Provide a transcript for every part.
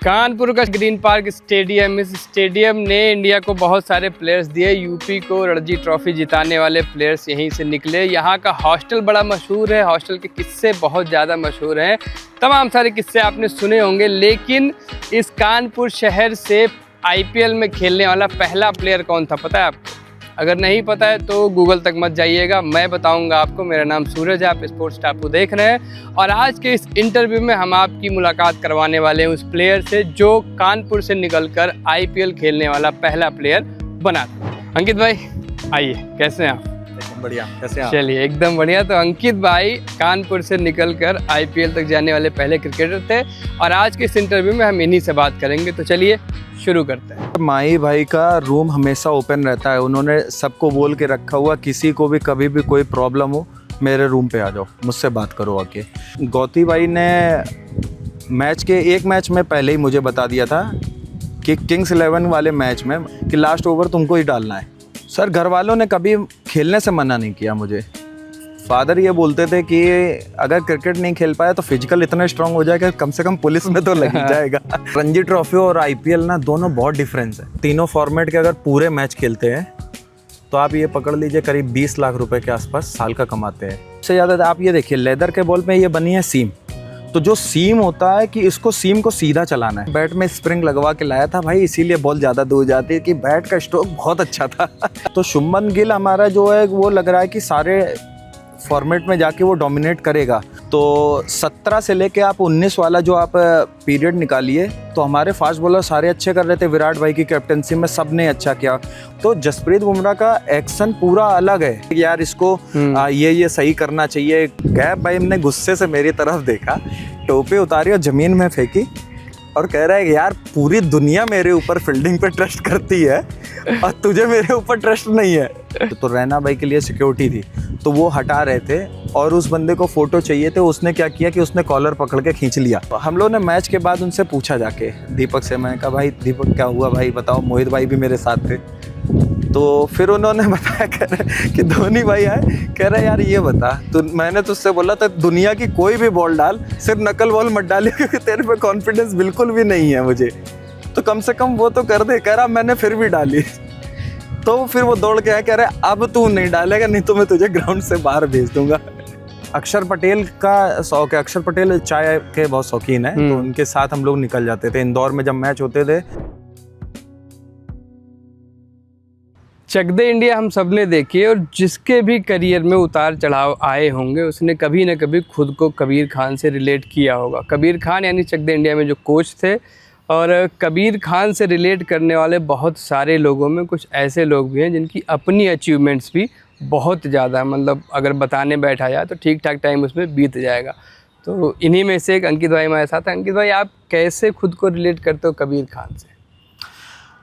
कानपुर का green park stadium, इस stadium ने इंडिया को बहुत सारे प्लेयर्स दिए। यूपी को रणजी ट्रॉफी जिताने वाले प्लेयर्स यहीं से निकले। यहाँ का हॉस्टल बड़ा मशहूर है, हॉस्टल के किस्से बहुत ज़्यादा मशहूर हैं। तमाम सारे किस्से आपने सुने होंगे, लेकिन इस कानपुर शहर से आईपीएल में खेलने वाला पहला प्लेयर कौन था पता है आपको? अगर नहीं पता है तो गूगल तक मत जाइएगा, मैं बताऊंगा आपको। मेरा नाम सूरज है, आप स्पोर्ट्स टापू देख रहे हैं और आज के इस इंटरव्यू में हम आपकी मुलाकात करवाने वाले हैं उस प्लेयर से जो कानपुर से निकलकर आईपीएल खेलने वाला पहला प्लेयर बना था। अंकित भाई आइए, कैसे हैं आप? एकदम बढ़िया, कैसे हैं आप? चलिए एकदम बढ़िया। तो अंकित भाई कानपुर से निकलकर आईपीएल तक जाने वाले पहले क्रिकेटर थे और आज के इस इंटरव्यू में हम इन्हीं से बात करेंगे। तो चलिए शुरू करते हैं। माही भाई का रूम हमेशा ओपन रहता है। उन्होंने सबको बोल के रखा हुआ, किसी को भी कभी भी कोई प्रॉब्लम हो मेरे रूम पे आ जाओ, मुझसे बात करो आके। गौती भाई ने एक मैच में पहले ही मुझे बता दिया था कि किंग्स 11 वाले मैच में कि लास्ट ओवर तुमको ही डालना है। सर घर वालों ने कभी खेलने से मना नहीं किया मुझे। फादर ये बोलते थे कि अगर क्रिकेट नहीं खेल पाया तो फिजिकल इतना स्ट्रांग हो जाएगा कम से कम पुलिस में तो लग ही जाएगा। रणजी ट्रॉफी और आईपीएल ना दोनों बहुत डिफरेंस है। तीनों फॉर्मेट के अगर पूरे मैच खेलते हैं तो आप ये पकड़ लीजिए करीब 20 लाख रुपए के आसपास साल का कमाते हैं। उससे ज़्यादा आप ये देखिए, लेदर के बॉल में ये बनी है सीम। तो जो सीम होता है कि इसको सीम को सीधा चलाना है। बैट में स्प्रिंग लगवा के लाया था भाई, इसीलिए बॉल ज़्यादा दूर जाती है कि बैट का स्ट्रोक बहुत अच्छा था। तो शुभमन गिल हमारा जो है वो लग रहा है कि सारे फॉर्मेट में जाके वो डोमिनेट करेगा। तो 17 से लेके आप 19 वाला जो आप पीरियड निकालिए तो हमारे फास्ट बॉलर सारे अच्छे कर रहे थे। विराट भाई की कैप्टनसी में सब ने अच्छा किया। तो जसप्रीत बुमराह का एक्शन पूरा अलग है यार, इसको ये सही करना चाहिए। गैब भाई ने गुस्से से मेरी तरफ देखा, टोपी उतारी और ज़मीन में फेंकी और कह रहा है कि यार पूरी दुनिया मेरे ऊपर फील्डिंग पे ट्रस्ट करती है और तुझे मेरे ऊपर ट्रस्ट नहीं है। तो रैना भाई के लिए सिक्योरिटी थी तो वो हटा रहे थे और उस बंदे को फ़ोटो चाहिए थे। उसने क्या किया कि उसने कॉलर पकड़ के खींच लिया। हम लोगों ने मैच के बाद उनसे पूछा जाके, दीपक से, मैंने कहा भाई दीपक क्या हुआ भाई बताओ। मोहित भाई भी मेरे साथ थे। तो फिर उन्होंने बताया कह रहे कि धोनी भाई आए, कह रहे यार ये बता तो मैंने तुझसे बोला था दुनिया की कोई भी बॉल डाल, सिर्फ नकल बॉल मत डाली क्योंकि तेरे पे कॉन्फिडेंस बिल्कुल भी नहीं है मुझे, तो कम से कम वो तो कर दे। कह रहा मैंने फिर भी डाली। तो फिर वो दौड़ के आया, कह रहे अब तू नहीं डालेगा नहीं तो मैं तुझे ग्राउंड से बाहर भेज दूंगा। अक्षर पटेल का शौक है। अक्षर पटेल चाय के बहुत शौकीन है तो उनके साथ हम लोग निकल जाते थे इंदौर में जब मैच होते थे। चक दे इंडिया हम सब ने देखी और जिसके भी करियर में उतार चढ़ाव आए होंगे उसने कभी ना कभी खुद को कबीर खान से रिलेट किया होगा। कबीर खान यानी चक दे इंडिया में जो कोच थे, और कबीर खान से रिलेट करने वाले बहुत सारे लोगों में कुछ ऐसे लोग भी हैं जिनकी अपनी अचीवमेंट्स भी बहुत ज़्यादा, मतलब अगर बताने बैठा जाए तो ठीक ठाक टाइम उसमें बीत जाएगा। तो इन्हीं में से एक अंकित भाई हमारे साथ हैं। अंकित भाई आप कैसे खुद को रिलेट करते हो कबीर खान से?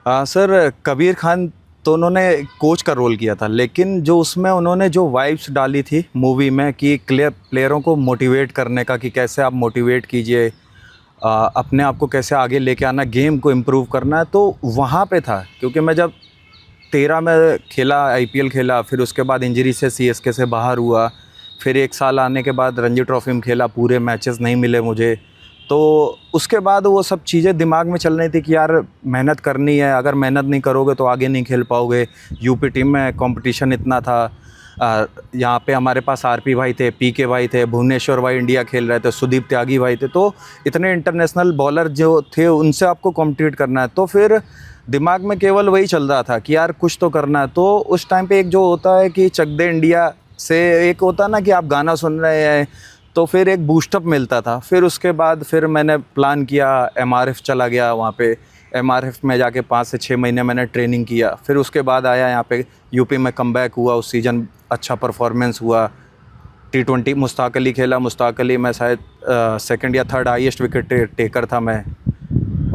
सर कबीर खान तो उन्होंने कोच का रोल किया था, लेकिन जो उसमें उन्होंने जो वाइब्स डाली थी मूवी में कि प्लेयरों को मोटिवेट करने का, कि कैसे आप मोटिवेट कीजिए, अपने आप को कैसे आगे लेके आना, गेम को इम्प्रूव करना है, तो वहाँ पे था। क्योंकि मैं जब 13 में खेला, आईपीएल खेला, फिर उसके बाद इंजरी से सीएसके से बाहर हुआ, फिर 1 साल आने के बाद रणजी ट्रॉफी में खेला, पूरे मैचेस नहीं मिले मुझे। तो उसके बाद वो सब चीज़ें दिमाग में चल रही थी कि यार मेहनत करनी है, अगर मेहनत नहीं करोगे तो आगे नहीं खेल पाओगे। यूपी टीम में कंपटीशन इतना था, यहाँ पे हमारे पास आरपी भाई थे, पीके भाई थे, भुवनेश्वर भाई इंडिया खेल रहे थे, सुदीप त्यागी भाई थे, तो इतने इंटरनेशनल बॉलर जो थे उनसे आपको कॉम्पिटिट करना है। तो फिर दिमाग में केवल वही चल रहा था कि यार कुछ तो करना है। तो उस टाइम पे एक जो होता है कि चक दे इंडिया से एक होता ना कि आप गाना सुन रहे हैं तो फिर एक बूस्टअप मिलता था। फिर उसके बाद फिर मैंने प्लान किया, एमआरएफ चला गया। वहाँ पे एमआरएफ में जाके 5 से 6 महीने मैंने ट्रेनिंग किया। फिर उसके बाद आया यहाँ पे यूपी में कमबैक हुआ, उस सीज़न अच्छा परफॉर्मेंस हुआ। T20 मुश्ताक अली खेला, मुश्ताक अली में शायद 2nd या 3rd हाईएस्ट विकेट टेकर था मैं।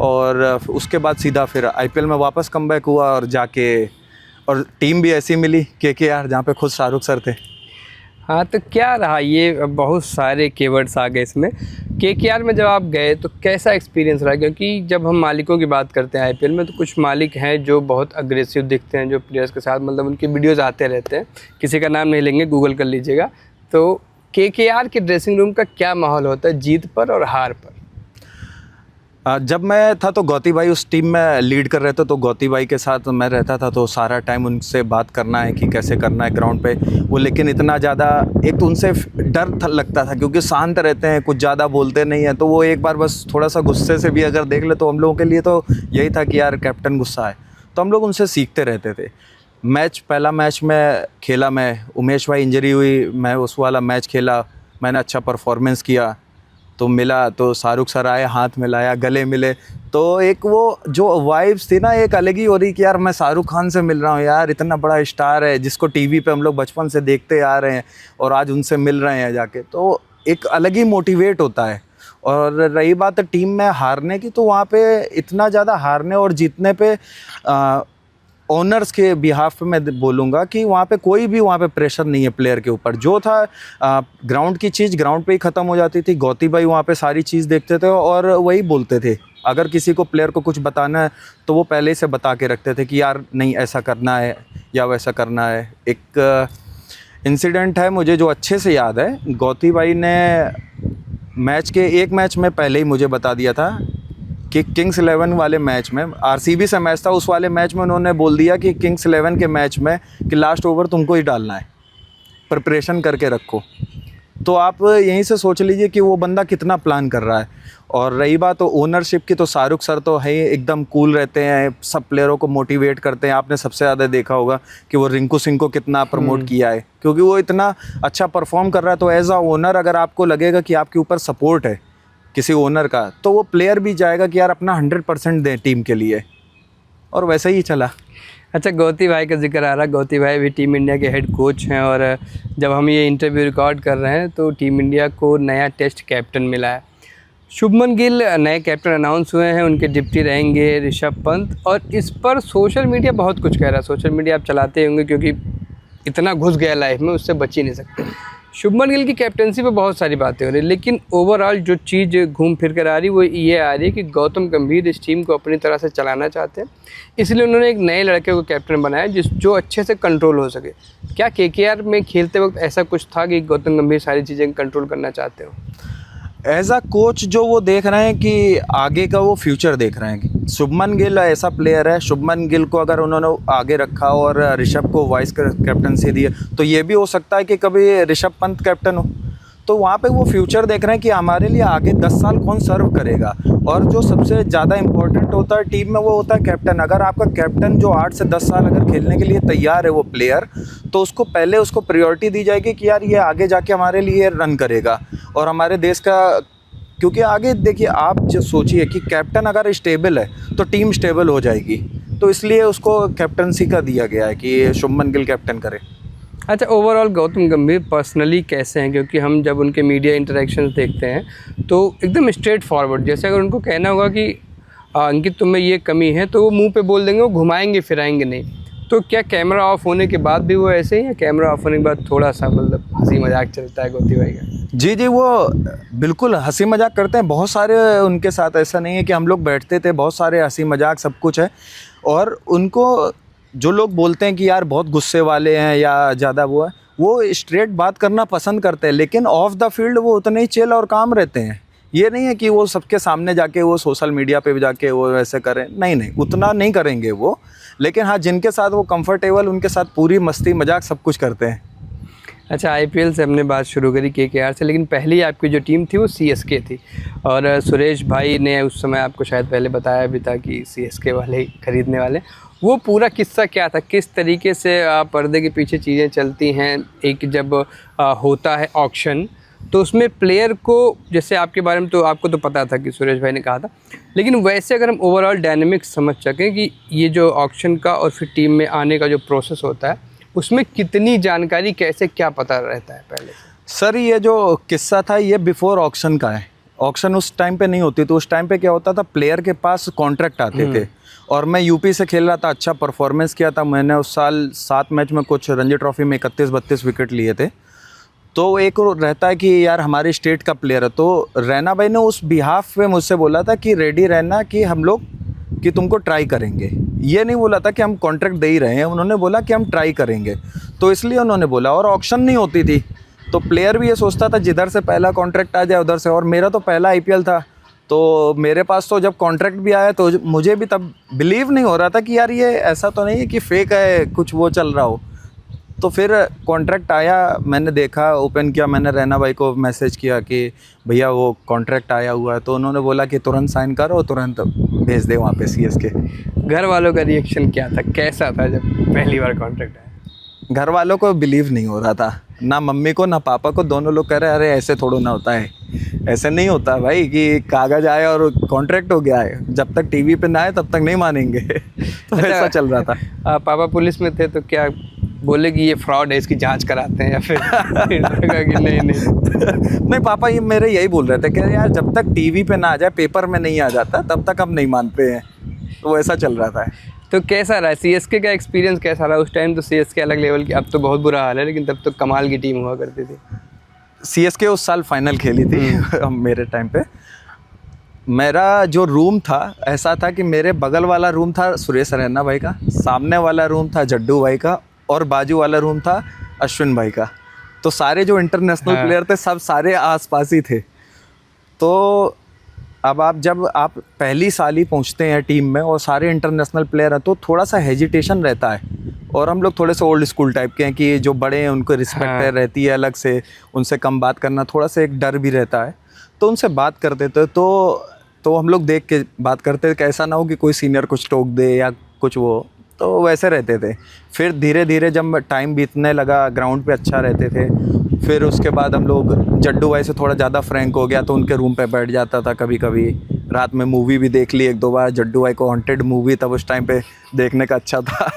और उसके बाद सीधा फिर आईपीएल में वापस कमबैक हुआ और जाके, और टीम भी ऐसी मिली केकेआर जहाँ पे खुद शाहरुख सर थे। हाँ, तो क्या रहा, ये बहुत सारे कीवर्ड्स आ गए इसमें। केकेआर में जब आप गए तो कैसा एक्सपीरियंस रहा? क्योंकि जब हम मालिकों की बात करते हैं आईपीएल में तो कुछ मालिक हैं जो बहुत अग्रेसिव दिखते हैं, जो प्लेयर्स के साथ, मतलब उनके वीडियोज़ आते रहते हैं। किसी का नाम नहीं लेंगे, गूगल कर लीजिएगा। तो केकेआर के ड्रेसिंग रूम का क्या माहौल होता है जीत पर और हार पर? जब मैं था तो गौती भाई उस टीम में लीड कर रहे थे, तो गौती भाई के साथ मैं रहता था, तो सारा टाइम उनसे बात करना है कि कैसे करना है ग्राउंड पे वो। लेकिन इतना ज़्यादा एक तो उनसे डर लगता था क्योंकि शांत रहते हैं, कुछ ज़्यादा बोलते नहीं हैं, तो वो एक बार बस थोड़ा सा गुस्से से भी अगर देख ले तो हम लोगों के लिए तो यही था कि यार कैप्टन गुस्सा है, तो हम लोग उनसे सीखते रहते थे। पहला मैच में खेला मैं, उमेश भाई इंजरी हुई, मैं उस वाला मैच खेला, मैंने अच्छा परफॉर्मेंस किया, तो मिला तो शाहरुख सर आए, हाथ मिलाया, गले मिले, तो एक वो जो वाइब्स थी ना एक अलग ही हो रही कि यार मैं शाहरुख खान से मिल रहा हूँ, यार इतना बड़ा स्टार है जिसको टीवी पे हम लोग बचपन से देखते आ रहे हैं और आज उनसे मिल रहे हैं जाके, तो एक अलग ही मोटिवेट होता है। और रही बात टीम में हारने की, तो वहाँ पे इतना ज़्यादा हारने और जीतने पे ओनर्स के बिहाफ पे मैं बोलूँगा कि वहाँ पे कोई भी वहाँ पे प्रेशर नहीं है प्लेयर के ऊपर। जो था ग्राउंड की चीज़ ग्राउंड पे ही ख़त्म हो जाती थी। गौती भाई वहाँ पे सारी चीज़ देखते थे और वही बोलते थे। अगर किसी को प्लेयर को कुछ बताना है तो वो पहले से बता के रखते थे कि यार नहीं ऐसा करना है या वैसा करना है। एक इंसिडेंट है मुझे जो अच्छे से याद है, गौती भाई ने एक मैच में पहले ही मुझे बता दिया था कि किंग्स 11 वाले मैच में, आरसीबी से मैच था, उस वाले मैच में उन्होंने बोल दिया कि किंग्स 11 के मैच में कि लास्ट ओवर तुमको ही डालना है, प्रिपरेशन करके रखो। तो आप यहीं से सोच लीजिए कि वो बंदा कितना प्लान कर रहा है। और रही बात तो ओनरशिप की, तो शाहरुख सर तो है एकदम कूल रहते हैं, सब प्लेयरों को मोटिवेट करते हैं। आपने सबसे ज़्यादा देखा होगा कि वो रिंकू सिंह को कितना प्रमोट किया है, क्योंकि वो इतना अच्छा परफॉर्म कर रहा है। तो एज अ ओनर अगर आपको लगेगा कि आपके ऊपर सपोर्ट है किसी ओनर का, तो वो प्लेयर भी जाएगा कि यार अपना 100% दें टीम के लिए, और वैसे ही चला। अच्छा, गौती भाई का जिक्र आ रहा है। गौती भाई भी टीम इंडिया के हेड कोच हैं और जब हम ये इंटरव्यू रिकॉर्ड कर रहे हैं तो टीम इंडिया को नया टेस्ट कैप्टन मिला है। शुभमन गिल नए कैप्टन अनाउंस हुए हैं, उनके डिप्टी रहेंगे ऋषभ पंत। और इस पर सोशल मीडिया बहुत कुछ कह रहा है। सोशल मीडिया आप चलाते होंगे क्योंकि इतना घुस गया लाइफ में, उससे बच ही नहीं सकते। शुभमन गिल की कैप्टनसी पे बहुत सारी बातें हो रही, लेकिन ओवरऑल जो चीज़ घूम फिर कर आ रही वो ये आ रही है कि गौतम गंभीर इस टीम को अपनी तरह से चलाना चाहते हैं, इसलिए उन्होंने एक नए लड़के को कैप्टन बनाया जो अच्छे से कंट्रोल हो सके। क्या केकेआर में खेलते वक्त ऐसा कुछ था कि गौतम गंभीर सारी चीज़ें कंट्रोल करना चाहते हो? एज अ कोच जो वो देख रहे हैं कि आगे का वो फ्यूचर देख रहे हैं। शुभमन गिल ऐसा प्लेयर है, शुभमन गिल को अगर उन्होंने आगे रखा और ऋषभ को वाइस कैप्टनसी दी, तो ये भी हो सकता है कि कभी ऋषभ पंत कैप्टन हो। तो वहाँ पे वो फ्यूचर देख रहे हैं कि हमारे लिए आगे 10 साल कौन सर्व करेगा। और जो सबसे ज़्यादा इम्पोर्टेंट होता है टीम में वो होता है कैप्टन। अगर आपका कैप्टन जो 8 से 10 साल अगर खेलने के लिए तैयार है वो प्लेयर, तो उसको पहले उसको प्रायोरिटी दी जाएगी कि यार ये आगे जाके हमारे लिए रन करेगा और हमारे देश का। क्योंकि आगे देखिए, आप जो सोचिए कि कैप्टन अगर स्टेबल है तो टीम स्टेबल हो जाएगी, तो इसलिए उसको कैप्टनसी का दिया गया है कि शुभमन गिल कैप्टन करे। अच्छा, ओवरऑल गौतम गंभीर पर्सनली कैसे हैं? क्योंकि हम जब उनके मीडिया इंटरेक्शंस देखते हैं तो एकदम स्ट्रेट फॉरवर्ड, जैसे अगर उनको कहना होगा कि अंकित तुम्हें ये कमी है तो वो मुंह पे बोल देंगे, वो घुमाएंगे फिराएंगे नहीं। तो क्या कैमरा ऑफ होने के बाद भी वो ऐसे ही है? कैमरा ऑफ होने के बाद थोड़ा सा मतलब हंसी मजाक चलता है गौती भाई का? जी, वो बिल्कुल हंसी मजाक करते हैं। बहुत सारे उनके साथ, ऐसा नहीं है कि हम लोग बैठते थे, बहुत सारे हंसी मजाक सब कुछ है। और उनको जो लोग बोलते हैं कि यार बहुत गुस्से वाले हैं या ज़्यादा वो स्ट्रेट बात करना पसंद करते हैं, लेकिन ऑफ द फील्ड वो उतने ही चिल और काम रहते हैं। ये नहीं है कि वो सबके सामने जाके वो सोशल मीडिया पे जाके वो वैसे करें, नहीं, उतना नहीं करेंगे वो। लेकिन हाँ, जिनके साथ वो कंफर्टेबल, उनके साथ पूरी मस्ती मजाक सब कुछ करते हैं। अच्छा, आईपीएल से हमने बात शुरू करी केकेआर से, लेकिन पहली आपकी जो टीम थी वो सीएसके थी और सुरेश भाई ने उस समय आपको शायद पहले बताया भी था कि सीएसके वाले खरीदने वाले। वो पूरा किस्सा क्या था? किस तरीके से पर्दे के पीछे चीज़ें चलती हैं? एक जब होता है ऑक्शन तो उसमें प्लेयर को, जैसे आपके बारे में तो आपको तो पता था कि सुरेश भाई ने कहा था, लेकिन वैसे अगर हम ओवरऑल डायनेमिक्स समझ सकें कि ये जो ऑक्शन का और फिर टीम में आने का जो प्रोसेस होता है उसमें कितनी जानकारी, कैसे क्या पता रहता है पहले? सर, ये जो किस्सा था ये बिफोर ऑक्शन का है। ऑक्शन उस टाइम पे नहीं होती, तो उस टाइम पे क्या होता था, प्लेयर के पास कॉन्ट्रैक्ट आते थे। और मैं यूपी से खेल रहा था, अच्छा परफॉर्मेंस किया था मैंने उस साल। 7 मैच में कुछ रणजी ट्रॉफी में 31-32 विकेट लिए थे। तो एक रहता है कि यार हमारे स्टेट का प्लेयर है, तो रैना भाई ने उस बिहाफ पे मुझसे बोला था कि रेडी रहना कि हम लोग कि तुमको ट्राई करेंगे। ये नहीं बोला था कि हम कॉन्ट्रैक्ट दे ही रहे हैं, उन्होंने बोला कि हम ट्राई करेंगे, तो इसलिए उन्होंने बोला। और ऑक्शन नहीं होती थी, तो प्लेयर भी ये सोचता था जिधर से पहला कॉन्ट्रैक्ट आ जाए उधर से। और मेरा तो पहला आईपीएल था, तो मेरे पास तो जब कॉन्ट्रैक्ट भी आया तो मुझे भी तब बिलीव नहीं हो रहा था कि यार ये ऐसा तो नहीं है कि फेक है, कुछ वो चल रहा हो। तो फिर कॉन्ट्रैक्ट आया, मैंने देखा, ओपन किया, मैंने रैना भाई को मैसेज किया कि भैया वो कॉन्ट्रैक्ट आया हुआ है। तो उन्होंने बोला कि तुरंत साइन करो, तुरंत भेज दे वहाँ पे सीएसके। घर वालों का रिएक्शन क्या था, कैसा था जब पहली बार कॉन्ट्रैक्ट आया? घर वालों को बिलीव नहीं हो रहा था, ना मम्मी को ना पापा को। दोनों लोग कह रहे अरे ऐसे थोड़ा ना होता है, ऐसे नहीं होता भाई कि कागज़ आए और कॉन्ट्रैक्ट हो गया है, जब तक टीवी पे ना आए तब तक नहीं मानेंगे। तो ऐसा चल रहा था। पापा पुलिस में थे तो क्या बोले कि ये फ्रॉड है, इसकी जांच कराते हैं, या फिर लगा कि नहीं नहीं, पापा ये मेरे यही बोल रहे थे कि यार जब तक टीवी पे ना आ जाए, पेपर में नहीं आ जाता, तब तक हम नहीं मानते हैं। तो ऐसा चल रहा था। तो कैसा रहा सीएसके का एक्सपीरियंस, कैसा रहा उस टाइम? तो सीएसके अलग लेवल की, अब तो बहुत बुरा हाल है, लेकिन तब तो कमाल की टीम हुआ करती थी। सीएसके उस साल फाइनल खेली थी मेरे टाइम पे। मेरा जो रूम था ऐसा था कि मेरे बगल वाला रूम था सुरेश रैना भाई का, सामने वाला रूम था जड्डू भाई का, और बाजू वाला रूम था अश्विन भाई का। तो सारे जो इंटरनेशनल प्लेयर थे सब सारे आसपास ही थे। तो अब जब आप पहली साल ही पहुंचते हैं टीम में और सारे इंटरनेशनल प्लेयर हैं, तो थोड़ा सा हेजिटेशन रहता है। और हम लोग थोड़े से ओल्ड स्कूल टाइप के हैं कि जो बड़े हैं उनको रिस्पेक्ट रहती है अलग से, उनसे कम बात करना, थोड़ा सा एक डर भी रहता है। तो उनसे बात करते थे तो हम लोग देख के बात करते थे कि ऐसा ना हो कि कोई सीनियर कुछ टोक दे या कुछ वो, तो वैसे रहते थे। फिर धीरे धीरे जब टाइम बीतने लगा, ग्राउंड पे अच्छा रहते थे। फिर उसके बाद हम लोग जड्डू भाई से थोड़ा ज़्यादा फ्रैंक हो गया, तो उनके रूम पे बैठ जाता था कभी कभी। रात में मूवी भी देख ली एक दो बार, जड्डू भाई को हॉन्टेड मूवी तब उस टाइम पे देखने का अच्छा था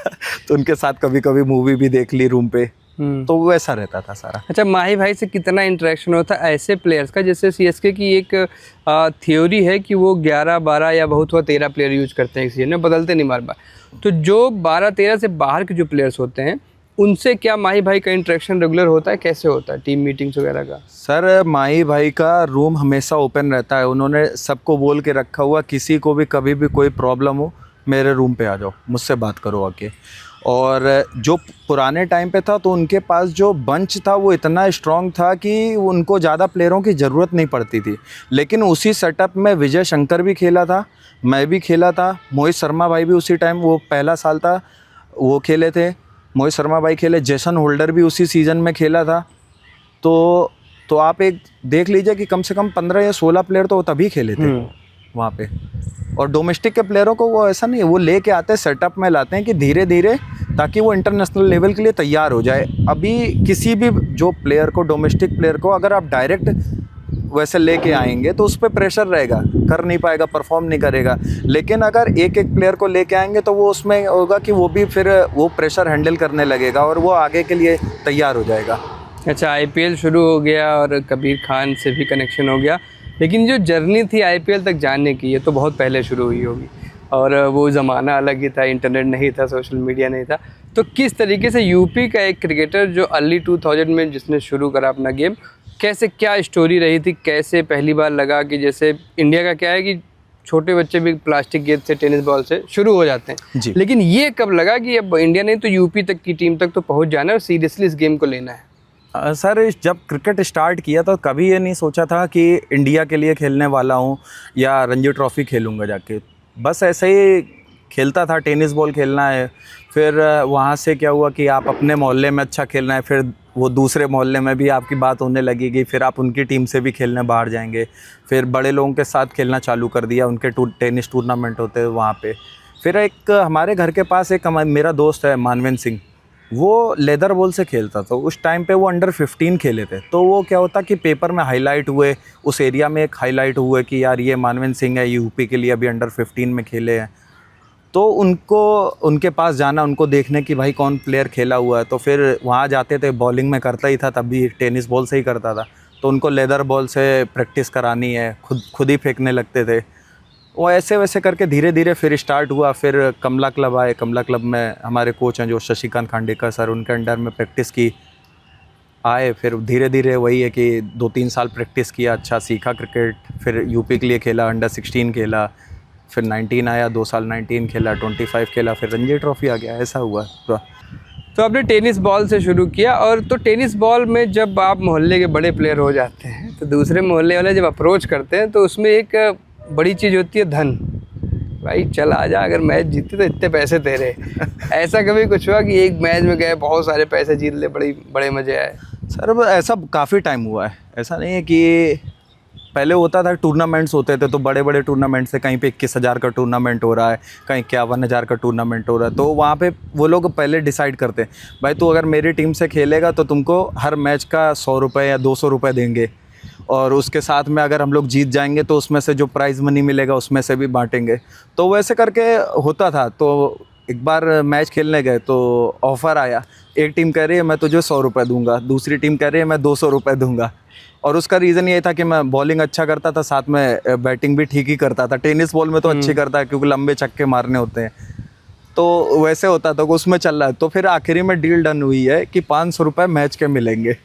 तो उनके साथ कभी कभी मूवी भी देख ली रूम पे। तो वैसा रहता था सारा। अच्छा, माही भाई से कितना इंटरेक्शन होता है ऐसे प्लेयर्स का? जैसे सीएसके की एक थ्योरी है कि वो 11-12 या बहुत हुआ 13 प्लेयर यूज करते हैं एक सीजन में, बदलते नहीं बार बार। तो जो 12-13 से बाहर के जो प्लेयर्स होते हैं उनसे क्या माही भाई का इंटरेक्शन रेगुलर होता है? कैसे होता है टीम मीटिंग्स वगैरह का? सर माही भाई का रूम हमेशा ओपन रहता है। उन्होंने सबको बोल के रखा हुआ, किसी को भी कभी भी कोई प्रॉब्लम हो मेरे रूम पे आ जाओ, मुझसे बात करो आके। और जो पुराने टाइम पे था तो उनके पास जो बंच था वो इतना स्ट्रॉन्ग था कि उनको ज़्यादा प्लेयरों की ज़रूरत नहीं पड़ती थी। लेकिन उसी सेटअप में विजय शंकर भी खेला था, मैं भी खेला था, मोहित शर्मा भाई भी उसी टाइम, वो पहला साल था वो खेले थे, मोहित शर्मा भाई खेले, जेसन होल्डर भी उसी सीज़न में खेला था। तो आप एक देख लीजिए कि कम से कम 15 या 16 प्लेयर तो तभी खेले थे वहाँ पे। और डोमेस्टिक के प्लेयरों को वो ऐसा नहीं है, वो लेके आते हैं, सेटअप में लाते हैं कि धीरे धीरे, ताकि वो इंटरनेशनल लेवल के लिए तैयार हो जाए। अभी किसी भी जो प्लेयर को, डोमेस्टिक प्लेयर को अगर आप डायरेक्ट वैसे लेके आएंगे तो उस पर प्रेशर रहेगा, कर नहीं पाएगा, परफॉर्म नहीं करेगा। लेकिन अगर एक एक प्लेयर को लेके आएंगे तो वो उसमें होगा कि वो भी फिर वो प्रेशर हैंडल करने लगेगा और वो आगे के लिए तैयार हो जाएगा। अच्छा, आईपीएल शुरू हो गया और कबीर खान से भी कनेक्शन हो गया, लेकिन जो जर्नी थी आईपीएल तक जाने की, ये तो बहुत पहले शुरू हुई होगी और वो ज़माना अलग ही था, इंटरनेट नहीं था, सोशल मीडिया नहीं था। तो किस तरीके से यूपी का एक क्रिकेटर जो अर्ली 2000 में जिसने शुरू करा अपना गेम, कैसे, क्या स्टोरी रही थी? कैसे पहली बार लगा कि जैसे इंडिया का क्या है कि छोटे बच्चे भी प्लास्टिक गेंद से, टेनिस बॉल से शुरू हो जाते हैं जी। लेकिन ये कब लगा कि अब इंडिया नहीं तो यूपी तक की टीम तक तो पहुँच जाना है और सीरियसली इस गेम को लेना है? सर जब क्रिकेट स्टार्ट किया तो कभी ये नहीं सोचा था कि इंडिया के लिए खेलने वाला हूँ या रणजी ट्रॉफी खेलूँगा जाके। बस ऐसे ही खेलता था, टेनिस बॉल खेलना है। फिर वहाँ से क्या हुआ कि आप अपने मोहल्ले में अच्छा खेलना है, फिर वो दूसरे मोहल्ले में भी आपकी बात होने लगेगी, फिर आप उनकी टीम से भी खेलने बाहर जाएंगे। फिर बड़े लोगों के साथ खेलना चालू कर दिया, उनके टेनिस टूर्नामेंट होते हैं वहाँ पे। फिर एक हमारे घर के पास एक मेरा दोस्त है मानवेंद्र सिंह, वो लेदर बॉल से खेलता था। उस टाइम पे वो अंडर 15 खेले थे। तो वो क्या होता कि पेपर में हाईलाइट हुए, उस एरिया में एक हाईलाइट हुए कि यार ये मानवेंद्र सिंह है, यूपी के लिए अभी अंडर 15 में खेले हैं। तो उनके पास जाना, उनको देखने कि भाई कौन प्लेयर खेला हुआ है। तो फिर वहाँ जाते थे, बॉलिंग में करता ही था, तब भी टेनिस बॉल से ही करता था। तो उनको लेदर बॉल से प्रैक्टिस करानी है, खुद ही फेंकने लगते थे। वो ऐसे वैसे करके धीरे धीरे फिर स्टार्ट हुआ। फिर कमला क्लब आए, कमला क्लब में हमारे कोच हैं जो शशिकांत खांडेकर सर, उनके अंडर में प्रैक्टिस की आए। फिर धीरे धीरे वही है कि 2-3 साल प्रैक्टिस किया, अच्छा सीखा क्रिकेट। फिर यूपी के लिए खेला, अंडर 16 खेला, फिर 19 आया, 2 साल 19 खेला, 25 खेला, फिर रणजी ट्रॉफी आ गया, ऐसा हुआ। तो आपने टेनिस बॉल से शुरू किया, और तो टेनिस बॉल में जब आप मोहल्ले के बड़े प्लेयर हो जाते हैं तो दूसरे मोहल्ले वाले जब अप्रोच करते हैं तो उसमें एक बड़ी चीज़ होती है धन। भाई चल आजा, अगर मैच जीते तो इतने पैसे तेरे। ऐसा कभी कुछ हुआ कि एक मैच में गए बहुत सारे पैसे जीत ले, बड़े मज़े आए? सर अब ऐसा काफ़ी टाइम हुआ है, ऐसा नहीं है कि पहले होता था टूर्नामेंट्स होते थे तो बड़े बड़े टूर्नामेंट से कहीं पे 21,000 का टूर्नामेंट हो रहा है, कहीं 51,000 का टूर्नामेंट हो रहा है, तो वहाँ पे वो लोग पहले डिसाइड करते हैं भाई तू अगर मेरी टीम से खेलेगा तो तुमको हर मैच का 100 रुपये या 200 रुपये देंगे, और उसके साथ में अगर हम लोग जीत जाएंगे तो उसमें से जो प्राइज़ मनी मिलेगा उसमें से भी बांटेंगे। तो वैसे करके होता था। तो एक बार मैच खेलने गए तो ऑफ़र आया, एक टीम कह रही है मैं तुझे 100 रुपये दूंगा, दूसरी टीम कह रही है मैं 200 रुपये दूंगा। और उसका रीज़न ये था कि मैं बॉलिंग अच्छा करता था, साथ में बैटिंग भी ठीक ही करता था। टेनिस बॉल में तो अच्छी करता है क्योंकि लंबे छक्के मारने होते हैं, तो वैसे होता था उसमें चल रहा है। तो फिर आखिरी में डील डन हुई है कि 500 रुपये मैच के मिलेंगे।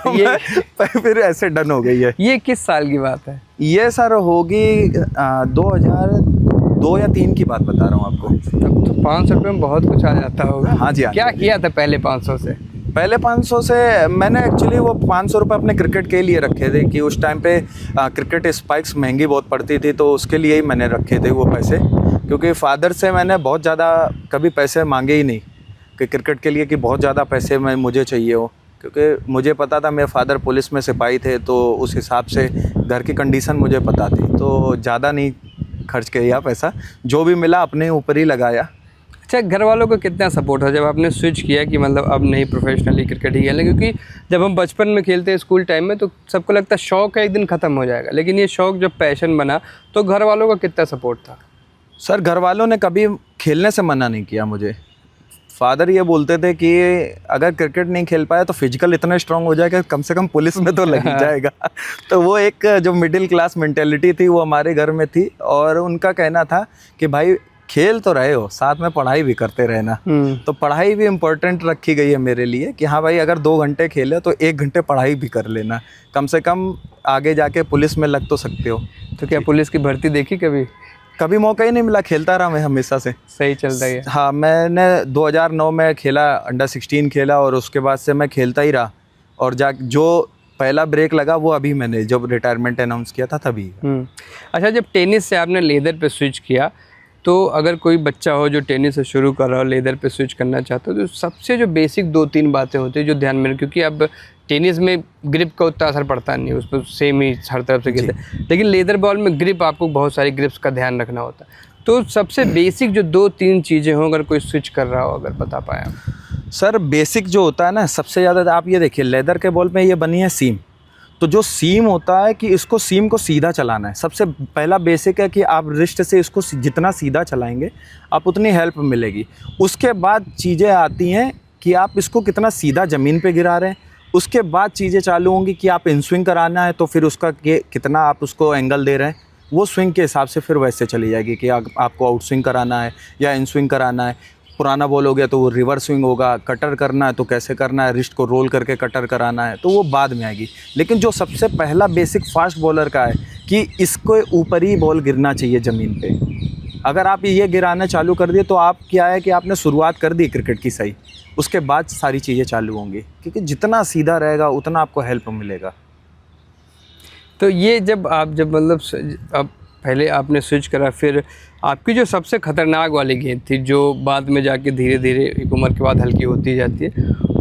ये फिर ऐसे डन हो गई है। ये किस साल की बात है? ये सर होगी 2002 या 3 की बात बता रहा हूँ आपको। तब तो 500 रुपये में बहुत कुछ आ जाता होगा। हाँ जी, हाँ क्या जी। किया था पहले 500 से? पहले 500 से मैंने एक्चुअली वो 500 रुपये अपने क्रिकेट के लिए रखे थे कि उस टाइम पे क्रिकेट स्पाइक्स महंगी बहुत पड़ती थी, तो उसके लिए ही मैंने रखे थे वो पैसे। क्योंकि फादर से मैंने बहुत ज़्यादा कभी पैसे मांगे ही नहीं कि क्रिकेट के लिए कि बहुत ज़्यादा पैसे मुझे चाहिए हो, क्योंकि मुझे पता था मेरे फादर पुलिस में सिपाही थे, तो उस हिसाब से घर की कंडीशन मुझे पता थी, तो ज़्यादा नहीं खर्च किया पैसा, जो भी मिला अपने ऊपर ही लगाया। अच्छा, घर वालों को कितना सपोर्ट था जब आपने स्विच किया कि मतलब अब नहीं प्रोफेशनली क्रिकेट ही खेलना? क्योंकि जब हम बचपन में खेलते हैं स्कूल टाइम में तो सबको लगता है शौक है एक दिन ख़त्म हो जाएगा, लेकिन ये शौक जब पैशन बना तो घर वालों का कितना सपोर्ट था? सर घर वालों ने कभी खेलने से मना नहीं किया मुझे। फादर ये बोलते थे कि अगर क्रिकेट नहीं खेल पाया तो फिजिकल इतना स्ट्रांग हो जाएगा कम से कम पुलिस में तो लग ही जाएगा। तो वो एक जो मिडिल क्लास मेंटेलिटी थी वो हमारे घर में थी, और उनका कहना था कि भाई खेल तो रहे हो, साथ में पढ़ाई भी करते रहना। तो पढ़ाई भी इम्पोर्टेंट रखी गई है मेरे लिए कि हाँ भाई अगर 2 घंटे खेले तो 1 घंटे पढ़ाई भी कर लेना, कम से कम आगे जाके पुलिस में लग तो सकते हो। तो क्या पुलिस की भर्ती देखी कभी? कभी मौका ही नहीं मिला, खेलता रहा मैं हमेशा से। सही चलता है। हाँ, मैंने 2009 में खेला, अंडर 16 खेला, और उसके बाद से मैं खेलता ही रहा। और जो पहला ब्रेक लगा वो अभी मैंने जब रिटायरमेंट अनाउंस किया था तभी। अच्छा, जब टेनिस से आपने लेदर पे स्विच किया, तो अगर कोई बच्चा हो जो टेनिस से शुरू कर रहा हो, लेदर पे स्विच करना चाहता हो, तो सबसे जो बेसिक 2-3 बातें होती है जो ध्यान में, क्योंकि अब टेनिस में ग्रिप का उतना असर पड़ता नहीं, उस पर सेम ही हर तरफ से गिरता है, लेकिन लेदर बॉल में ग्रिप आपको बहुत सारी ग्रिप्स का ध्यान रखना होता है। तो सबसे बेसिक जो 2-3 चीज़ें हों अगर कोई स्विच कर रहा हो, अगर बता पाए आप। सर बेसिक जो होता है ना, सबसे ज़्यादा आप ये देखिए लेदर के बॉल में ये बनी है सीम, तो जो सीम होता है कि इसको सीम को सीधा चलाना है। सबसे पहला बेसिक है कि आप रिस्ट से इसको जितना सीधा चलाएंगे आप उतनी हेल्प मिलेगी। उसके बाद चीज़ें आती हैं कि आप इसको कितना सीधा ज़मीन पे गिरा रहे हैं। उसके बाद चीज़ें चालू होंगी कि आप इन स्विंग कराना है तो फिर उसका कितना आप उसको एंगल दे रहे हैं, वो स्विंग के हिसाब से फिर वैसे चली जाएगी कि आपको आउट स्विंग कराना है या इन स्विंग कराना है। पुराना बॉल हो गया तो वो रिवर्स स्विंग होगा, कटर करना है तो कैसे करना है, रिस्ट को रोल करके कटर कराना है, तो वो बाद में आएगी। लेकिन जो सबसे पहला बेसिक फास्ट बॉलर का है कि इसको ऊपर ही बॉल गिरना चाहिए ज़मीन पे। अगर आप ये गिराना चालू कर दिए तो आप क्या है कि आपने शुरुआत कर दी क्रिकेट की सही, उसके बाद सारी चीज़ें चालू होंगी, क्योंकि जितना सीधा रहेगा उतना आपको हेल्प मिलेगा। तो ये जब मतलब अब पहले आपने स्विच करा, फिर आपकी जो सबसे ख़तरनाक वाली गेंद थी जो बाद में जाके धीरे धीरे एक उम्र के बाद हल्की होती जाती है,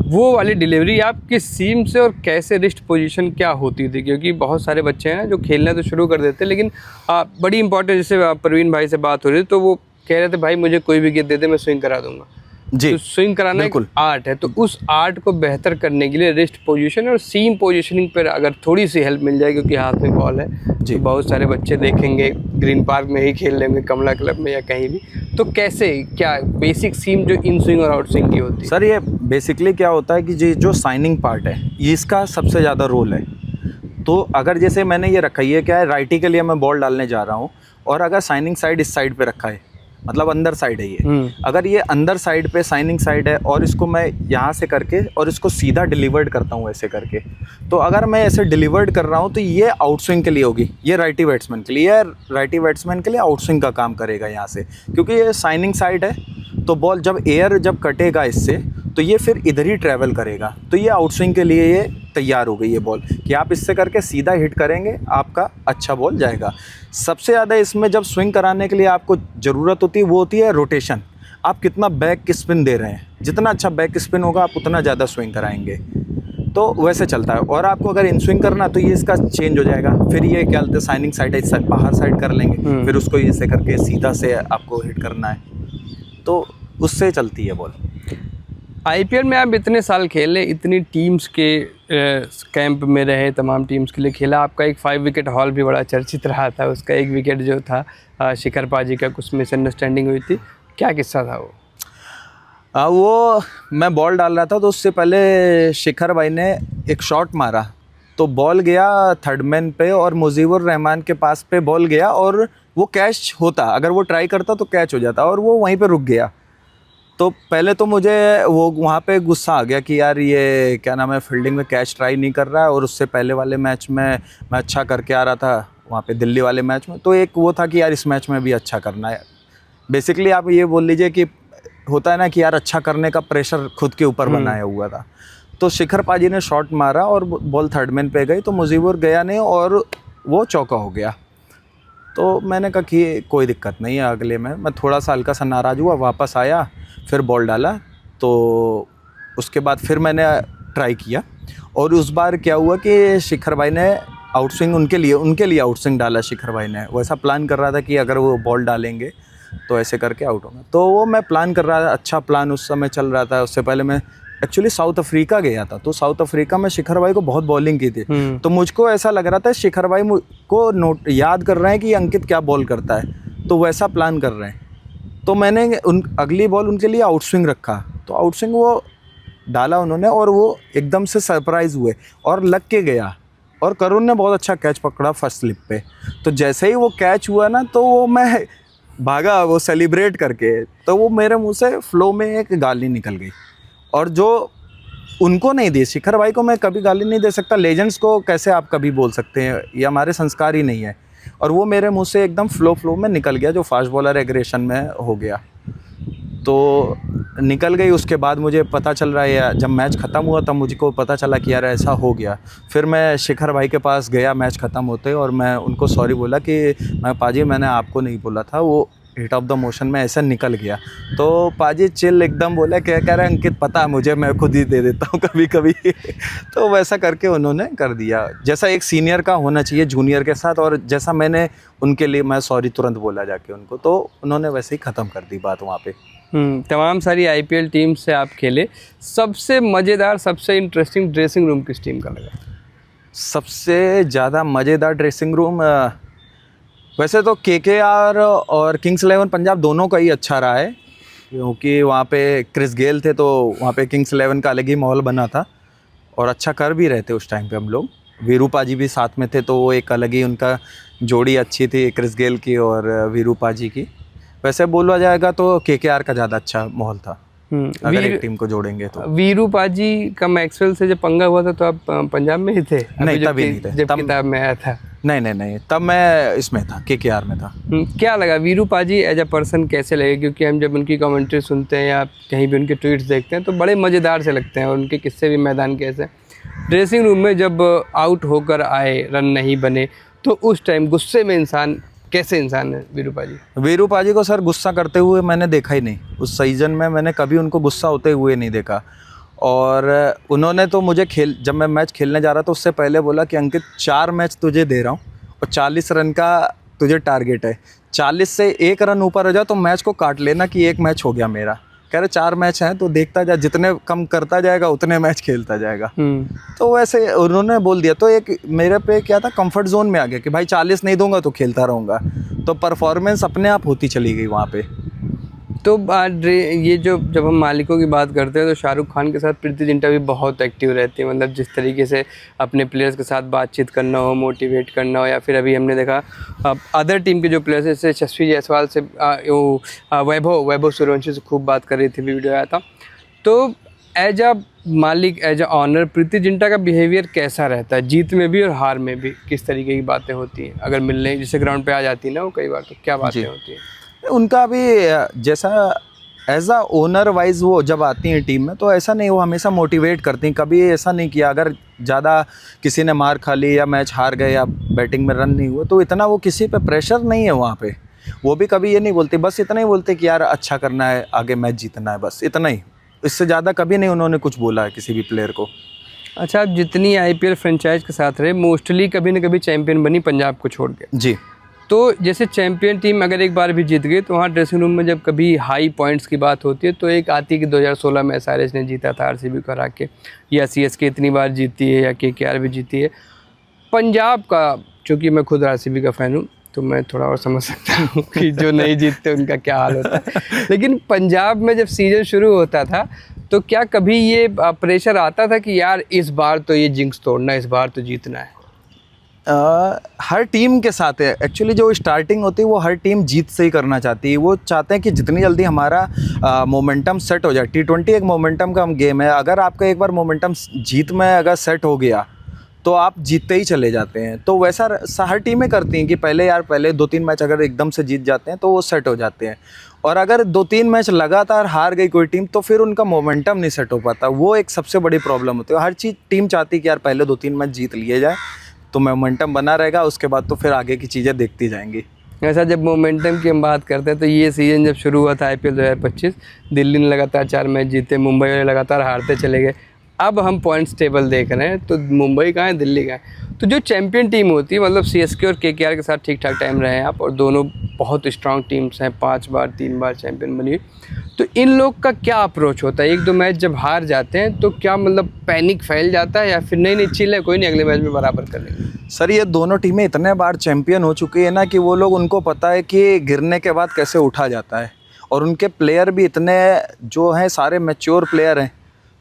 वो वाली डिलीवरी आपकी सीम से और कैसे, रिस्ट पोजीशन क्या होती थी? क्योंकि बहुत सारे बच्चे हैं जो खेलना तो शुरू कर देते हैं, लेकिन बड़ी इंपॉर्टेंट, जैसे प्रवीण भाई से बात हो रही थी तो वो कह रहे थे भाई मुझे कोई भी गेंद दे दे मैं स्विंग करा दूंगा। जी, तो स्विंग कराना एक आर्ट है, तो उस आर्ट को बेहतर करने के लिए रिस्ट पोजीशन और सीम पोजीशनिंग पर अगर थोड़ी सी हेल्प मिल जाए, क्योंकि हाथ में बॉल है जी, तो बहुत सारे बच्चे देखेंगे ग्रीन पार्क में ही खेल लेंगे, कमला क्लब में या कहीं भी, तो कैसे क्या बेसिक सीम जो इन स्विंग और आउट स्विंग की होती है? सर ये बेसिकली क्या होता है कि जो साइनिंग पार्ट है ये इसका सबसे ज़्यादा रोल है। तो अगर जैसे मैंने ये रखा, ये क्या है, राइटी के लिए मैं बॉल डालने जा रहा हूँ और अगर साइनिंग साइड इस साइड पे रखा है, मतलब अंदर साइड है ये, अगर ये अंदर साइड पे साइनिंग साइड है और इसको मैं यहाँ से करके और इसको सीधा डिलीवर्ड करता हूँ ऐसे करके, तो अगर मैं ऐसे डिलीवर्ड कर रहा हूँ तो ये आउट स्विंग के लिए होगी, ये राइटी बैट्समैन के लिए, राइटी बैट्समैन के लिए आउट स्विंग का काम करेगा यहाँ से, क्योंकि ये साइनिंग साइड है। तो बॉल जब कटेगा इससे तो ये फिर इधर ही ट्रैवल करेगा, तो ये आउटस्विंग के लिए ये तैयार हो गई ये बॉल कि आप इससे करके सीधा हिट करेंगे, आपका अच्छा बॉल जाएगा। सबसे ज़्यादा इसमें जब स्विंग कराने के लिए आपको ज़रूरत होती है वो होती है रोटेशन। आप कितना बैक स्पिन दे रहे हैं, जितना अच्छा बैक स्पिन होगा आप उतना ज़्यादा स्विंग कराएंगे, तो वैसे चलता है। और आपको अगर इन स्विंग करना तो ये इसका चेंज हो जाएगा, फिर ये क्या बोलते हैं साइनिंग साइड है, इस साइड बाहर साइड कर लेंगे, फिर उसको ऐसे करके सीधा से आपको हिट करना है, तो उससे चलती है बॉल। आईपीएल में आप इतने साल खेले, इतनी टीम्स के कैंप में रहे, तमाम टीम्स के लिए खेला, आपका एक 5 विकेट हॉल भी बड़ा चर्चित रहा था, उसका एक विकेट जो था शिखर पाजी का कुछ मिसअंडरस्टैंडिंग हुई थी, क्या किस्सा था वो? वो मैं बॉल डाल रहा था तो उससे पहले शिखर भाई ने एक शॉट मारा, तो बॉल गया थर्ड मैन पे और मुजीबुर रहमान के पास पे बॉल गया, और वो कैच होता, अगर वो ट्राई करता तो कैच हो जाता, और वो वहीं पे रुक गया। तो पहले तो मुझे वो वहाँ पे गुस्सा आ गया कि यार ये क्या नाम है, फील्डिंग में कैच ट्राई नहीं कर रहा है, और उससे पहले वाले मैच में मैं अच्छा करके आ रहा था वहाँ पे दिल्ली वाले मैच में, तो एक वो था कि यार इस मैच में भी अच्छा करना है। बेसिकली आप ये बोल लीजिए कि होता है ना कि यार अच्छा करने का प्रेशर खुद के ऊपर बनाया हुआ था। तो शिखर पाजी ने शॉट मारा और बॉल थर्ड मैन पे गई, तो मुजीबुर गया नहीं और वो चौका हो गया। तो मैंने कहा कि कोई दिक्कत नहीं है, अगले में मैं थोड़ा सा हल्का सा नाराज़ हुआ, वापस आया, फिर बॉल डाला, तो उसके बाद फिर मैंने ट्राई किया, और उस बार क्या हुआ कि शिखर भाई ने आउटस्विंग उनके लिए आउटस्विंग डाला। शिखर भाई ने वो ऐसा प्लान कर रहा था कि अगर वो बॉल डालेंगे तो ऐसे करके आउट होगा, तो वो मैं प्लान कर रहा था, अच्छा प्लान उस समय चल रहा था। उससे पहले मैं एक्चुअली साउथ अफ्रीका गया था, तो साउथ अफ्रीका में शिखर भाई को बहुत बॉलिंग की थी, तो मुझको ऐसा लग रहा था शिखर भाई को नोट याद कर रहे हैं कि अंकित क्या बॉल करता है, तो वैसा प्लान कर रहे हैं। तो मैंने अगली बॉल उनके लिए आउटस्विंग रखा, तो आउटस्विंग वो डाला उन्होंने, और वो एकदम से सरप्राइज़ हुए और लग के गया, और करुण ने बहुत अच्छा कैच पकड़ा फर्स्ट स्लिप पे। तो जैसे ही वो कैच हुआ ना, तो वो मैं भागा वो सेलिब्रेट करके, तो वो मेरे मुंह से फ्लो में एक गाली निकल गई, और जो उनको नहीं दी, शिखर भाई को मैं कभी गाली नहीं दे सकता, लेजेंड्स को कैसे आप कभी बोल सकते हैं, ये हमारे संस्कार ही नहीं है, और वो मेरे मुंह से एकदम फ्लो में निकल गया, जो फास्ट बॉलर एग्रेशन में हो गया, तो निकल गई। उसके बाद मुझे पता चल रहा है, जब मैच ख़त्म हुआ तब मुझको पता चला कि यार ऐसा हो गया। फिर मैं शिखर भाई के पास गया मैच ख़त्म होते, और मैं उनको सॉरी बोला कि मैं पाजी मैंने आपको नहीं बोला था, वो हिट ऑफ द मोशन में ऐसा निकल गया। तो पाजी चिल एकदम बोले, क्या कह रहे हैं अंकित, पता है मुझे, मैं खुद ही दे देता हूँ कभी कभी तो वैसा करके उन्होंने कर दिया, जैसा एक सीनियर का होना चाहिए जूनियर के साथ, और जैसा मैंने उनके लिए मैं सॉरी तुरंत बोला जाके उनको, तो उन्होंने वैसे ही ख़त्म कर दी बात वहाँ पे। तमाम सारी आईपीएल टीम से आप खेले, सबसे मज़ेदार, सबसे इंटरेस्टिंग ड्रेसिंग रूम किस टीम का लगा? सबसे ज़्यादा मज़ेदार ड्रेसिंग रूम वैसे तो केकेआर और किंग्स 11 पंजाब दोनों का ही अच्छा रहा है, क्योंकि वहाँ पे क्रिस गेल थे, तो वहाँ पे किंग्स 11 का अलग ही माहौल बना था, और अच्छा कर भी रहे थे उस टाइम पे हम लोग। वीरूपा जी भी साथ में थे, तो वो एक अलग ही उनका जोड़ी अच्छी थी, क्रिस गेल की और वीरूपा जी की। वैसे बोला जाएगा तो केकेआर का ज़्यादा अच्छा माहौल था, अगर एक टीम को जोड़ेंगे तो। वीरू पाजी का मैक्सवेल से जब पंगा हुआ था तो आप पंजाब में ही थे? नहीं, तभी नहीं थे, जब किताब में आया था। नहीं, तब मैं इसमें था, केकेआर में था। क्या लगा वीरू पाजी एज अ पर्सन कैसे लगे? क्योंकि हम जब उनकी कमेंट्री सुनते हैं या कहीं भी उनके ट्वीट्स देखते हैं तो बड़े मज़ेदार से लगते हैं, और उनके किस्से भी मैदान के ऐसे। ड्रेसिंग रूम में जब आउट होकर आए, रन नहीं बने, तो उस टाइम गुस्से में इंसान कैसे इंसान है वीरू पाजी? वीरू पाजी को सर गुस्सा करते हुए मैंने देखा ही नहीं, उस सीज़न में मैंने कभी उनको गुस्सा होते हुए नहीं देखा। और उन्होंने तो मुझे जब मैं मैच खेलने जा रहा था उससे पहले बोला कि अंकित 4 मैच तुझे दे रहा हूँ और 40 रन का तुझे टारगेट है, 40 से 1 रन ऊपर हो जाए तो मैच को काट लेना कि 1 मैच हो गया मेरा। कह रहे 4 मैच हैं तो देखता जा, जितने कम करता जाएगा उतने मैच खेलता जाएगा। तो वैसे उन्होंने बोल दिया, तो एक मेरे पे क्या था, कंफर्ट जोन में आ गया कि भाई 40 नहीं दूंगा तो खेलता रहूँगा, तो परफॉर्मेंस अपने आप होती चली गई वहाँ पे। तो ये जब हम मालिकों की बात करते हैं तो शाहरुख खान के साथ प्रीति जिंटा भी बहुत एक्टिव रहती है, मतलब जिस तरीके से अपने प्लेयर्स के साथ बातचीत करना हो, मोटिवेट करना हो, या फिर अभी हमने देखा अदर टीम के जो प्लेयर्स हैं, जैसे यशस्वी जायसवाल से वैभव सूर्यवंशी से खूब बात कर रही थी, वीडियो आया था। तो एज अ मालिक, as a honour, Preity Zinta का बिहेवियर कैसा रहता है, जीत में भी और हार में भी? किस तरीके की बातें होती हैं अगर मिलने जैसे ग्राउंड पे आ जाती है ना वो कई बार, तो क्या बातें होती हैं? उनका भी जैसा एज अ ओनर वाइज वो जब आती हैं टीम में तो ऐसा नहीं, वो हमेशा मोटिवेट करती हैं, कभी ऐसा नहीं किया अगर ज़्यादा किसी ने मार खा ली या मैच हार गए या बैटिंग में रन नहीं हुआ तो इतना वो किसी पे प्रेशर नहीं है वहाँ पे। वो भी कभी ये नहीं बोलते, बस इतना ही बोलते कि यार अच्छा करना है, आगे मैच जीतना है, बस इतना ही। इससे ज़्यादा कभी नहीं उन्होंने कुछ बोला है किसी भी प्लेयर को। अच्छा, आप जितनी आईपीएल फ्रेंचाइज के साथ रहे मोस्टली कभी ना कभी चैंपियन बनी पंजाब को छोड़ के। जी। तो जैसे चैंपियन टीम अगर एक बार भी जीत गई तो वहाँ ड्रेसिंग रूम में जब कभी हाई पॉइंट्स की बात होती है तो एक आती है कि 2016 में एसआरएच ने जीता था आरसीबी को हरा के, या सीएसके इतनी बार जीती है, या केकेआर भी जीती है। पंजाब का, चूँकि मैं खुद आरसीबी का फ़ैन हूँ तो मैं थोड़ा और समझ सकता हूँ कि जो नहीं जीतते उनका क्या हाल होता है। लेकिन पंजाब में जब सीज़न शुरू होता था तो क्या कभी ये प्रेशर आता था कि यार इस बार तो ये जिंक्स तोड़ना, इस बार तो जीतना है? हर टीम के साथ है एक्चुअली, जो स्टार्टिंग होती है वो हर टीम जीत से ही करना चाहती है। वो चाहते हैं कि जितनी जल्दी हमारा मोमेंटम सेट हो जाए। T20 एक मोमेंटम का गेम है, अगर आपका एक बार मोमेंटम जीत में अगर सेट हो गया तो आप जीतते ही चले जाते हैं। तो वैसा हर टीमें करती हैं कि पहले 2-3 मैच अगर एकदम से जीत जाते हैं तो वो सेट हो जाते हैं, और अगर 2-3 मैच लगातार हार गई कोई टीम तो फिर उनका मोमेंटम नहीं सेट हो पाता। वो एक सबसे बड़ी प्रॉब्लम होती है। हर चीज़ टीम चाहती है कि यार पहले 2-3 मैच जीत लिए जाए तो मोमेंटम बना रहेगा, उसके बाद तो फिर आगे की चीज़ें देखती जाएंगी। ऐसा जब मोमेंटम की हम बात करते हैं तो ये सीज़न जब शुरू हुआ था आईपीएल 2025, दिल्ली ने लगातार 4 मैच जीते, मुंबई वाले लगातार हारते चले गए। अब हम पॉइंट्स टेबल देख रहे हैं तो मुंबई कहाँ है, दिल्ली कहाँ है। तो जो चैंपियन टीम होती है, मतलब सीएसके और केकेआर के साथ ठीक ठाक टाइम रहे हैं आप, और दोनों बहुत स्ट्रांग टीम्स हैं, 5 बार 3 बार चैंपियन बनी हुई। तो इन लोग का क्या अप्रोच होता है? 1-2 मैच जब हार जाते हैं तो क्या मतलब पैनिक फैल जाता है, या फिर नहीं चिल है, कोई नहीं अगले मैच में बराबर कर लेंगे? सर ये दोनों टीमें इतने बार चैंपियन हो चुकी है ना कि वो लोग, उनको पता है कि गिरने के बाद कैसे उठा जाता है, और उनके प्लेयर भी इतने जो हैं सारे मैच्योर प्लेयर हैं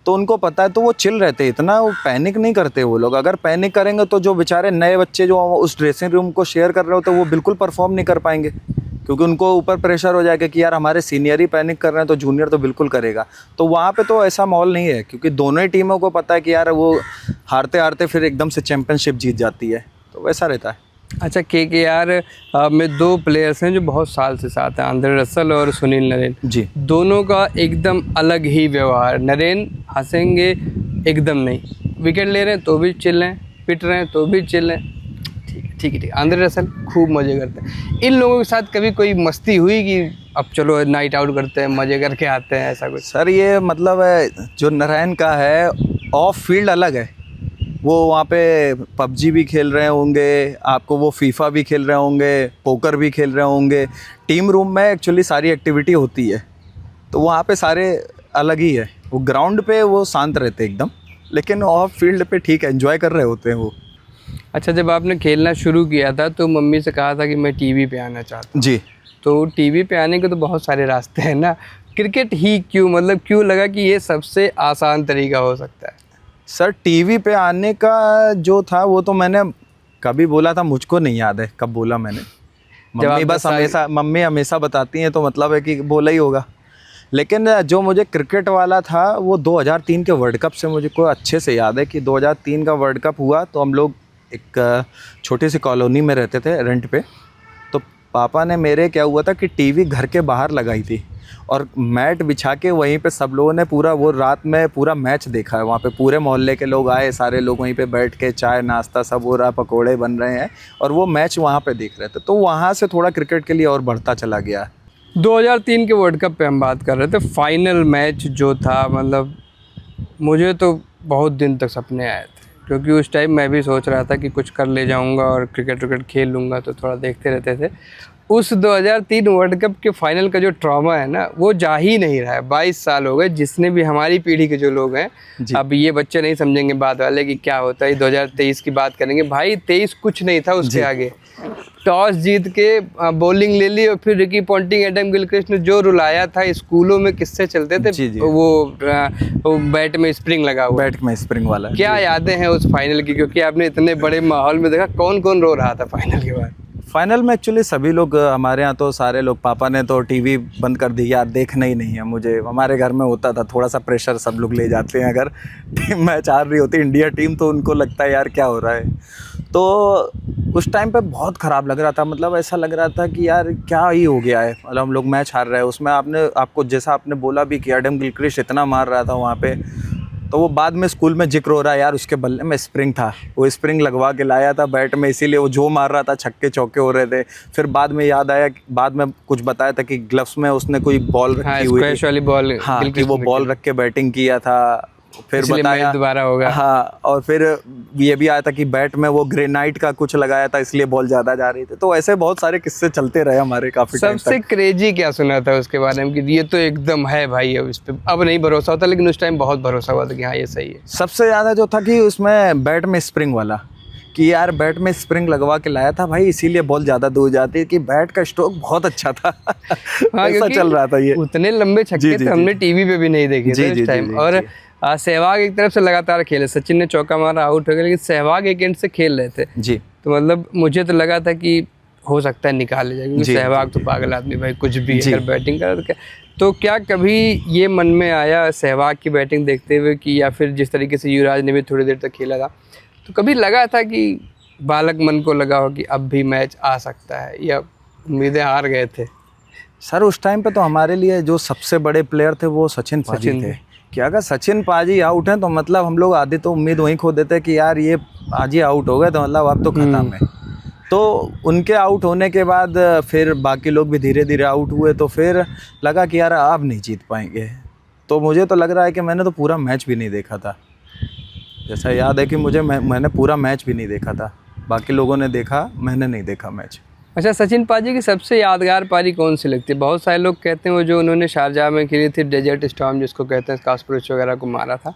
तो उनको पता है, तो वो चिल रहते हैं, इतना वो पैनिक नहीं करते वो लोग। अगर पैनिक करेंगे तो जो बेचारे नए बच्चे जो उस ड्रेसिंग रूम को शेयर कर रहे होते हैं वो बिल्कुल परफॉर्म नहीं कर पाएंगे, क्योंकि उनको ऊपर प्रेशर हो जाएगा कि यार हमारे सीनियर ही पैनिक कर रहे हैं तो जूनियर तो बिल्कुल करेगा। तो वहाँ पे तो ऐसा माहौल नहीं है, क्योंकि दोनों ही टीमों को पता है कि यार वो हारते हारते फिर एकदम से चैंपियनशिप जीत जाती है, तो वैसा रहता है। अच्छा, केकेआर में 2 प्लेयर्स हैं जो बहुत साल से साथ हैं, आंद्रे रसल और सुनील नरेन जी। दोनों का एकदम अलग ही व्यवहार। नरेन हंसेंगे एकदम नहीं, विकेट ले रहे हैं तो भी चिल हैं, पिट रहे हैं तो भी चिल हैं, ठीक है। आंद्रे रसल खूब मज़े करते हैं। इन लोगों के साथ कभी कोई मस्ती हुई कि अब चलो नाइट आउट करते हैं, मज़े करके आते हैं, ऐसा कुछ? सर ये मतलब जो नारायण का है ऑफ फील्ड अलग है, वो वहाँ पे पबजी भी खेल रहे होंगे, आपको वो फीफा भी खेल रहे होंगे, पोकर भी खेल रहे होंगे। टीम रूम में एक्चुअली सारी एक्टिविटी होती है, तो वहाँ पे सारे अलग ही है। वो ग्राउंड पे वो शांत रहते एकदम, लेकिन ऑफ फील्ड पे ठीक है, एंजॉय कर रहे होते हैं वो। अच्छा, जब आपने खेलना शुरू किया था तो मम्मी से कहा था कि मैं टीवी पे आना चाहता हूँ। जी। तो टीवी पे आने के तो बहुत सारे रास्ते हैं ना, क्रिकेट ही क्यों, मतलब क्यों लगा कि ये सबसे आसान तरीका हो सकता है? सर टीवी पे आने का जो था वो तो मैंने कभी बोला था, मुझको नहीं याद है कब बोला मैंने। मम्मी हमेशा बताती हैं तो मतलब है कि बोला ही होगा। लेकिन जो मुझे क्रिकेट वाला था वो 2003 के वर्ल्ड कप से मुझे को अच्छे से याद है कि 2003 का वर्ल्ड कप हुआ तो हम लोग एक छोटी सी कॉलोनी में रहते थे रेंट पे। तो पापा ने मेरे क्या हुआ था कि टीवी घर के बाहर लगाई थी और मैट बिछा के वहीं पे सब लोगों ने पूरा वो रात में पूरा मैच देखा है। वहाँ पे पूरे मोहल्ले के लोग आए, सारे लोग वहीं पे बैठ के चाय नाश्ता सब हो रहा, पकोड़े बन रहे हैं और वो मैच वहाँ पे देख रहे थे। तो वहाँ से थोड़ा क्रिकेट के लिए और बढ़ता चला गया। 2003 के वर्ल्ड कप पे हम बात कर रहे थे, फाइनल मैच जो था, मतलब मुझे तो बहुत दिन तक सपने आए थे, क्योंकि उस टाइम मैं भी सोच रहा था कि कुछ कर ले जाऊंगा और क्रिकेट खेल लूँगा, तो थोड़ा देखते रहते थे। उस 2003 वर्ल्ड कप के फाइनल का जो ट्रॉमा है ना, वो जा ही नहीं रहा है। 22 साल हो गए, जिसने भी हमारी पीढ़ी के जो लोग हैं, अब ये बच्चे नहीं समझेंगे बाद वाले कि क्या होता है। 2023 की बात करेंगे, भाई 23 कुछ नहीं था उसके आगे। टॉस जीत के बॉलिंग ले ली और फिर रिकी पॉन्टिंग, एडम गिलक्रिस्ट ने जो रुलाया था। स्कूलों में किस्से चलते थे, वो बैट में स्प्रिंग लगा हुआ, बैट में स्प्रिंग वाला। क्या यादें हैं उस फाइनल की, क्योंकि आपने इतने बड़े माहौल में देखा, कौन कौन रो रहा था फाइनल के बाद? फाइनल में एक्चुअली सभी लोग हमारे यहाँ तो सारे लोग, पापा ने तो टीवी बंद कर दी, यार देखना ही नहीं है मुझे। हमारे घर में होता था थोड़ा सा प्रेशर, सब लोग ले जाते हैं, अगर टीम मैच हार रही होती इंडिया टीम तो उनको लगता है यार क्या हो रहा है। तो उस टाइम पे बहुत ख़राब लग रहा था, मतलब ऐसा लग रहा था कि यार क्या ही हो गया है, मतलब हम लोग मैच हार रहे हैं। उसमें आपको जैसा आपने बोला भी कि एडम गिलक्रिस्ट इतना मार रहा था वहाँ पे, तो वो बाद में स्कूल में जिक्र हो रहा है यार उसके बल्ले में स्प्रिंग था, वो स्प्रिंग लगवा के लाया था बैट में, इसीलिए वो जो मार रहा था छक्के चौके हो रहे थे। फिर बाद में याद आया, बाद में कुछ बताया था कि ग्लव्स में उसने कोई बॉल रखी हुई थी, वाली बॉल, हाँ, कि वो बॉल रख के बैटिंग किया था। फिर बताया दोबारा होगा, हाँ, और फिर ये भी आया था कि बैट में वो ग्रेनाइट का कुछ लगाया था इसलिए बॉल ज़्यादा जा रही थी। तो ऐसे बहुत सारे किस्से चलते रहे हमारे काफ़ी टाइम तक। सबसे क्रेजी क्या सुना था उसके बारे में कि ये तो एकदम है भाई, अब इस पे अब नहीं भरोसा होता, लेकिन उस टाइम बहुत भरोसा हुआ था कि हाँ ये सही है? सबसे ज़्यादा जो था कि उसमें बैट में स्प्रिंग वाला, कि यार बैट में स्प्रिंग लगवा के लाया था भाई, इसीलिए बॉल ज़्यादा दूर जाती है, कि बैट का स्ट्रोक बहुत अच्छा था। हाँ, ऐसा चल रहा था ये। उतने लंबे छक्के तो हमने टीवी पे भी नहीं देखे थे उस टाइम। और सहवाग एक तरफ से लगातार खेले, सचिन ने चौका मारा, आउट हो गया, लेकिन सहवाग एक एंड से खेल रहे थे जी। तो मतलब मुझे तो लगा था कि हो सकता है निकाल ले जाए, क्योंकि सहवाग तो पागल आदमी भाई, कुछ भी अगर बैटिंग कर। तो क्या कभी ये मन में आया सहवाग की बैटिंग देखते हुए कि, या फिर जिस तरीके से युवराज ने भी थोड़ी देर तक खेला था, तो कभी लगा था कि बालक मन को लगा हो कि अब भी मैच आ सकता है, या उम्मीदें हार गए थे? सर उस टाइम पे तो हमारे लिए जो सबसे बड़े प्लेयर थे वो सचिन पाजी थे, कि अगर सचिन पाजी आउट हैं तो मतलब हम लोग आधे तो उम्मीद वहीं खो देते कि यार ये आज ही आउट हो गए तो मतलब अब तो ख़त्म है। तो उनके आउट होने के बाद फिर बाकी लोग भी धीरे धीरे आउट हुए, तो फिर लगा कि यार अब नहीं जीत पाएंगे। तो मुझे तो लग रहा है कि मैंने तो पूरा मैच भी नहीं देखा था, जैसा याद है कि मैंने पूरा मैच भी नहीं देखा था, बाकी लोगों ने देखा, मैंने नहीं देखा मैच। अच्छा, सचिन पाजी की सबसे यादगार पारी कौन सी लगती है? बहुत सारे लोग कहते हैं वो जो उन्होंने शारजाह में खेली थी, डेजर्ट स्टॉर्म जिसको कहते हैं, कास्परोविच वगैरह को मारा था।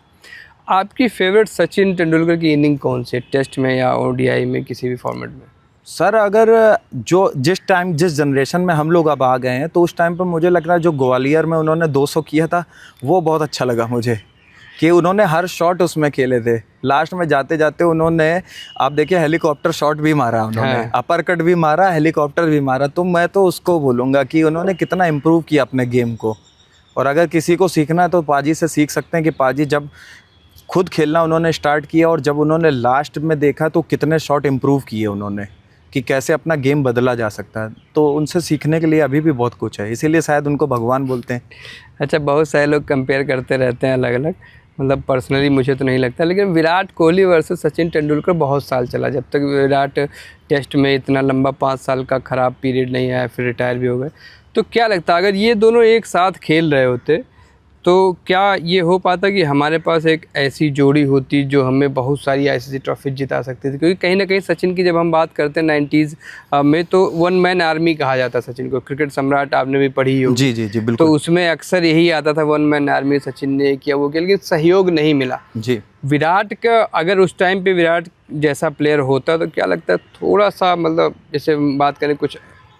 आपकी फेवरेट सचिन तेंदुलकर की इनिंग कौन सी है, टेस्ट में या ओडीआई में, किसी भी फॉर्मेट में? सर अगर जिस जनरेशन में हम लोग अब आ गए हैं, तो उस टाइम पर मुझे लग रहा है जो ग्वालियर में उन्होंने 200 किया था वो बहुत अच्छा लगा मुझे, कि उन्होंने हर शॉट उसमें खेले थे। लास्ट में जाते जाते उन्होंने, आप देखिए, हेलीकॉप्टर शॉट भी मारा उन्होंने, अपर कट भी मारा, हेलीकॉप्टर भी मारा। तो मैं तो उसको बोलूँगा कि उन्होंने कितना इम्प्रूव किया अपने गेम को। और अगर किसी को सीखना है तो पाजी से सीख सकते हैं, कि पाजी जब खुद खेलना उन्होंने स्टार्ट किया और जब उन्होंने लास्ट में देखा तो कितने शॉट इम्प्रूव किए उन्होंने, कि कैसे अपना गेम बदला जा सकता है। तो उनसे सीखने के लिए अभी भी बहुत कुछ है, इसीलिए शायद उनको भगवान बोलते हैं। अच्छा, बहुत सारे लोग कंपेयर करते रहते हैं अलग अलग, मतलब पर्सनली मुझे तो नहीं लगता, लेकिन विराट कोहली वर्सेस सचिन तेंदुलकर बहुत साल चला, जब तक विराट टेस्ट में इतना लंबा 5 साल का ख़राब पीरियड नहीं आया, फिर रिटायर भी हो गए। तो क्या लगता है अगर ये दोनों एक साथ खेल रहे होते तो क्या ये हो पाता कि हमारे पास एक ऐसी जोड़ी होती जो हमें बहुत सारी आईसीसी ट्रॉफी जिता सकती थी? क्योंकि कहीं ना कहीं सचिन की जब हम बात करते हैं 90s में, तो वन मैन आर्मी कहा जाता सचिन को, क्रिकेट सम्राट आपने भी पढ़ी होगी। जी जी जी बिल्कुल। तो उसमें अक्सर यही आता था, वन मैन आर्मी, सचिन ने किया वो किया, लेकिन सहयोग नहीं मिला जी। विराट का अगर उस टाइम पे विराट जैसा प्लेयर होता तो क्या लगता है थोड़ा सा, मतलब जैसे बात करें, कुछ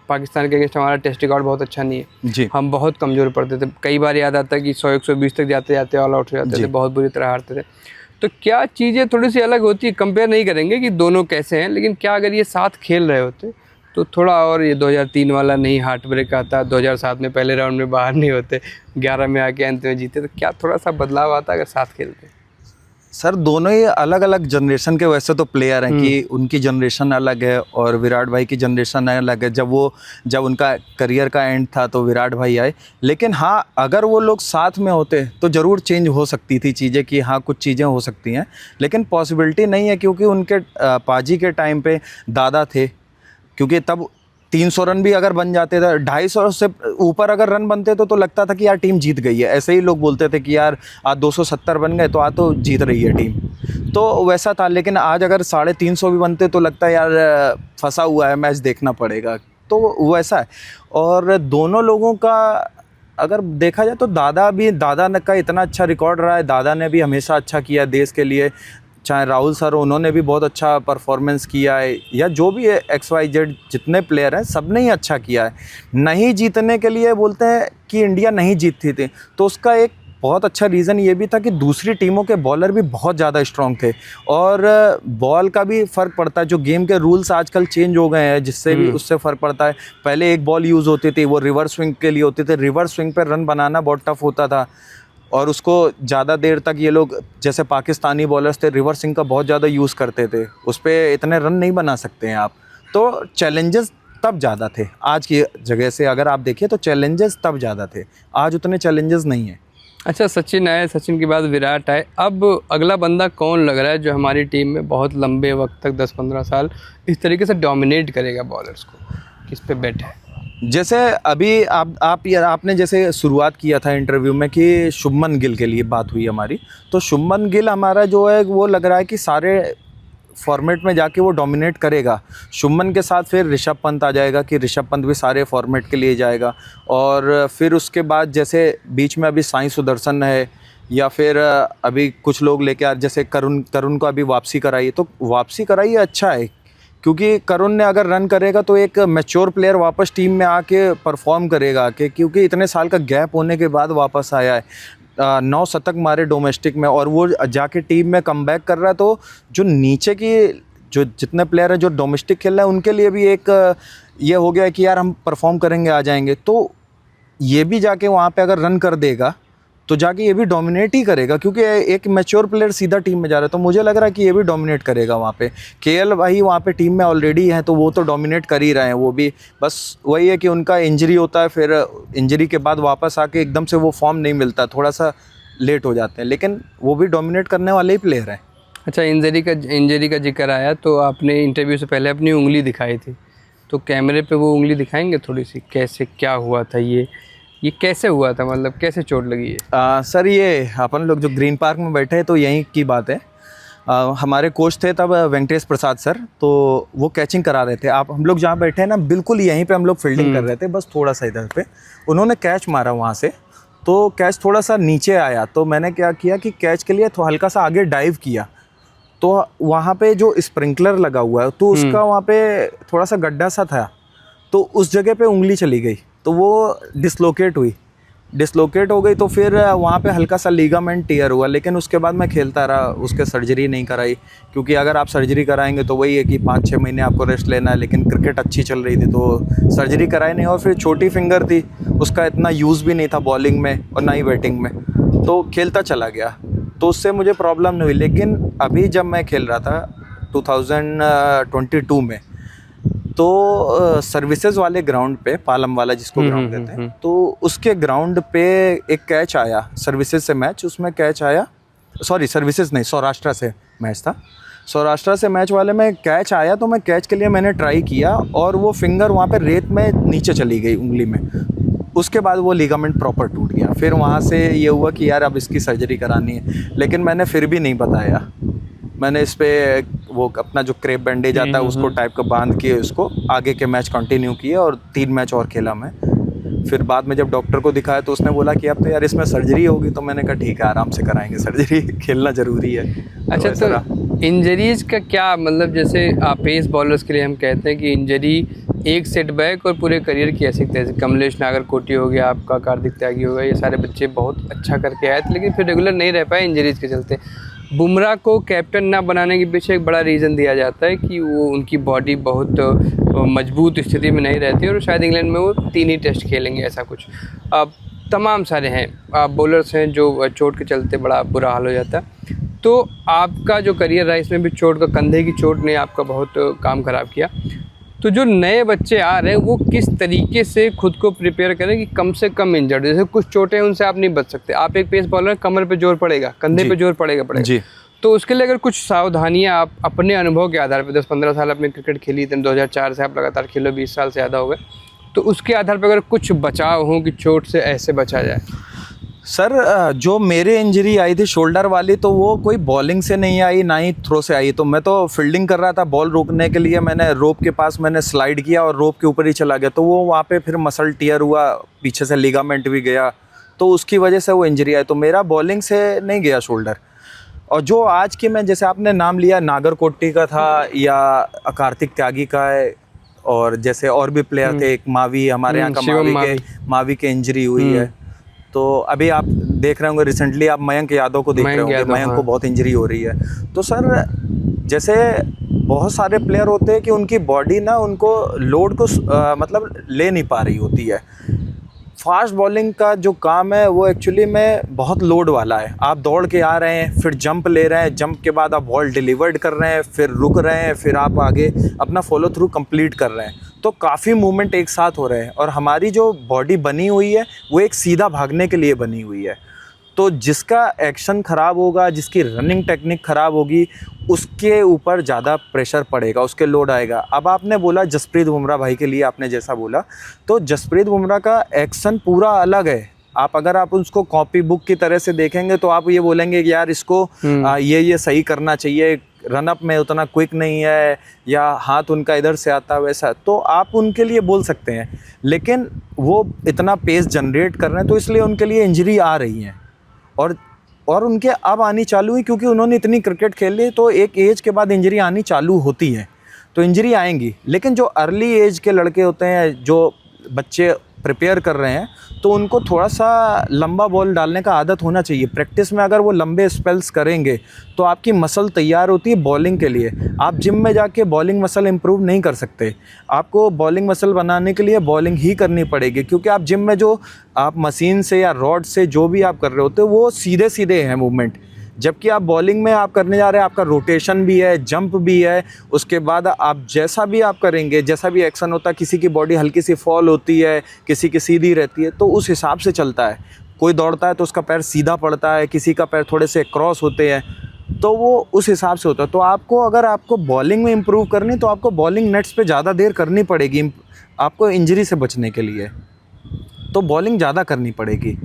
पाकिस्तान के अगेंस्ट हमारा टेस्ट रिकॉर्ड बहुत अच्छा नहीं है जी, हम बहुत कमज़ोर पड़ते थे, कई बार याद आता है कि 100-120 तक जाते जाते ऑल आउट हो जाते थे, बहुत बुरी तरह हारते थे। तो क्या चीज़ें थोड़ी सी अलग होती है? कंपेयर नहीं करेंगे कि दोनों कैसे हैं, लेकिन क्या अगर ये साथ खेल रहे होते तो थोड़ा और, ये 2003 वाला नहीं हार्ट ब्रेक आता, 2007 में पहले राउंड में बाहर नहीं होते, 11 में आके अंत में जीते, तो क्या थोड़ा सा बदलाव आता अगर साथ खेलते? सर दोनों ही अलग अलग जनरेशन के वैसे तो प्लेयर हैं, कि उनकी जनरेशन अलग है और विराट भाई की जनरेशन अलग है। जब उनका करियर का एंड था तो विराट भाई आए, लेकिन हाँ अगर वो लोग साथ में होते तो ज़रूर चेंज हो सकती थी चीज़ें, कि हाँ कुछ चीज़ें हो सकती हैं, लेकिन पॉसिबिलिटी नहीं है, क्योंकि उनके पाजी के टाइम पे दादा थे, क्योंकि तब 300 रन भी अगर बन जाते थे, 250 से ऊपर अगर रन बनते तो लगता था कि यार टीम जीत गई है। ऐसे ही लोग बोलते थे कि यार आज 270 बन गए तो आज तो जीत रही है टीम, तो वैसा था। लेकिन आज अगर 350 भी बनते तो लगता है यार फंसा हुआ है, मैच देखना पड़ेगा, तो वैसा है। और दोनों लोगों का अगर देखा जाए तो दादा का इतना अच्छा रिकॉर्ड रहा है, दादा ने भी हमेशा अच्छा किया देश के लिए, चाहे राहुल सर उन्होंने भी बहुत अच्छा परफॉर्मेंस किया है, या जो भी है XYZ जितने प्लेयर हैं सब ने ही अच्छा किया है। नहीं जीतने के लिए बोलते हैं कि इंडिया नहीं जीतती थी, तो उसका एक बहुत अच्छा रीज़न ये भी था कि दूसरी टीमों के बॉलर भी बहुत ज़्यादा स्ट्रांग थे, और बॉल का भी फ़र्क पड़ता है। जो गेम के रूल्स आजकल चेंज हो गए हैं, जिससे भी उससे फ़र्क पड़ता है। पहले एक बॉल यूज़ होती थी, वो रिवर्स स्विंग के लिए होती थी। रिवर्स स्विंग पर रन बनाना बहुत टफ होता था, और उसको ज़्यादा देर तक ये लोग, जैसे पाकिस्तानी बॉलर्स थे, रिवर्स स्विंग का बहुत ज़्यादा यूज़ करते थे। उस पर इतने रन नहीं बना सकते हैं आप। तो चैलेंजेस तब ज़्यादा थे, आज की जगह से अगर आप देखिए तो चैलेंजेस तब ज़्यादा थे, आज उतने चैलेंजेस नहीं हैं। अच्छा, सचिन आए, सचिन के बाद विराट आए, अब अगला बंदा कौन लग रहा है जो हमारी टीम में बहुत लंबे वक्त तक 10-15 साल इस तरीके से डोमिनेट करेगा बॉलर्स को? किस पे बेट है? जैसे अभी आपने जैसे शुरुआत किया था इंटरव्यू में कि शुभमन गिल के लिए बात हुई हमारी, तो शुभमन गिल हमारा जो है वो लग रहा है कि सारे फॉर्मेट में जाके वो डोमिनेट करेगा। शुभमन के साथ फिर ऋषभ पंत आ जाएगा कि ऋषभ पंत भी सारे फॉर्मेट के लिए जाएगा, और फिर उसके बाद जैसे बीच में अभी साई सुदर्शन है, या फिर अभी कुछ लोग लेके आ, जैसे करुण को अभी वापसी कराई, तो वापसी कराई अच्छा है, क्योंकि करुण ने अगर रन करेगा तो एक मैच्योर प्लेयर वापस टीम में आके परफॉर्म करेगा आके, क्योंकि इतने साल का गैप होने के बाद वापस आया है। 9 शतक मारे डोमेस्टिक में, और वो जाके टीम में कमबैक कर रहा है। तो जो नीचे की जो जितने प्लेयर हैं जो डोमेस्टिक खेल रहे हैं, उनके लिए भी एक ये हो गया है कि यार हम परफॉर्म करेंगे, आ जाएंगे। तो ये भी जाके वहाँ पे अगर रन कर देगा तो जाके ये भी डोमिनेट ही करेगा, क्योंकि एक मैच्योर प्लेयर सीधा टीम में जा रहा है। तो मुझे लग रहा है कि ये भी डोमिनेट करेगा वहाँ पे। केएल भाई वहाँ पे टीम में ऑलरेडी हैं, तो वो तो डोमिनेट कर ही रहे हैं वो भी। बस वही है कि उनका इंजरी होता है, फिर इंजरी के बाद वापस आके एकदम से वो फॉर्म नहीं मिलता, थोड़ा सा लेट हो जाते हैं, लेकिन वो भी डोमिनेट करने वाले ही प्लेयर हैं। अच्छा, इंजरी का जिक्र आया तो आपने इंटरव्यू से पहले अपनी उंगली दिखाई थी, तो कैमरे पे वो उंगली दिखाएंगे थोड़ी सी, कैसे क्या हुआ था, ये कैसे हुआ था, मतलब कैसे चोट लगी है? सर ये अपन लोग जो ग्रीन पार्क में बैठे हैं तो यहीं की बात है। हमारे कोच थे तब वेंकटेश प्रसाद सर, तो वो कैचिंग करा रहे थे। आप हम लोग जहाँ बैठे हैं ना, बिल्कुल यहीं पे हम लोग फील्डिंग कर रहे थे, बस थोड़ा सा इधर पे उन्होंने कैच मारा वहाँ से, तो कैच थोड़ा सा नीचे आया। तो मैंने क्या किया कि कैच के लिए तो हल्का सा आगे डाइव किया, तो वहाँ पे जो स्प्रिंकलर लगा हुआ है, तो उसका वहाँ पे थोड़ा सा गड्ढा सा था, तो उस जगह पे उंगली चली गई, तो वो डिसलोकेट हो गई। तो फिर वहाँ पे हल्का सा लीगामेंट टियर हुआ, लेकिन उसके बाद मैं खेलता रहा, उसके सर्जरी नहीं कराई, क्योंकि अगर आप सर्जरी कराएंगे तो वही है कि 5-6 महीने आपको रेस्ट लेना है। लेकिन क्रिकेट अच्छी चल रही थी तो सर्जरी कराई नहीं, और फिर छोटी फिंगर थी, उसका इतना यूज़ भी नहीं था बॉलिंग में और ना ही बैटिंग में, तो खेलता चला गया, तो उससे मुझे प्रॉब्लम नहीं हुई। लेकिन अभी जब मैं खेल रहा था 2022 में, तो सर्विसेज वाले ग्राउंड पे, पालम वाला जिसको ग्राउंड कहते हैं, तो उसके ग्राउंड पे एक कैच आया सर्विसेज से मैच, उसमें कैच आया, सॉरी सर्विसेज नहीं, सौराष्ट्र से मैच था, सौराष्ट्र से मैच वाले में कैच आया। तो मैं कैच के लिए मैंने ट्राई किया, और वो फिंगर वहाँ पे रेत में नीचे चली गई उंगली में, उसके बाद वो लिगामेंट प्रॉपर टूट गया। फिर वहाँ से ये हुआ कि यार अब इसकी सर्जरी करानी है, लेकिन मैंने फिर भी नहीं बताया। मैंने इस पे वो अपना जो क्रेप बैंडेज आता है उसको टाइप का बांध के उसको आगे के मैच कंटिन्यू किए, और 3 मैच और खेला मैं। फिर बाद में जब डॉक्टर को दिखाया तो उसने बोला कि अब तो यार इसमें सर्जरी होगी, तो मैंने कहा ठीक है, आराम से कराएंगे सर्जरी, खेलना ज़रूरी है। अच्छा, तो इंजरीज का क्या मतलब, जैसे पेस बॉलर्स के लिए हम कहते हैं कि इंजरी एक सेटबैक और पूरे करियर की ऐसी, जैसे कमलेश नागरकोटी हो गया आपका, कार्तिक त्यागी हो गया, ये सारे बच्चे बहुत अच्छा करके आए थे, लेकिन फिर रेगुलर नहीं रह पाए इंजरीज के चलते। बुमराह को कैप्टन ना बनाने के पीछे एक बड़ा रीज़न दिया जाता है कि वो उनकी बॉडी बहुत मजबूत स्थिति में नहीं रहती, और शायद इंग्लैंड में वो 3 ही टेस्ट खेलेंगे, ऐसा कुछ। अब तमाम सारे हैं बॉलर्स हैं जो चोट के चलते बड़ा बुरा हाल हो जाता है। तो आपका जो करियर रहा इसमें भी चोट का, कंधे की चोट ने आपका बहुत काम ख़राब किया। तो जो नए बच्चे आ रहे हैं वो किस तरीके से खुद को प्रिपेयर करें कि कम से कम इंजर्ड, जैसे कुछ चोटें हैं उनसे आप नहीं बच सकते, आप एक पेस बॉलर, कमर पे जोर पड़ेगा, कंधे पे जोर पड़ेगा जी। तो उसके लिए अगर कुछ सावधानियां आप अपने अनुभव के आधार पर, 10-15 साल आपने क्रिकेट खेली, 2004 से आप लगातार खेलो, 20 साल से ज़्यादा हो गए, तो उसके आधार पर अगर कुछ बचाव हो कि चोट से ऐसे बचा जाए। सर जो मेरे इंजरी आई थी शोल्डर वाली, तो वो कोई बॉलिंग से नहीं आई, ना ही थ्रो से आई। तो मैं तो फील्डिंग कर रहा था, बॉल रोकने के लिए मैंने रोप के पास मैंने स्लाइड किया और रोप के ऊपर ही चला गया, तो वो वहाँ पे फिर मसल टियर हुआ, पीछे से लिगामेंट भी गया, तो उसकी वजह से वो इंजरी आई। तो मेरा बॉलिंग से नहीं गया शोल्डर। और जो आज की मैं, जैसे आपने नाम लिया नागरकोटी का था या कार्तिक त्यागी का है, और जैसे और भी प्लेयर थे, एक मावी, हमारे यहाँ का मावी के इंजरी हुई है, तो अभी आप देख रहे होंगे रिसेंटली, आप मयंक यादव को देख रहे मयंक होंगे, यादव, मयंक हाँ। को बहुत इंजरी हो रही है। तो सर जैसे बहुत सारे प्लेयर होते हैं कि उनकी बॉडी ना उनको लोड को मतलब ले नहीं पा रही होती है। फास्ट बॉलिंग का जो काम है वो एक्चुअली में बहुत लोड वाला है। आप दौड़ के आ रहे हैं, फिर जंप ले रहे हैं, जंप के बाद आप बॉल डिलीवर्ड कर रहे हैं, फिर रुक रहे हैं, फिर आप आगे अपना फॉलो थ्रू कंप्लीट कर रहे हैं। तो काफ़ी मूवमेंट एक साथ हो रहे हैं और हमारी जो बॉडी बनी हुई है वो एक सीधा भागने के लिए बनी हुई है। तो जिसका एक्शन ख़राब होगा, जिसकी रनिंग टेक्निक ख़राब होगी, उसके ऊपर ज़्यादा प्रेशर पड़ेगा, उसके लोड आएगा। अब आपने बोला जसप्रीत बुमराह भाई के लिए, आपने जैसा बोला, तो जसप्रीत बुमराह का एक्शन पूरा अलग है। आप अगर आप उसको कॉपी बुक की तरह से देखेंगे तो आप ये बोलेंगे कि यार इसको ये सही करना चाहिए, रन अप में उतना क्विक नहीं है, या हाथ उनका इधर से आता है वैसा, तो आप उनके लिए बोल सकते हैं। लेकिन वो इतना पेस जनरेट कर रहे हैं तो इसलिए उनके लिए इंजरी आ रही है, और उनके अब आनी चालू हुई, क्योंकि उन्होंने इतनी क्रिकेट खेल ली। तो एक एज के बाद इंजरी आनी चालू होती है, तो इंजरी आएंगी। लेकिन जो अर्ली एज के लड़के होते हैं, जो बच्चे प्रिपेयर कर रहे हैं, तो उनको थोड़ा सा लंबा बॉल डालने का आदत होना चाहिए। प्रैक्टिस में अगर वो लंबे स्पेल्स करेंगे तो आपकी मसल तैयार होती है बॉलिंग के लिए। आप जिम में जाके बॉलिंग मसल इंप्रूव नहीं कर सकते। आपको बॉलिंग मसल बनाने के लिए बॉलिंग ही करनी पड़ेगी, क्योंकि आप जिम में जो आप मशीन से या रॉड से जो भी आप कर रहे होते हो वो सीधे सीधे हैं मूवमेंट, जबकि आप बॉलिंग में आप करने जा रहे हैं, आपका रोटेशन भी है, जंप भी है। उसके बाद आप जैसा भी आप करेंगे, जैसा भी एक्शन होता है, किसी की बॉडी हल्की सी फॉल होती है, किसी की सीधी रहती है, तो उस हिसाब से चलता है। कोई दौड़ता है तो उसका पैर सीधा पड़ता है, किसी का पैर थोड़े से क्रॉस होते हैं, तो वो उस हिसाब से होता है। तो आपको अगर आपको बॉलिंग में इम्प्रूव करनी, तो आपको बॉलिंग नेट्स पे ज़्यादा देर करनी पड़ेगी, आपको इंजरी से बचने के लिए। तो बॉलिंग ज़्यादा करनी पड़ेगी।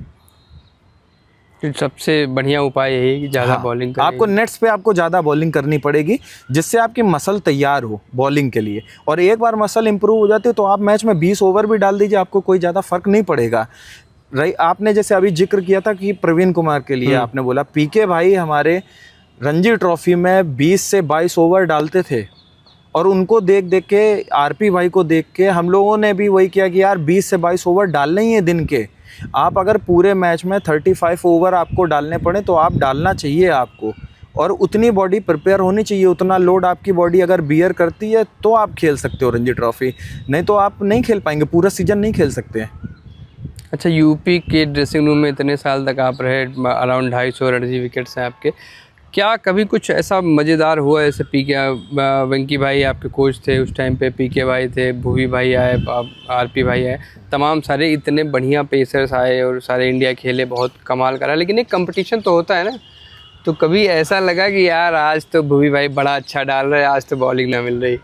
सबसे बढ़िया उपाय यही है कि ज़्यादा हाँ, बॉलिंग करें। आपको नेट्स पे आपको ज़्यादा बॉलिंग करनी पड़ेगी, जिससे आपकी मसल तैयार हो बॉलिंग के लिए। और एक बार मसल इंप्रूव हो जाती है तो आप मैच में 20 ओवर भी डाल दीजिए, आपको कोई ज़्यादा फ़र्क नहीं पड़ेगा। आपने जैसे अभी जिक्र किया था कि प्रवीण कुमार के लिए आपने बोला, पीके भाई हमारे रणजी ट्रॉफी में 20 से 22 ओवर डालते थे, और उनको देख देख के, आरपी भाई को देख के हम लोगों ने भी वही किया कि यार 20 से 22 ओवर डालने ही है दिन के। आप अगर पूरे मैच में 35 ओवर आपको डालने पड़े तो आप डालना चाहिए आपको, और उतनी बॉडी प्रिपेयर होनी चाहिए, उतना लोड आपकी बॉडी अगर बियर करती है तो आप खेल सकते हो रणजी ट्रॉफी, नहीं तो आप नहीं खेल पाएंगे, पूरा सीजन नहीं खेल सकते हैं। अच्छा, यूपी के ड्रेसिंग रूम में इतने साल तक आप रहे, अराउंड 250 रणजी विकेट्स हैं आपके, क्या कभी कुछ ऐसा मज़ेदार हुआ? जैसे पीके वेंकी भाई आपके कोच थे उस टाइम पे, पीके भाई थे, भुवी भाई आए, आरपी भाई आए, तमाम सारे इतने बढ़िया पेसर्स आए और सारे इंडिया खेले, बहुत कमाल करा। लेकिन एक कंपटीशन तो होता है ना, तो कभी ऐसा लगा कि यार आज तो भुवी भाई बड़ा अच्छा डाल रहे हैं, आज तो बॉलिंग ना मिल रही?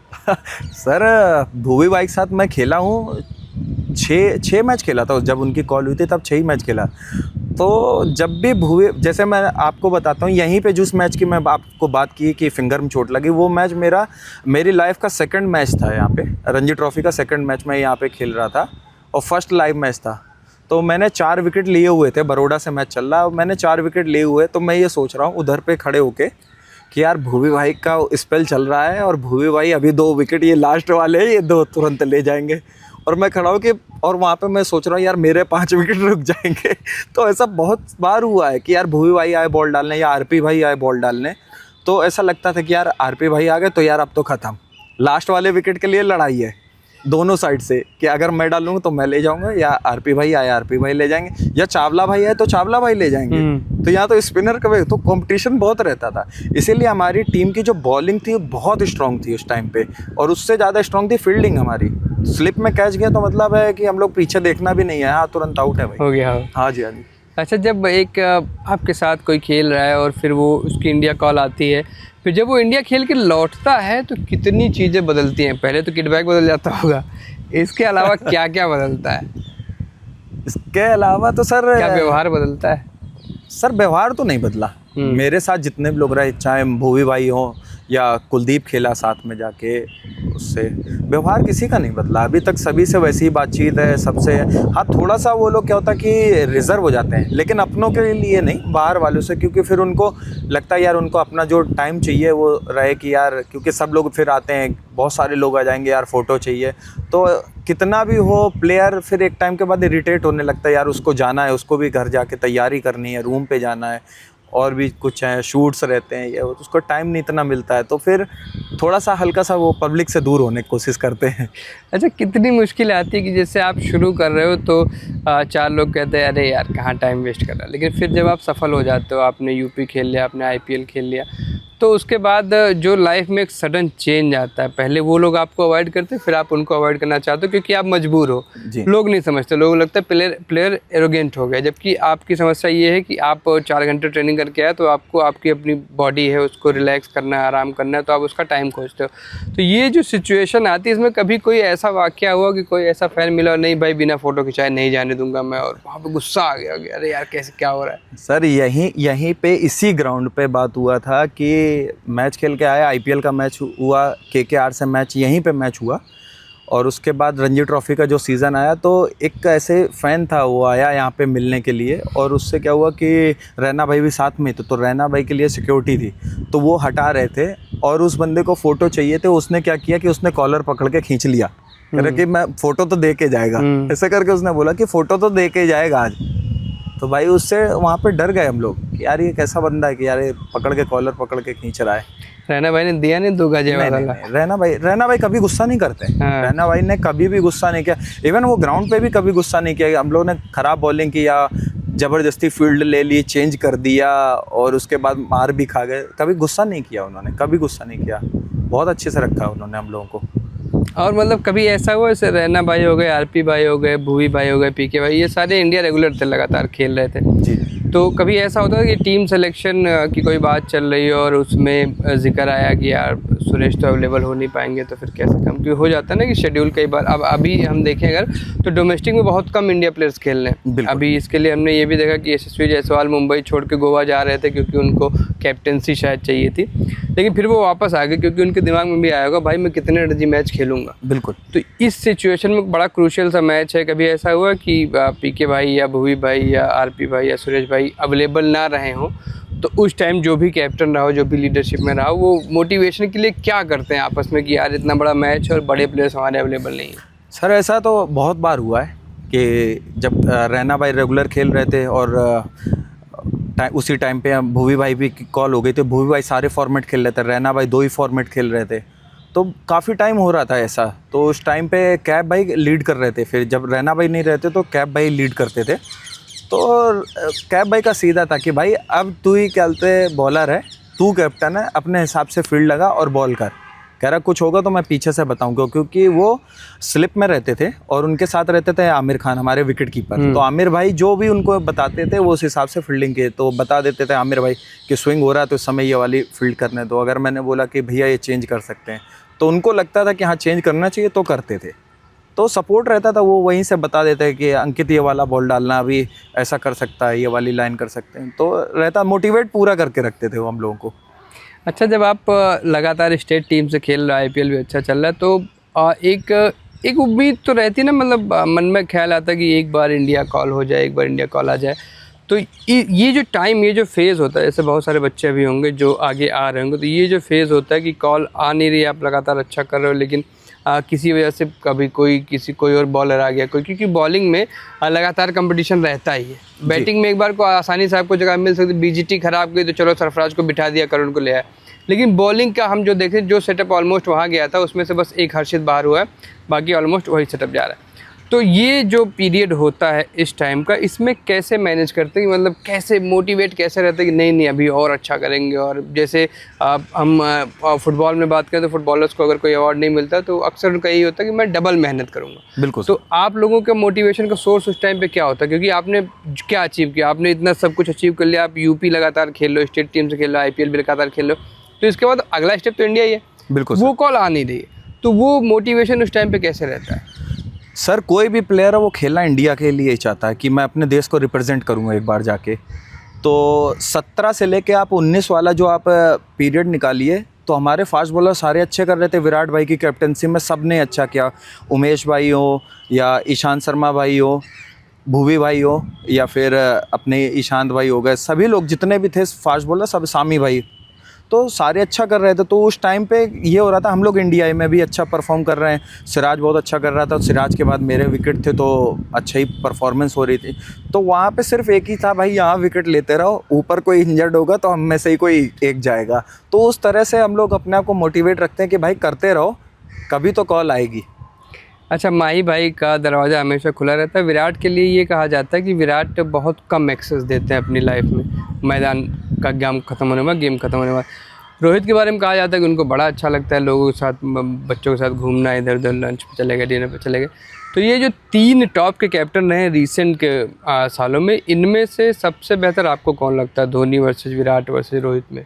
सर भुवी भाई के साथ मैं खेला हूँ, छः मैच खेला था। जब उनकी कॉल हुई थी तब 6 ही मैच खेला। तो जब भी भुवी, जैसे मैं आपको बताता हूँ, यहीं पे जिस मैच की मैं आपको बात की कि फिंगर में चोट लगी, वो मैच मेरी लाइफ का सेकंड मैच था। यहाँ पे रणजी ट्रॉफी का सेकंड मैच मैं यहाँ पे खेल रहा था, और फर्स्ट लाइव मैच था। तो मैंने 4 विकेट लिए हुए थे, बड़ौदा से मैच चल रहा, मैंने 4 विकेट लिए हुए। तो मैं ये सोच रहा हूँ उधर पे खड़े होके कि यार भुवी भाई का स्पेल चल रहा है, और भुवी भाई अभी 2 विकेट ये लास्ट वाले हैं, ये 2 तुरंत ले जाएंगे। और मैं खड़ा हूँ कि, और वहाँ पे मैं सोच रहा हूँ यार मेरे 5 विकेट रुक जाएंगे। तो ऐसा बहुत बार हुआ है कि यार भुवी भाई आए बॉल डालने, या आरपी भाई आए बॉल डालने, तो ऐसा लगता था कि यार आरपी भाई आ गए तो यार अब तो ख़त्म, लास्ट वाले विकेट के लिए लड़ाई है दोनों साइड से, कि अगर मैं डालूंगा तो मैं ले जाऊंगा, या आरपी भाई आए आरपी भाई ले जाएंगे, या चावला भाई आए तो चावला भाई ले जाएंगे। तो यहाँ तो स्पिनर का तो कंपटीशन बहुत रहता था। इसीलिए हमारी टीम की जो बॉलिंग थी बहुत स्ट्रांग थी उस टाइम पे, और उससे ज़्यादा स्ट्रांग थी फील्डिंग हमारी। स्लिप में कैच गया तो मतलब है कि हम लोग पीछे देखना भी नहीं है, हाँ तुरंत आउट है भाई, हो गया। हाँ जी, हाँ जी। अच्छा, जब एक आपके साथ कोई खेल रहा है और फिर वो उसकी इंडिया कॉल आती है, फिर जब वो इंडिया खेल के लौटता है तो कितनी चीज़ें बदलती हैं? पहले तो किटबैक बदल जाता होगा, इसके अलावा क्या क्या बदलता है? इसके अलावा तो सर क्या व्यवहार बदलता है? सर व्यवहार तो नहीं बदला। मेरे साथ जितने भी लोग रहे, चाहे भुवी भाई हो या कुलदीप खेला साथ में जाके, उससे व्यवहार किसी का नहीं बदला अभी तक। सभी से वैसी ही बातचीत है सबसे। हाँ, थोड़ा सा वो लोग क्या होता है कि रिजर्व हो जाते हैं, लेकिन अपनों के लिए नहीं, बाहर वालों से, क्योंकि फिर उनको लगता है यार उनको अपना जो टाइम चाहिए वो रहे कि यार, क्योंकि सब लोग फिर आते हैं, बहुत सारे लोग आ जाएंगे यार, फ़ोटो चाहिए, तो कितना भी हो प्लेयर फिर एक टाइम के बाद इरिटेट होने लगता है, यार उसको जाना है, उसको भी घर जाके तैयारी करनी है, रूम पे जाना है, और भी कुछ है, शूट्स रहते हैं, ये उसको टाइम नहीं इतना मिलता है, तो फिर थोड़ा सा हल्का सा वो पब्लिक से दूर होने की कोशिश करते हैं। अच्छा, कितनी मुश्किल आती है कि जैसे आप शुरू कर रहे हो तो 4 लोग कहते हैं अरे यार कहाँ टाइम वेस्ट कर रहा है, लेकिन फिर जब आप सफल हो जाते हो, आपने यूपी खेल लिया, आपने आईपीएल खेल लिया, तो उसके बाद जो लाइफ में एक सडन चेंज आता है, पहले वो लोग आपको अवॉइड करते हैं, फिर आप उनको अवॉइड करना चाहते हो क्योंकि आप मजबूर हो। जी। लोग नहीं समझते, लोगों को लगता है प्लेयर एरोगेंट हो गया, जबकि आपकी समस्या ये है कि आप 4 घंटे ट्रेनिंग करके आए तो आपको आपकी अपनी बॉडी है उसको रिलैक्स करना है, आराम करना है, तो आप उसका टाइम खोजते हो। तो ये जो सिचुएशन आती है इसमें कभी कोई ऐसा वाकया हुआ कि कोई ऐसा फैन मिला और नहीं भाई बिना फोटो खिंचाए नहीं जाने दूंगा मैं, और वहाँ पे गुस्सा आ गया कि अरे यार कैसे क्या हो रहा है? सर यहीं पे इसी ग्राउंड पे बात हुआ था कि मैच खेल के आया, आईपीएल का मैच हुआ, केकेआर से मैच, यहीं पे मैच हुआ, और उसके बाद रणजी ट्रॉफी का जो सीज़न आया तो एक ऐसे फ़ैन था वो आया यहाँ पे मिलने के लिए, और उससे क्या हुआ कि रैना भाई भी साथ में थे, तो रैना भाई के लिए सिक्योरिटी थी, तो वो हटा रहे थे और उस बंदे को फ़ोटो चाहिए थे। उसने क्या किया कि उसने कॉलर पकड़ के खींच लिया, कह रहा कि मैं फ़ोटो तो दे के जाएगा, ऐसे करके उसने बोला कि फ़ोटो तो दे के जाएगा आज। तो भाई उससे वहाँ पे डर गए हम लोग कि यार ये कैसा बंदा है कि यार ये पकड़ के कॉलर पकड़ के खींच रहा है। रैना भाई ने दिया नहीं 2 गज वाला? नहीं, रैना भाई कभी गुस्सा नहीं करते। हाँ। रैना भाई ने कभी भी गुस्सा नहीं किया, इवन वो ग्राउंड पे भी कभी गुस्सा नहीं किया। हम लोग ने खराब बॉलिंग की या ज़बरदस्ती फील्ड ले ली, चेंज कर दिया और उसके बाद मार भी खा गए, कभी गुस्सा नहीं किया उन्होंने, कभी गुस्सा नहीं किया। बहुत अच्छे से रखा उन्होंने हम लोगों को। और मतलब कभी ऐसा हुआ जैसे रैना भाई हो गए, आरपी भाई हो गए, भुवी भाई हो गए, पीके भाई, ये सारे इंडिया रेगुलर थे, लगातार खेल रहे थे जी। तो कभी ऐसा होता है कि टीम सिलेक्शन की कोई बात चल रही है और उसमें जिक्र आया कि यार सुरेश तो अवेलेबल हो नहीं पाएंगे, तो फिर कैसे कम, क्योंकि हो जाता है ना कि शेड्यूल कई बार, अब अभी हम देखें अगर तो डोमेस्टिक में बहुत कम इंडिया प्लेयर्स खेल रहे हैं। अभी इसके लिए हमने ये भी देखा कि यशस्वी जायसवाल मुंबई छोड़ के गोवा जा रहे थे क्योंकि उनको कैप्टेंसी शायद चाहिए थी, लेकिन फिर वो वापस आ गए क्योंकि उनके दिमाग में भी आया होगा भाई मैं कितने रणजी मैच खेलूंगा। बिल्कुल। तो इस सिचुएशन में बड़ा क्रूशियल सा मैच है, कभी ऐसा हुआ कि पीके भाई या भुवी भाई या आरपी भाई या सुरेश भाई अवेलेबल ना रहे हों, तो उस टाइम जो भी कैप्टन रहा हो, जो भी लीडरशिप में रहा हो, वो मोटिवेशन के लिए क्या करते हैं आपस में कि यार इतना बड़ा मैच और बड़े प्लेयर्स हमारे अवेलेबल नहीं है? सर ऐसा तो बहुत बार हुआ है कि जब रैना भाई रेगुलर खेल रहे थे और उसी टाइम पे भुवी भाई भी कॉल हो गई थी, भुवी भाई सारे फॉर्मेट खेल रहे थे, रैना भाई 2 ही फॉर्मेट खेल रहे थे, तो काफ़ी टाइम हो रहा था ऐसा। तो उस टाइम पे कैप भाई लीड कर रहे थे, फिर जब रैना भाई नहीं रहते तो कैप भाई लीड करते थे। तो कैप भाई का सीधा था कि भाई अब तू ही कहते बॉलर है, तू कैप्टन है, अपने हिसाब से फील्ड लगा और बॉल कर। कह रहा कुछ होगा तो मैं पीछे से बताऊंगा, क्योंकि वो स्लिप में रहते थे और उनके साथ रहते थे आमिर खान, हमारे विकेट कीपर। तो आमिर भाई जो भी उनको बताते थे वो उस हिसाब से फील्डिंग के तो बता देते थे आमिर भाई कि स्विंग हो रहा है तो इस समय ये वाली फील्ड करने दो। अगर मैंने बोला कि भैया ये चेंज कर सकते हैं तो उनको लगता था कि हाँ चेंज करना चाहिए तो करते थे। तो सपोर्ट रहता था, वो वहीं से बता देते हैं कि अंकित ये वाला बॉल डालना, अभी ऐसा कर सकता है, ये वाली लाइन कर सकते हैं, तो रहता, मोटिवेट पूरा करके रखते थे वो हम लोगों को। अच्छा, जब आप लगातार स्टेट टीम से खेल रहे हो, आईपीएल भी अच्छा चल रहा है, तो एक उम्मीद तो रहती ना, मतलब मन में ख्याल आता कि एक बार इंडिया कॉल हो जाए, एक बार इंडिया कॉल आ जाए। तो ये जो टाइम, ये जो फेज़ होता है, जैसे बहुत सारे बच्चे भी होंगे जो आगे आ रहे होंगे, तो ये जो फेज़ होता है कि कॉल आ नहीं रही, आप लगातार अच्छा कर रहे हो लेकिन किसी वजह से कभी कोई और बॉलर आ गया कोई, क्योंकि बॉलिंग में लगातार कंपटीशन रहता ही है। बैटिंग में एक बार को आसानी से आपको जगह मिल सकती, बीजीटी खराब गई तो चलो सरफराज को बिठा दिया, करुण को ले आया। लेकिन बॉलिंग का हम जो देखें, जो सेटअप ऑलमोस्ट वहाँ गया था उसमें से बस एक हर्षित बाहर हुआ है, बाकी ऑलमोस्ट वही सेटअप जा रहा है। तो ये जो पीरियड होता है इस टाइम का, इसमें कैसे मैनेज करते हैं, मतलब कैसे मोटिवेट कैसे रहते हैं कि नहीं अभी और अच्छा करेंगे? और जैसे हम फुटबॉल में बात करें तो फुटबॉलर्स को अगर कोई अवार्ड नहीं मिलता तो अक्सर उनका यही होता है कि मैं डबल मेहनत करूँगा। बिल्कुल। तो आप लोगों का मोटिवेशन का सोर्स उस टाइम पे क्या होता है? क्योंकि आपने क्या अचीव किया, आपने इतना सब कुछ अचीव कर लिया, आप यूपी लगातार खेल लो, स्टेट टीम से खेल लो, आईपीएल भी लगातार खेल लो, तो इसके बाद अगला स्टेप तो इंडिया ही है। बिल्कुल। वो कॉल आ नहीं रही है, तो वो मोटिवेशन उस टाइम पे कैसे रहता है? सर कोई भी प्लेयर है वो खेलना इंडिया के लिए ही चाहता है कि मैं अपने देश को रिप्रेजेंट करूंगा एक बार जाके। तो 17 से लेके आप 19 वाला जो आप पीरियड निकालिए, तो हमारे फास्ट बॉलर सारे अच्छे कर रहे थे। विराट भाई की कैप्टनसी में सब ने अच्छा किया, उमेश भाई हो या ईशांत शर्मा भाई हो, भुवी भाई हो या फिर अपने ईशांत भाई हो गए, सभी लोग जितने भी थे फास्ट बॉलर, सब सामी भाई, तो सारे अच्छा कर रहे थे। तो उस टाइम पे ये हो रहा था, हम लोग इंडिया में भी अच्छा परफॉर्म कर रहे हैं, सिराज बहुत अच्छा कर रहा था, सिराज के बाद मेरे विकेट थे तो अच्छा ही परफॉर्मेंस हो रही थी। तो वहाँ पे सिर्फ एक ही था, भाई यहाँ विकेट लेते रहो, ऊपर कोई इंजर्ड होगा तो हम में से ही कोई एक जाएगा। तो उस तरह से हम लोग अपने आप को मोटिवेट रखते हैं कि भाई करते रहो, कभी तो कॉल आएगी। अच्छा, माही भाई का दरवाज़ा हमेशा खुला रहता है। विराट के लिए ये कहा जाता है कि विराट बहुत कम एक्सेस देते हैं अपनी लाइफ में, मैदान का गेम ख़त्म होने के बाद। रोहित के बारे में कहा जाता है कि उनको बड़ा अच्छा लगता है लोगों के साथ, बच्चों के साथ घूमना, इधर उधर लंच पे चले गए, डिनर पे चले गए। तो ये जो 3 टॉप के कैप्टन रहे रिसेंट के सालों में, इनमें से सबसे बेहतर आपको कौन लगता है? धोनी वर्सेस विराट वर्सेस रोहित में